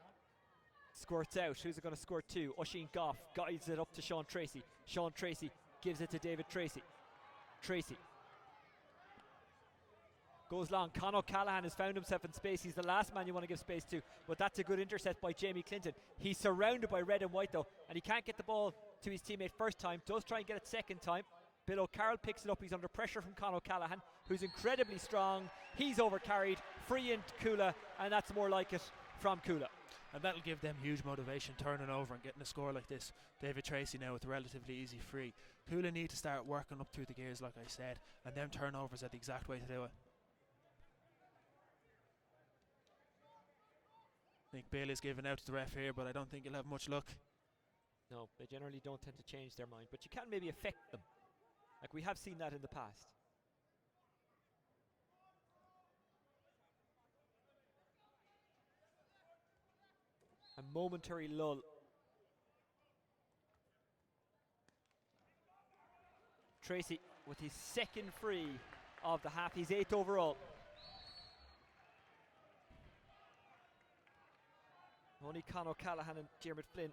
Squirts out. Who's it going to squirt to? Oisin Goff guides it up to Sean Tracy. Sean Tracy gives it to David Tracy. Tracy goes long. Con O'Callaghan has found himself in space. He's the last man you want to give space to, but that's a good intercept by Jamie Clinton. He's surrounded by red and white though, and he can't get the ball to his teammate first time. Does try and get it second time. Bill O'Carroll picks it up. He's under pressure from Con O'Callaghan, who's incredibly strong. He's overcarried, free into Cuala, and that's more like it from Cuala. And that'll give them huge motivation, turning over and getting a score like this. David Tracy now with a relatively easy free. Cuala need to start working up through the gears, like I said, and them turnovers are the exact way to do it. I think Bill is giving out to the ref here, but I don't think he'll have much luck. No, they generally don't tend to change their mind, but you can maybe affect them. Like we have seen that in the past. A momentary lull. Tracy with his second free of the half, he's 8th overall. Only Con O'Callaghan and Diarmuid Flynn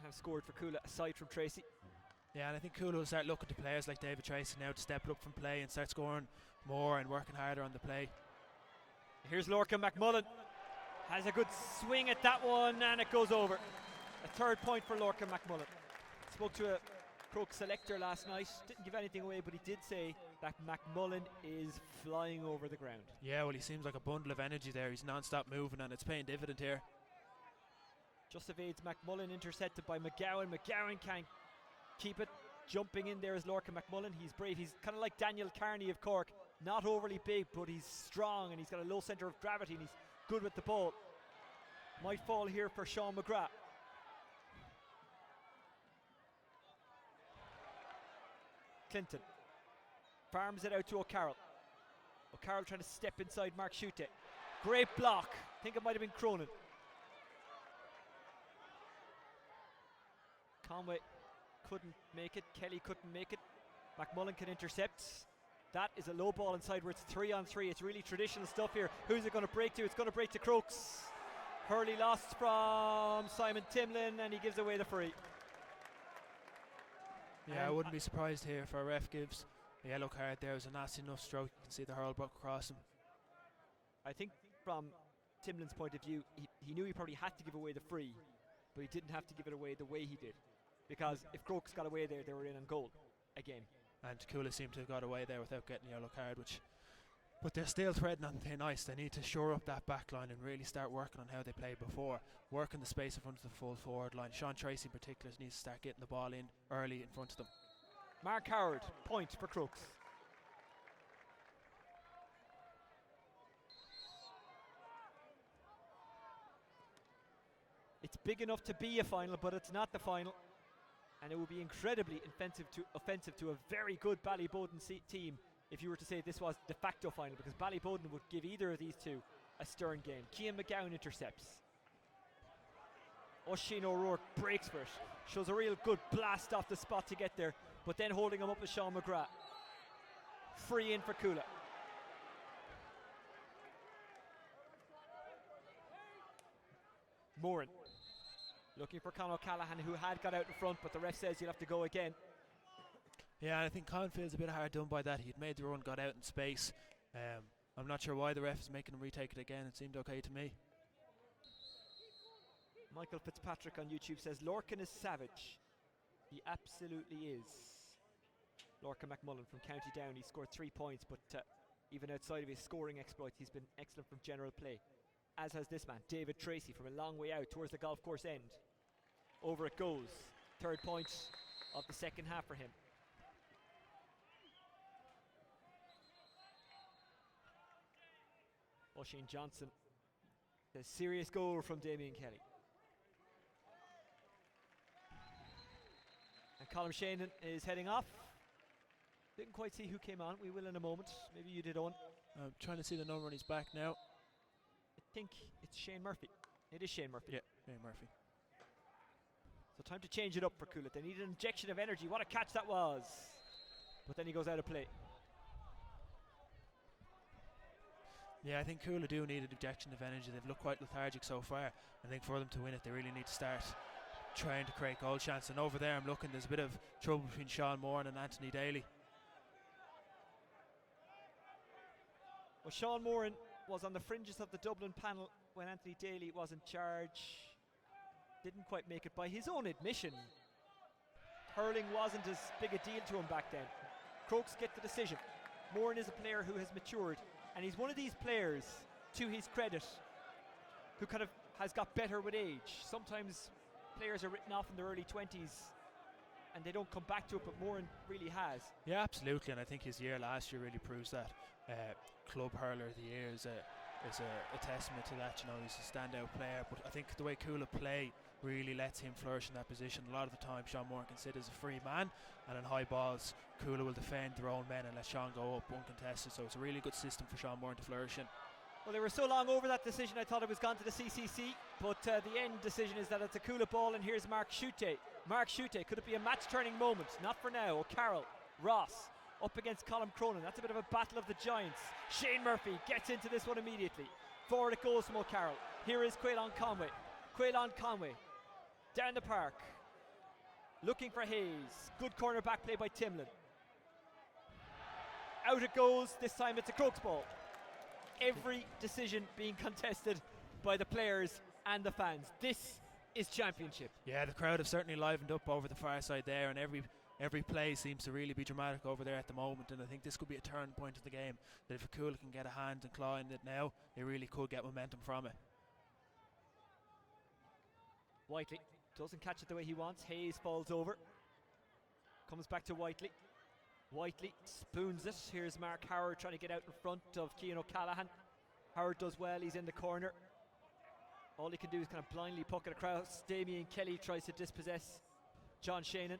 have scored for Cuala aside from Tracy. Yeah, and I think Cuala will start looking to players like David Tracy now to step it up from play and start scoring more and working harder on the play. Here's Lorcan McMullen. Has a good swing at that one and it goes over. A third point for Lorcan McMullen. Spoke to a Croke selector last night, didn't give anything away, but he did say that McMullen is flying over the ground. Yeah, well, he seems like a bundle of energy there. He's non-stop moving and it's paying dividend here. Just evades McMullen, intercepted by McGowan. McGowan can't keep it. Jumping in there is Lorcan McMullen. He's brave. He's kind of like Daniel Carney of Cork. Not overly big, but he's strong and he's got a low centre of gravity and he's good with the ball. Might fall here for Sean McGrath. Clinton farms it out to O'Carroll. O'Carroll trying to step inside Mark Schutte. Great block. I think it might have been Cronin. Conway couldn't make it. Kelly couldn't make it. McMullen can intercept. That is a low ball inside where it's 3-on-3. It's really traditional stuff here. Who's it going to break to? It's going to break to Crokes. Hurley lost from Simon Timlin and he gives away the free. Yeah, I wouldn't be surprised here if our ref gives a yellow card there. It was a nasty enough stroke. You can see the hurl broke across him. I think from Timlin's point of view, he knew he probably had to give away the free, but he didn't have to give it away the way he did. Because if Crokes got away there, they were in on goal again. And Kula seemed to have got away there without getting a yellow card, but they're still treading on thin ice. They need to shore up that back line and really start working on how they played before. Working the space in front of the full forward line. Sean Tracy in particular needs to start getting the ball in early in front of them. Mark Howard, point for Crokes. It's big enough to be a final, but it's not the final. And it would be incredibly offensive to a very good Ballyboden team if you were to say this was de facto final, because Ballyboden would give either of these two a stern game. Cian McGowan intercepts. Oisin O'Rourke breaks for it. Shows a real good blast off the spot to get there, but then holding him up is Sean McGrath. Free in for Kula. Moran looking for Conor O'Callaghan, who had got out in front, but the ref says you'll have to go again. Yeah, I think Colin feels a bit hard done by that. He'd made the run, got out in space. I'm not sure why the ref is making him retake it again. It seemed okay to me. Michael Fitzpatrick on YouTube says Lorcan is savage. He absolutely is. Lorcan McMullen from County Down. He scored 3 points, but even outside of his scoring exploits, he's been excellent from general play. As has this man, David Tracy, from a long way out towards the golf course end. Over it goes. Third point of the second half for him. Oisin Johnson. A serious goal from Damien Kelly. And Colm Shannon is heading off. Didn't quite see who came on. We will in a moment. Maybe you did, Owen. I'm trying to see the number on his back now. I think it's Shane Murphy. It is Shane Murphy. Yeah, Shane Murphy. So time to change it up for Coolit. They need an injection of energy. What a catch that was. But then he goes out of play. Yeah, I think Coola do need an injection of energy. They've looked quite lethargic so far. I think for them to win it, they really need to start trying to create goal chance. And over there, I'm looking, there's a bit of trouble between Sean Moran and Anthony Daly. Well, Sean Moran was on the fringes of the Dublin panel when Anthony Daly was in charge. Didn't quite make it by his own admission. Hurling wasn't as big a deal to him back then. Crokes get the decision. Moran is a player who has matured, and he's one of these players, to his credit, who kind of has got better with age. Sometimes players are written off in their early 20s and they don't come back to it, but Moran really has. Yeah, absolutely, and I think his year last year really proves that. Club Hurler of the Year is a testament to that. You know, he's a standout player, but I think the way Coola play really lets him flourish in that position. A lot of the time Sean Moran can sit as a free man, and in high balls Coola will defend their own men and let Sean go up uncontested, so it's a really good system for Sean Moran to flourish in. Well, they were so long over that decision I thought it was gone to the CCC, but the end decision is that it's a Coola ball, and here's Mark Schutte. Mark Schutte, could it be a match turning moment? Not for now. O'Carroll, Ross up against Colm Cronin. That's a bit of a battle of the giants. Shane Murphy gets into this one immediately. Forward it goes from O'Carroll. Here is Quaylon Conway. Quaylon Conway down the park, looking for Hayes. Good corner back play by Timlin. Out it goes. This time it's a Crokes ball. Every decision being contested by the players and the fans. This is championship. Yeah, the crowd have certainly livened up over the far side there, and every play seems to really be dramatic over there at the moment, and I think this could be a turning point of the game, that if Akula can get a hand and claw in it now, they really could get momentum from it. Whiteley doesn't catch it the way he wants. Hayes falls over. Comes back to Whiteley. Whiteley spoons it. Here's Mark Howard trying to get out in front of Cian O'Callaghan. Howard does well, he's in the corner. All he can do is kind of blindly puck it across. Damien Kelly tries to dispossess John Shannon.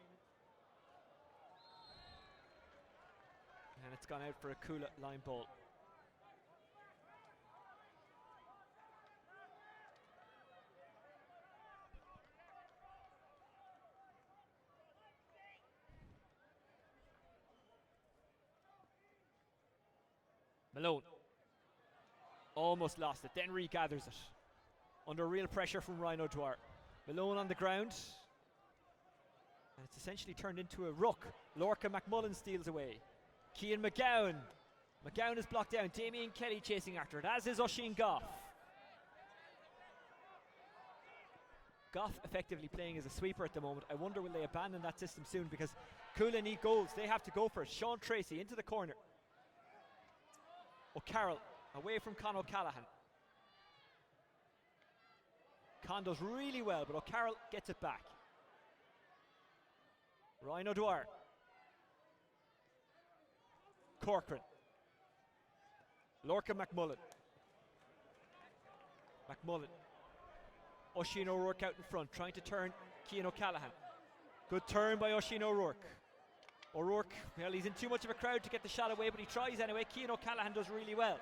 And it's gone out for a Kula line ball. Malone almost lost it, then regathers it. Under real pressure from Ryan O'Dwyer. Malone on the ground. And it's essentially turned into a ruck. Lorca McMullen steals away. Cian McGowan. McGowan is blocked down. Damien Kelly chasing after it, as is Oisin Goff. Goff effectively playing as a sweeper at the moment. I wonder will they abandon that system soon, because Coola need goals. They have to go for it. Sean Tracy into the corner. O'Carroll away from Con O'Callaghan. Con does really well, but O'Carroll gets it back. Ryan O'Dwyer. Corcoran. Lorca McMullen. McMullen. Oisin O'Rourke out in front, trying to turn Cian O'Callaghan. Good turn by Oisin O'Rourke. O'Rourke, well, he's in too much of a crowd to get the shot away, but he tries anyway. Cian O'Callaghan does really well.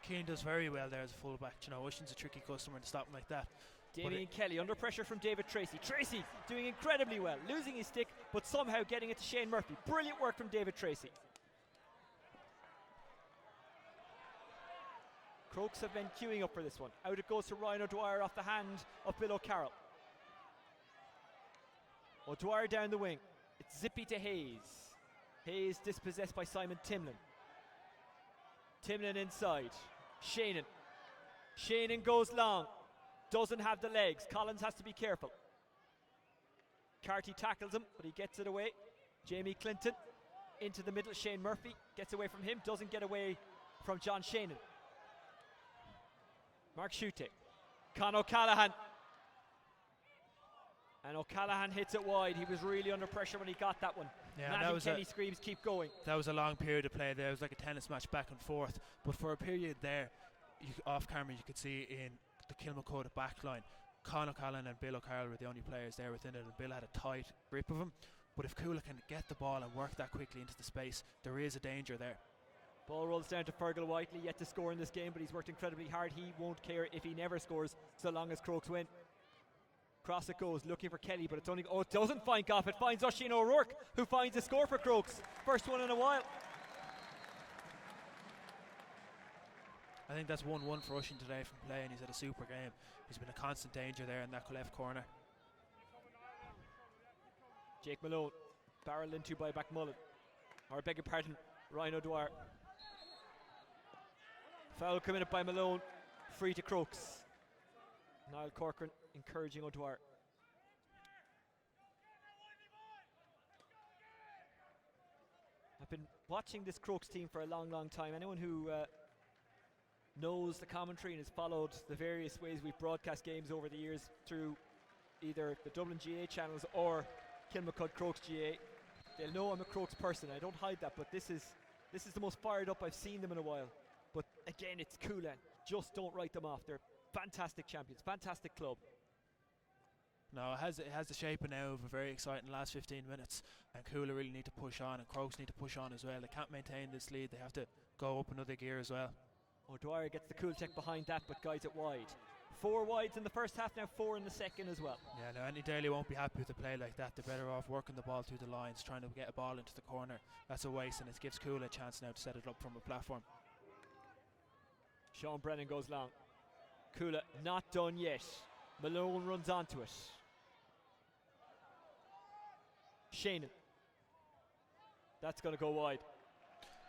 Cian does very well there as a fullback. You know, Oisin's a tricky customer to stop him like that. Damien Kelly under pressure from David Tracy. Tracy doing incredibly well, losing his stick, but somehow getting it to Shane Murphy. Brilliant work from David Tracy. Crokes have been queuing up for this one. Out it goes to Ryan O'Dwyer off the hand of Bill O'Carroll. O'Dwyer down the wing. It's zippy to Hayes. Hayes dispossessed by Simon Timlin. Timlin inside. Shannon. Shannon goes long. Doesn't have the legs. Collins has to be careful. Carty tackles him, but he gets it away. Jamie Clinton into the middle. Shane Murphy gets away from him. Doesn't get away from John Shannon. Mark Schutte. Con O'Callaghan. And O'Callaghan hits it wide. He was really under pressure when he got that one. Yeah, Matty that was Kenny screams, keep going. That was a long period of play there. It was like a tennis match back and forth. But for a period there, off camera, you could see in the Kilmacota back line, Con O'Callaghan and Bill O'Carroll were the only players there within it, and Bill had a tight grip of him. But if Coola can get the ball and work that quickly into the space, there is a danger there. Ball rolls down to Fergal Whiteley, yet to score in this game, but he's worked incredibly hard. He won't care if he never scores, so long as Crokes win. Cross it goes, looking for Kelly, but it's only... Oh, it doesn't find Goff. It finds Oisin O'Rourke, who finds a score for Crokes. First one in a while. I think that's 1-1 for Oisin today from play, and he's had a super game. He's been a constant danger there in that left corner. Jake Malone, barreled into by McMullen. Or beg your pardon, Ryan O'Dwyer. Foul committed by Malone, free to Crokes. Niall Corcoran encouraging O'Dwyer. I've been watching this Crokes team for a long, long time. Anyone who knows the commentary and has followed the various ways we've broadcast games over the years through either the Dublin GA channels or Kilmacud Crokes GA, they'll know I'm a Crokes person. I don't hide that, but this is the most fired up I've seen them in a while. But again, it's Coola. Just don't write them off. They're fantastic champions, fantastic club. No, it has the shape now of a very exciting last 15 minutes, and Coola really need to push on, and Crokes need to push on as well. They can't maintain this lead. They have to go up another gear as well. O'Dwyer gets the cool tech behind that, but guides it wide. 4 wides in the first half, now 4 in the second as well. Yeah, no, Andy Daly won't be happy with a play like that. They're better off working the ball through the lines, trying to get a ball into the corner. That's a waste, and it gives Coola a chance now to set it up from a platform. Sean Brennan goes long. Coola not done yet. Malone runs onto it. Shannon. That's going to go wide.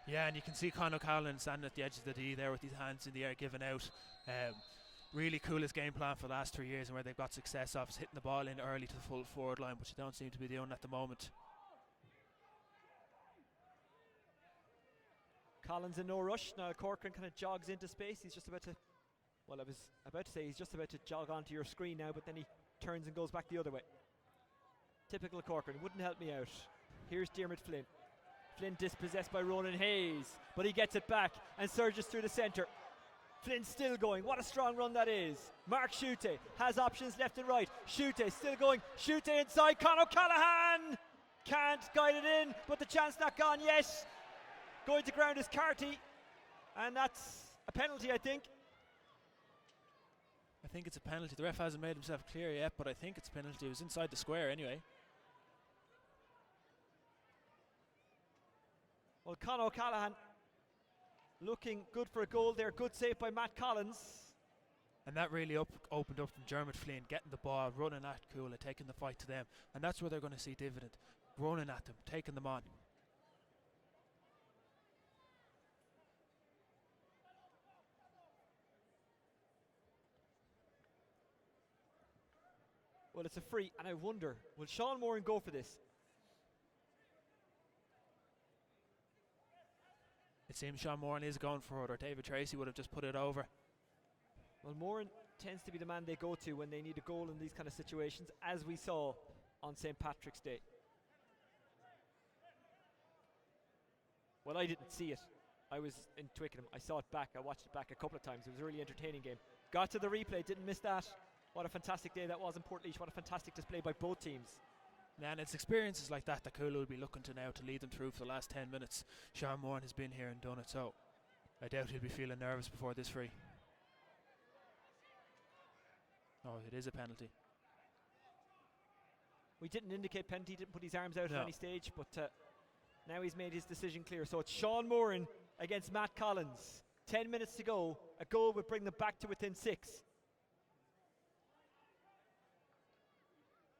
Yeah, and you can see Con O'Callaghan standing at the edge of the D there with his hands in the air giving out. really coolest game plan for the last 3 years and where they've got success of is hitting the ball in early to the full forward line, which they don't seem to be doing at the moment. Collins in no rush. Now Corcoran kind of jogs into space. He's just about to, well, I was about to say he's just about to jog onto your screen now, but then he turns and goes back the other way. Typical Corcoran, wouldn't help me out. Here's Diarmuid Flynn. Flynn dispossessed by Ronan Hayes, but he gets it back and surges through the centre. Flynn still going. What a strong run that is. Mark Shute has options left and right. Shute still going. Shute inside. Con O'Callaghan can't guide it in, but the chance not gone yet. Going to ground is Carty, and that's a penalty, I think. I think it's a penalty. The ref hasn't made himself clear yet, but I think it's a penalty. It was inside the square anyway. Well, Con O'Callaghan looking good for a goal there. Good save by Matt Collins. And that really opened up from Diarmuid Flynn, getting the ball, running at Coola, taking the fight to them. And that's where they're going to see dividend. Running at them, taking them on. Well, it's a free, and I wonder, will Sean Moran go for this? It seems Sean Moran is going for it, or David Tracy would have just put it over. Well, Moran tends to be the man they go to when they need a goal in these kind of situations, as we saw on St. Patrick's Day. Well, I didn't see it. I was in Twickenham. I saw it back. I watched it back a couple of times. It was a really entertaining game. Got to the replay, didn't miss that. What a fantastic day that was in Portlaoise. What a fantastic display by both teams. And it's experiences like that Coola will be looking to now to lead them through for the last 10 minutes. Sean Moran has been here and done it, so I doubt he'll be feeling nervous before this free. Oh, it is a penalty. We didn't indicate penalty, didn't put his arms out at any stage, but now he's made his decision clear. So it's Sean Moran against Matt Collins. 10 minutes to go. A goal would bring them back to within 6.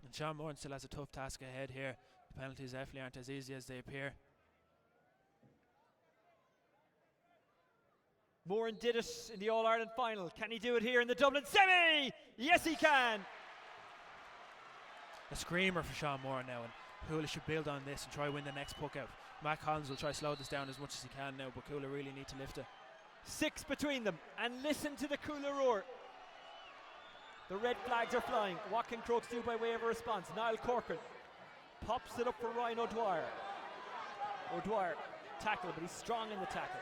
And Sean Moran still has a tough task ahead here. The penalties definitely aren't as easy as they appear. Moran did it in the All-Ireland final. Can he do it here in the Dublin semi? Yes, he can. A screamer for Sean Moran now, and Coola should build on this and try win the next puck out. Matt Collins will try slow this down as much as he can now, but Coola really need to lift it. 6 between them, and listen to the Coola roar. The red flags are flying. What can Crokes do by way of a response? Niall Corcoran pops it up for Ryan O'Dwyer. O'Dwyer tackle, but he's strong in the tackle.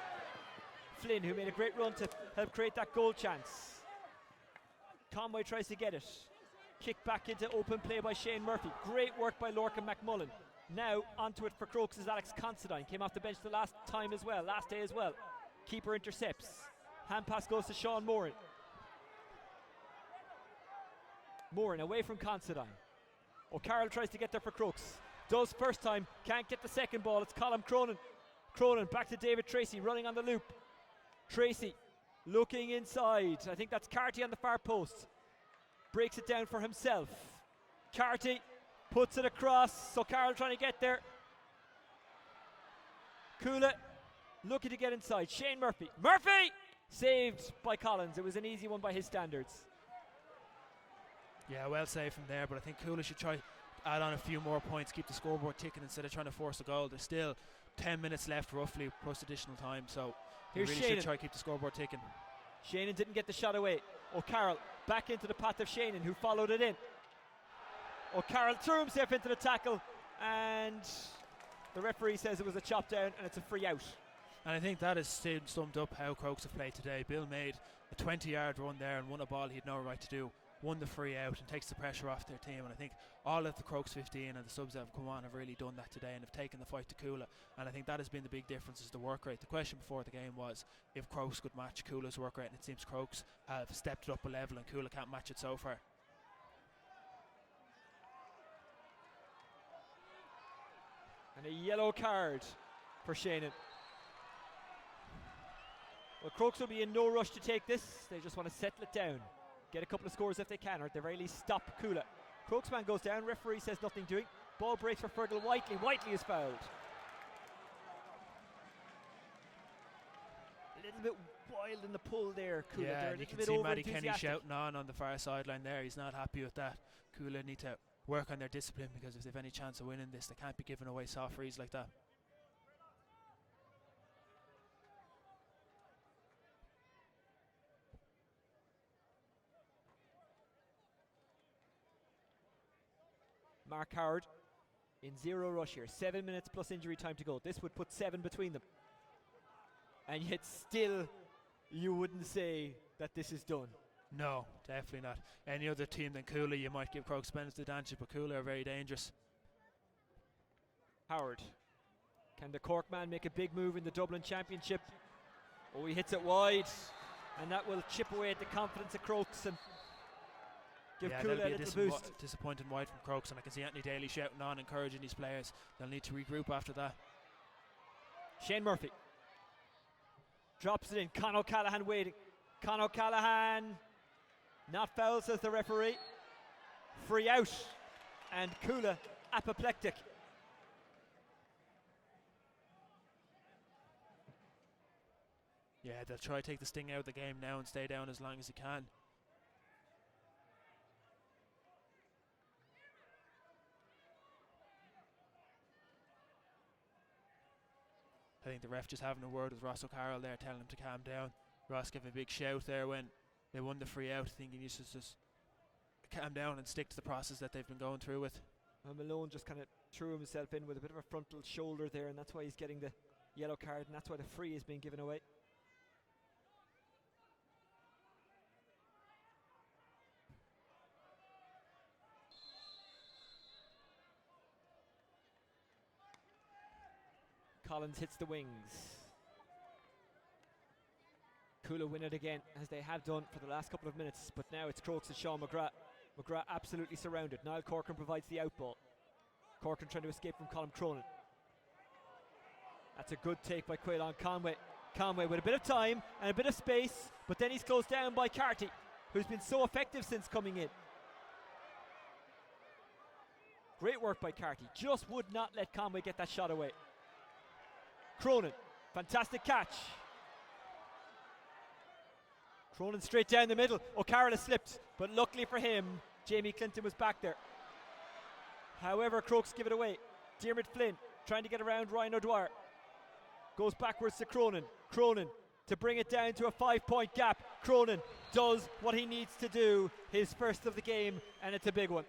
Flynn, who made a great run to help create that goal chance. Conway tries to get it. Kick back into open play by Shane Murphy. Great work by Lorcan McMullen. Now onto it for Crokes is Alex Considine. Came off the bench the last day as well. Keeper intercepts. Hand pass goes to Sean Moran. Moran away from Considine. O'Carroll tries to get there for Crokes. Does first time, can't get the second ball. It's Colm Cronin. Cronin back to David Tracy, running on the loop. Tracy looking inside. I think that's Carty on the far post. Breaks it down for himself. Carty puts it across. So Carroll trying to get there. Coola looking to get inside. Shane Murphy. Murphy! Saved by Collins. It was an easy one by his standards. Yeah, well saved from there, but I think Coola should try add on a few more points, keep the scoreboard ticking instead of trying to force a goal. There's still 10 minutes left roughly plus additional time, so here's really should try to keep the scoreboard ticking. Shannon didn't get the shot away. O'Carroll back into the path of Shannon, who followed it in. O'Carroll threw himself into the tackle, and the referee says it was a chop down and it's a free out. And I think that has summed up how Crokes have played today. Bill made a 20-yard run there and won a ball he had no right to do. Won the free out and takes the pressure off their team, and I think all of the Crokes 15 and the subs that have come on have really done that today and have taken the fight to Coola, and I think that has been the big difference is the work rate. The question before the game was if Crokes could match Coola's work rate, and it seems Crokes have stepped it up a level and Coola can't match it so far. And a yellow card for Shannon. Well, Crokes will be in no rush to take this. They just want to settle it down, get a couple of scores if they can, or at the very least stop Coola. Crokes man goes down, referee says nothing doing. Ball breaks for Fergal Whiteley. Whiteley is fouled. A little bit wild in the pull there, Kula. Yeah, They're a and you little can bit see Matty Kenny over-enthusiastic. shouting on the far sideline there. He's not happy with that. Kula need to work on their discipline, because if they've any chance of winning this, they can't be giving away soft frees like that. Mark Howard in zero rush here. 7 minutes plus injury time to go. This would put 7 between them. And yet still you wouldn't say that this is done. No, definitely not. Any other team than Kula, you might give Crokes benefit of the advantage, but Kula are very dangerous. Howard. Can the Cork man make a big move in the Dublin Championship? Oh, he hits it wide. And that will chip away at the confidence of Crokes and give Yeah, Kula that'll a be a little boost. disappointing wide from Crokes, and I can see Anthony Daly shouting on, encouraging these players. They'll need to regroup after that. Shane Murphy drops it in. Con O'Callaghan waiting. Con O'Callaghan not foul, says the referee. Free out, and Kula apoplectic. Yeah, they'll try to take the sting out of the game now and stay down as long as he can. I think the ref just having a word with Ross O'Carroll there, telling him to calm down. Ross gave a big shout there when they won the free out, thinking he should just calm down and stick to the process that they've been going through with. Well, Malone just kind of threw himself in with a bit of a frontal shoulder there, and that's why he's getting the yellow card, and that's why the free is being given away. Collins hits the wings. Kula win it again, as they have done for the last couple of minutes, but now it's Crokes and Sean McGrath. McGrath absolutely surrounded. Niall Corcoran provides the outball. Corcoran trying to escape from Colm Cronin. That's a good take by Quaylon Conway. Conway with a bit of time and a bit of space, but then he's closed down by Carty, who's been so effective since coming in. Great work by Carty. Just would not let Conway get that shot away. Cronin, fantastic catch. Cronin straight down the middle. O'Carroll has slipped, but luckily for him, Jamie Clinton was back there. However, Crokes give it away. Diarmuid Flynn trying to get around Ryan O'Dwyer. Goes backwards to Cronin. Cronin to bring it down to a 5-point gap. Cronin does what he needs to do, his first of the game, and it's a big one.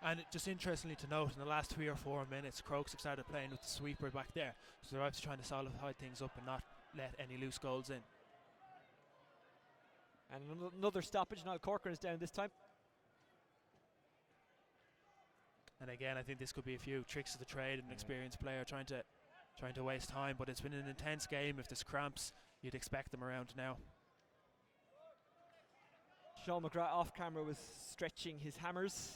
And just interestingly to note, in the last 3 or 4 minutes, Crokes have started playing with the sweeper back there. So they're obviously trying to solidify things up and not let any loose goals in. And another stoppage. Niall Corcoran is down this time. And again, I think this could be a few tricks of the trade and an experienced player trying to waste time. But it's been an intense game. If there's cramps, you'd expect them around now. Sean McGrath off camera was stretching his hammers.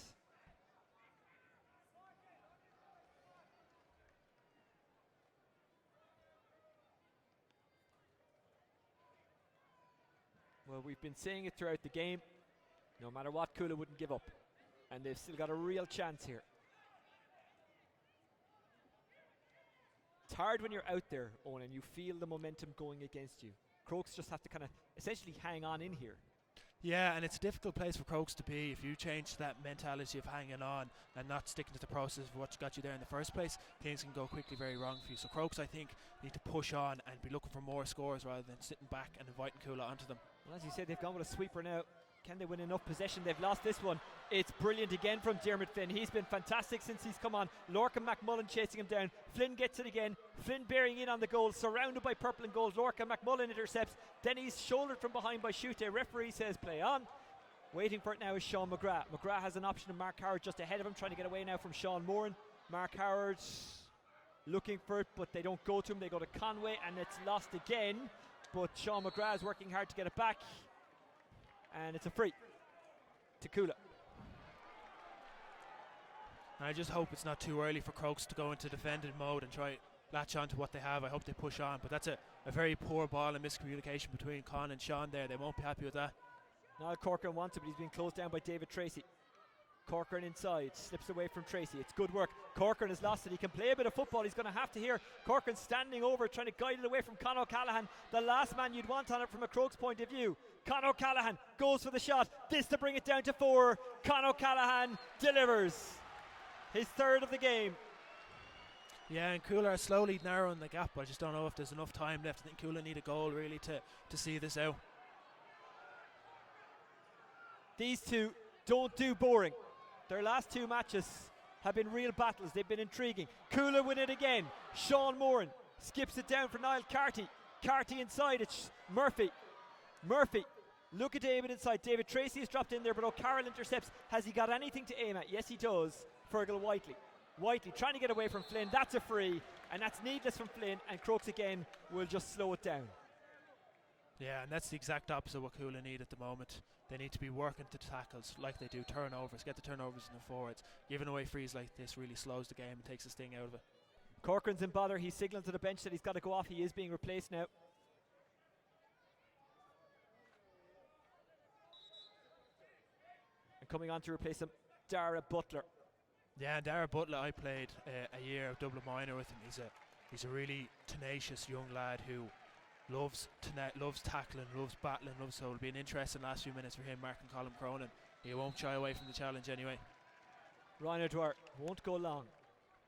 Well, we've been saying it throughout the game. No matter what, Kula wouldn't give up. And they've still got a real chance here. It's hard when you're out there, Owen, and you feel the momentum going against you. Crokes just have to kind of essentially hang on in here. Yeah, and it's a difficult place for Crokes to be. If you change that mentality of hanging on and not sticking to the process of what got you there in the first place, things can go quickly very wrong for you. So Crokes, I think, need to push on and be looking for more scores rather than sitting back and inviting Kula onto them. Well, as you said, they've gone with a sweeper now. Can they win enough possession? They've lost this one. It's brilliant again from Diarmuid Flynn. He's been fantastic since he's come on. Lorcan McMullen chasing him down. Flynn gets it again. Flynn bearing in on the goal, surrounded by purple and gold. Lorcan McMullen intercepts. Then he's shouldered from behind by Shute. Referee says play on. Waiting for it now is Sean McGrath. McGrath has an option of Mark Howard just ahead of him, trying to get away now from Sean Moran. Mark Howard looking for it, but they don't go to him. They go to Conway, and it's lost again. But Sean McGrath is working hard to get it back. And it's a free to Kula. I just hope it's not too early for Crokes to go into defending mode and try latch on to what they have. I hope they push on, but that's a very poor ball and miscommunication between Con and Sean there. They won't be happy with that. Niall Corcoran wants it, but he's being closed down by David Tracy. Corcoran inside, slips away from Tracy. It's good work. Corcoran has lost it. He can play a bit of football. He's going to have to here. Corcoran standing over, trying to guide it away from Con O'Callaghan. The last man you'd want on it from a Crokes point of view. Con O'Callaghan goes for the shot. This to bring it down to 4. Con O'Callaghan delivers his third of the game. Yeah, and Coola are slowly narrowing the gap. I just don't know if there's enough time left. I think Coola need a goal really to see this out. These two don't do boring. Their last 2 matches have been real battles. They've been intriguing. Coola win it again. Sean Moran skips it down for Niall Carty. Carty inside. It's Murphy. Look at David inside. David Tracy has dropped in there, but O'Carroll intercepts. Has he got anything to aim at? Yes, he does. Fergal Whiteley trying to get away from Flynn. That's a free, and that's needless from Flynn. And Crokes again will just slow it down. Yeah, and that's the exact opposite of what Coola need at the moment. They need to be working to tackles like they do, turnovers, get the turnovers in the forwards. Giving away frees like this really slows the game and takes the sting out of it. Corcoran's in bother. He's signalling to the bench that he's got to go off. He is being replaced now. And coming on to replace him, Dara Butler. Yeah, Dara Butler, I played a year of Dublin minor with him. He's a really tenacious young lad who loves tackling, loves battling, so it'll be an interesting last few minutes for him, Mark and Colin Cronin. He won't shy away from the challenge anyway. Ryan O'Dwyer won't go long.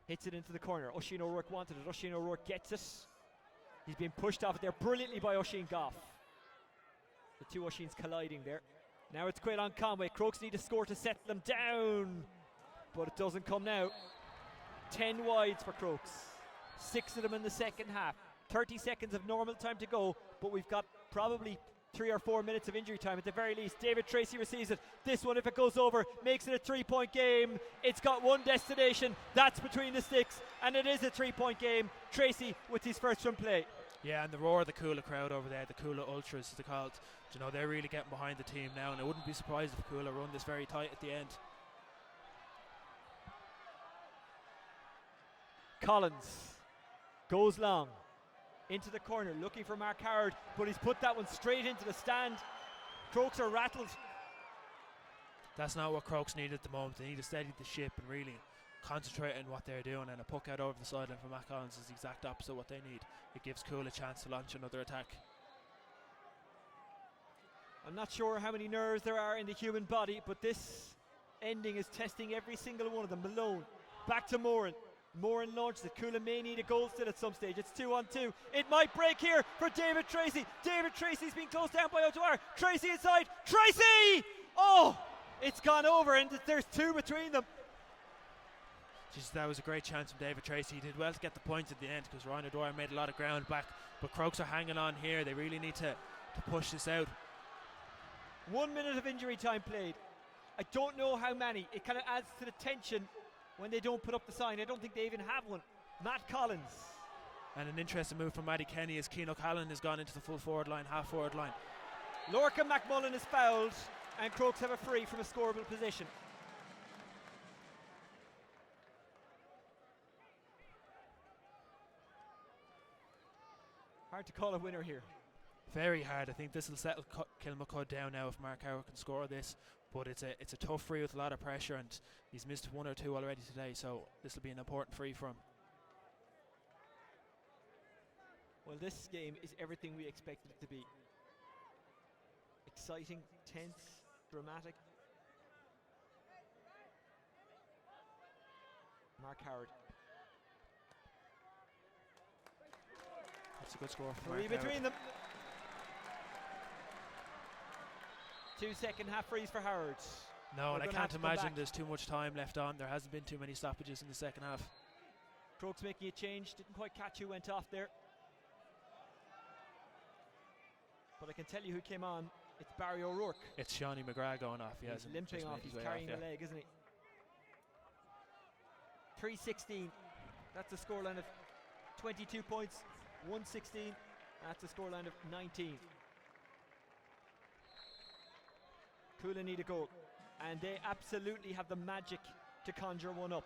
Hits it into the corner. Oisin O'Rourke wanted it. Oisin O'Rourke gets it. He's been pushed off it there brilliantly by Oisin Goff. The 2 Oisins colliding there. Now it's Quaylon Conway. Crokes need a score to settle them down, but it doesn't come now. 10 wides for Crokes. 6 of them in the second half. 30 seconds of normal time to go, but we've got probably 3 or 4 minutes of injury time at the very least. David Tracy receives it. This one, if it goes over, makes it a 3-point game. It's got one destination, that's between the sticks, and it is a 3-point game. Tracy with his first from play. Yeah, and the roar of the Coola crowd over there, the Coola Ultras as they're called, you know, they're really getting behind the team now, and I wouldn't be surprised if Coola run this very tight at the end. Collins goes long into the corner looking for Mark Howard, but he's put that one straight into the stand. Crokes are rattled. That's not what Crokes need at the moment. They need to steady the ship and really concentrate on what they're doing, and a puck out over the sideline for Matt Collins is the exact opposite of what they need. It gives Cool a chance to launch another attack. I'm not sure how many nerves there are in the human body, but this ending is testing every single one of them. Malone back to Moran. Moran launches it. Coola may need a goal still at some stage. It's 2-on-2. It might break here for David Tracy. David Tracy's been closed down by O'Dwyer. Tracy inside. Tracy! Oh! It's gone over, and there's 2 between them. Jeez, that was a great chance from David Tracy. He did well to get the points at the end because Ryan O'Dwyer made a lot of ground back. But Crokes are hanging on here. They really need to push this out. 1 minute of injury time played. I don't know how many. It kind of adds to the tension when they don't put up the sign. I don't think they even have one. Matt Collins. And an interesting move from Matty Kenny as Keane O'Callaghan has gone into the full forward line, half forward line. Lorcan McMullen is fouled, and Crokes have a free from a scoreable position. Hard to call a winner here. Very hard. I think this will settle Kilmacud down now if Mark Howard can score this. But it's a tough free with a lot of pressure, and he's missed 1 or 2 already today, so this will be an important free for him. Well, this game is everything we expected it to be. Exciting, tense, dramatic. Mark Howard. That's a good score for Three Mark between Howard. them. 2 second half frees for Howard. No, and I can't imagine there's too much time left on. There hasn't been too many stoppages in the second half. Crokes making a change. Didn't quite catch who went off there. But I can tell you who came on. It's Barry O'Rourke. It's Shawnee McGrath going off. He's limping off. He's carrying a leg, isn't he? 3-16. That's a scoreline of 22 points. 1-16. That's a scoreline of 19. Coola need a goal, and they absolutely have the magic to conjure one up.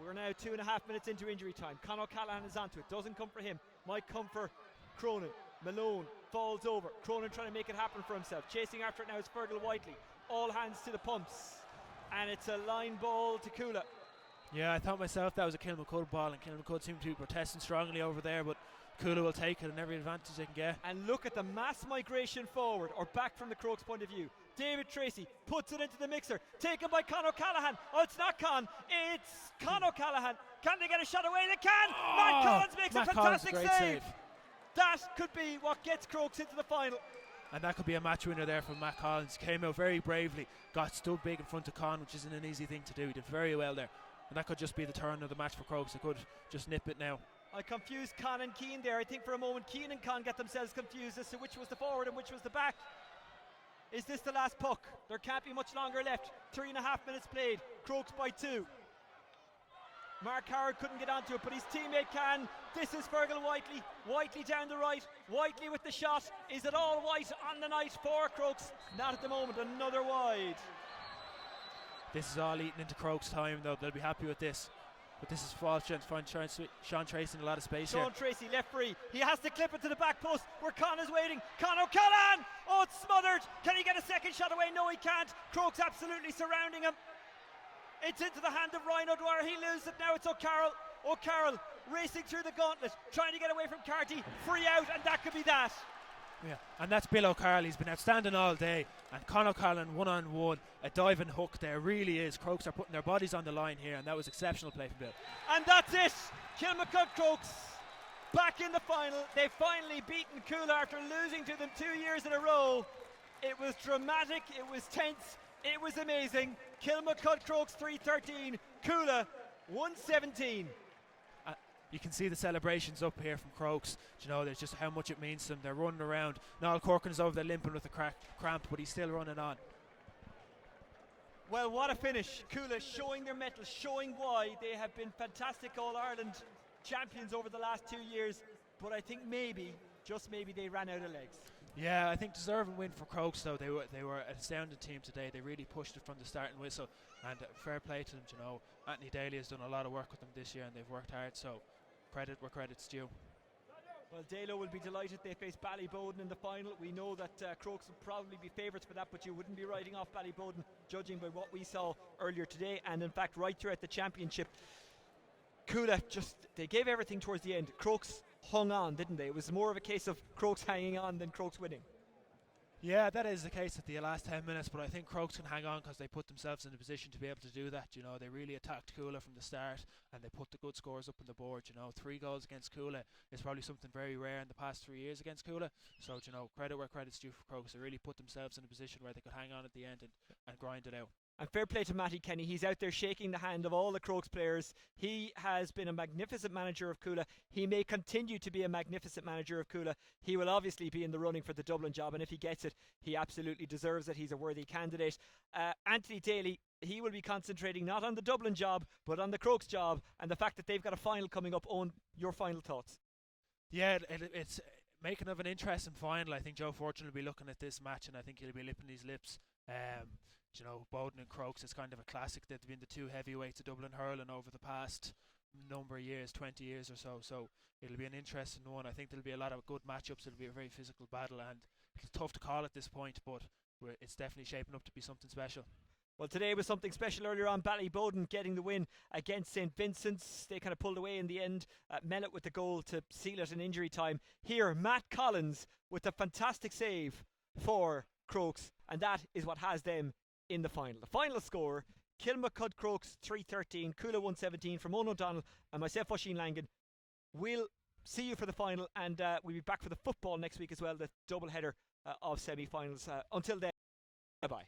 We're now 2.5 minutes into injury time. Con O'Callaghan is onto it. Doesn't come for him. Might come for Cronin. Malone falls over. Cronin trying to make it happen for himself. Chasing after it now is Fergal Whiteley. All hands to the pumps. and it's a line ball to Kula. Yeah, I thought myself that was a Kilmacud ball, and Kilmacud seemed to be protesting strongly over there, but Kula will take it and every advantage they can get. And look at the mass migration forward, or back from the Crokes point of view. David Tracy puts it into the mixer, taken by Con O'Callaghan. Oh, it's not Con, it's Con O'Callaghan. Can they get a shot away? They can! Matt Collins makes a fantastic save. That could be what gets Crokes into the final. And that could be a match winner there from Matt Collins. Came out very bravely, got stood big in front of Con, which isn't an easy thing to do. He did very well there. And that could just be the turn of the match for Crokes. They could just nip it now. I confused Con and Keane there. I think for a moment Keane and Con get themselves confused as to which was the forward and which was the back. Is this the last puck? There can't be much longer left. 3.5 minutes played. Crokes by 2. Mark Howard couldn't get onto it, but his teammate can. This is Fergal Whiteley. Whiteley down the right. Whiteley with the shot. Is it all white on the night for Crokes? Not at the moment. Another wide. This is all eating into Crokes' time, though. They'll be happy with this. But this is false chance. Sean Tracy in a lot of space here. Sean Tracy left free. He has to clip it to the back post where Con is waiting. Con O'Callaghan! Oh, it's smothered. Can he get a second shot away? No, he can't. Crokes absolutely surrounding him. It's into the hand of Ryan O'Dwyer. He loses it now. It's O'Carroll. O'Carroll racing through the gauntlet, trying to get away from Carty. Free out, and that could be that. Yeah, and that's Bill O'Carroll. He's been outstanding all day. And Con O'Callaghan one-on-one, a diving hook there. Really is. Crokes are putting their bodies on the line here, and that was exceptional play from Bill. And that's it. Kilmacud Crokes back in the final. They've finally beaten Coola after losing to them 2 years in a row. It was dramatic. It was tense. It was amazing. Kilmacud Crokes 313. Coola 117. You can see the celebrations up here from Crokes. You know, there's just how much it means to them. They're running around. Niall Corkin is over there limping with a cramp, but he's still running on. Well, what a finish. Coola showing their mettle, showing why they have been fantastic All-Ireland champions over the last 2 years. But I think maybe, just maybe, they ran out of legs. Yeah, I think deserving win for Crokes, though. They were an astounding team today. They really pushed it from the starting whistle, and fair play to them. You know, Anthony Daly has done a lot of work with them this year, and they've worked hard. So credit where credit's due. Well, Dalo will be delighted. They face Ballyboden in the final. We know that Crokes will probably be favourites for that, but you wouldn't be writing off Ballyboden, judging by what we saw earlier today, and in fact right throughout the championship. Coola they gave everything towards the end. Crokes hung on, didn't they? It was more of a case of Crokes hanging on than Crokes winning. Yeah, that is the case at the last 10 minutes, but I think Crokes can hang on because they put themselves in a position to be able to do that. You know, they really attacked Coola from the start, and they put the good scores up on the board. You know, 3 goals against Coola is probably something very rare in the past 3 years against Coola. So, you know, credit where credit's due for Crokes. They really put themselves in a position where they could hang on at the end and grind it out. And fair play to Matty Kenny. He's out there shaking the hand of all the Crokes players. He has been a magnificent manager of Coola. He may continue to be a magnificent manager of Coola. He will obviously be in the running for the Dublin job, and if he gets it, he absolutely deserves it. He's a worthy candidate. Anthony Daly, he will be concentrating not on the Dublin job, but on the Crokes job, and the fact that they've got a final coming up. Owen, your final thoughts? Yeah, it's making of an interesting final. I think Joe Fortune will be looking at this match, and I think he'll be lipping his lips. You know, Bowden and Crokes is kind of a classic. They've been the 2 heavyweights of Dublin hurling over the past number of years, 20 years or so. So it'll be an interesting one. I think there'll be a lot of good matchups. It'll be a very physical battle, and it's tough to call at this point, but it's definitely shaping up to be something special. Well, today was something special earlier on. Ballyboden getting the win against St. Vincent's. They kind of pulled away in the end. Mellett with the goal to seal it in injury time. Here, Matt Collins with a fantastic save for Crokes, and that is what has them in the final. The final score, Kilmacud Crokes 313, Coola 117 from Owen O'Donnell and myself, Oisin Langan. We'll see you for the final, and we'll be back for the football next week as well, the double header of semi-finals. Until then, bye-bye.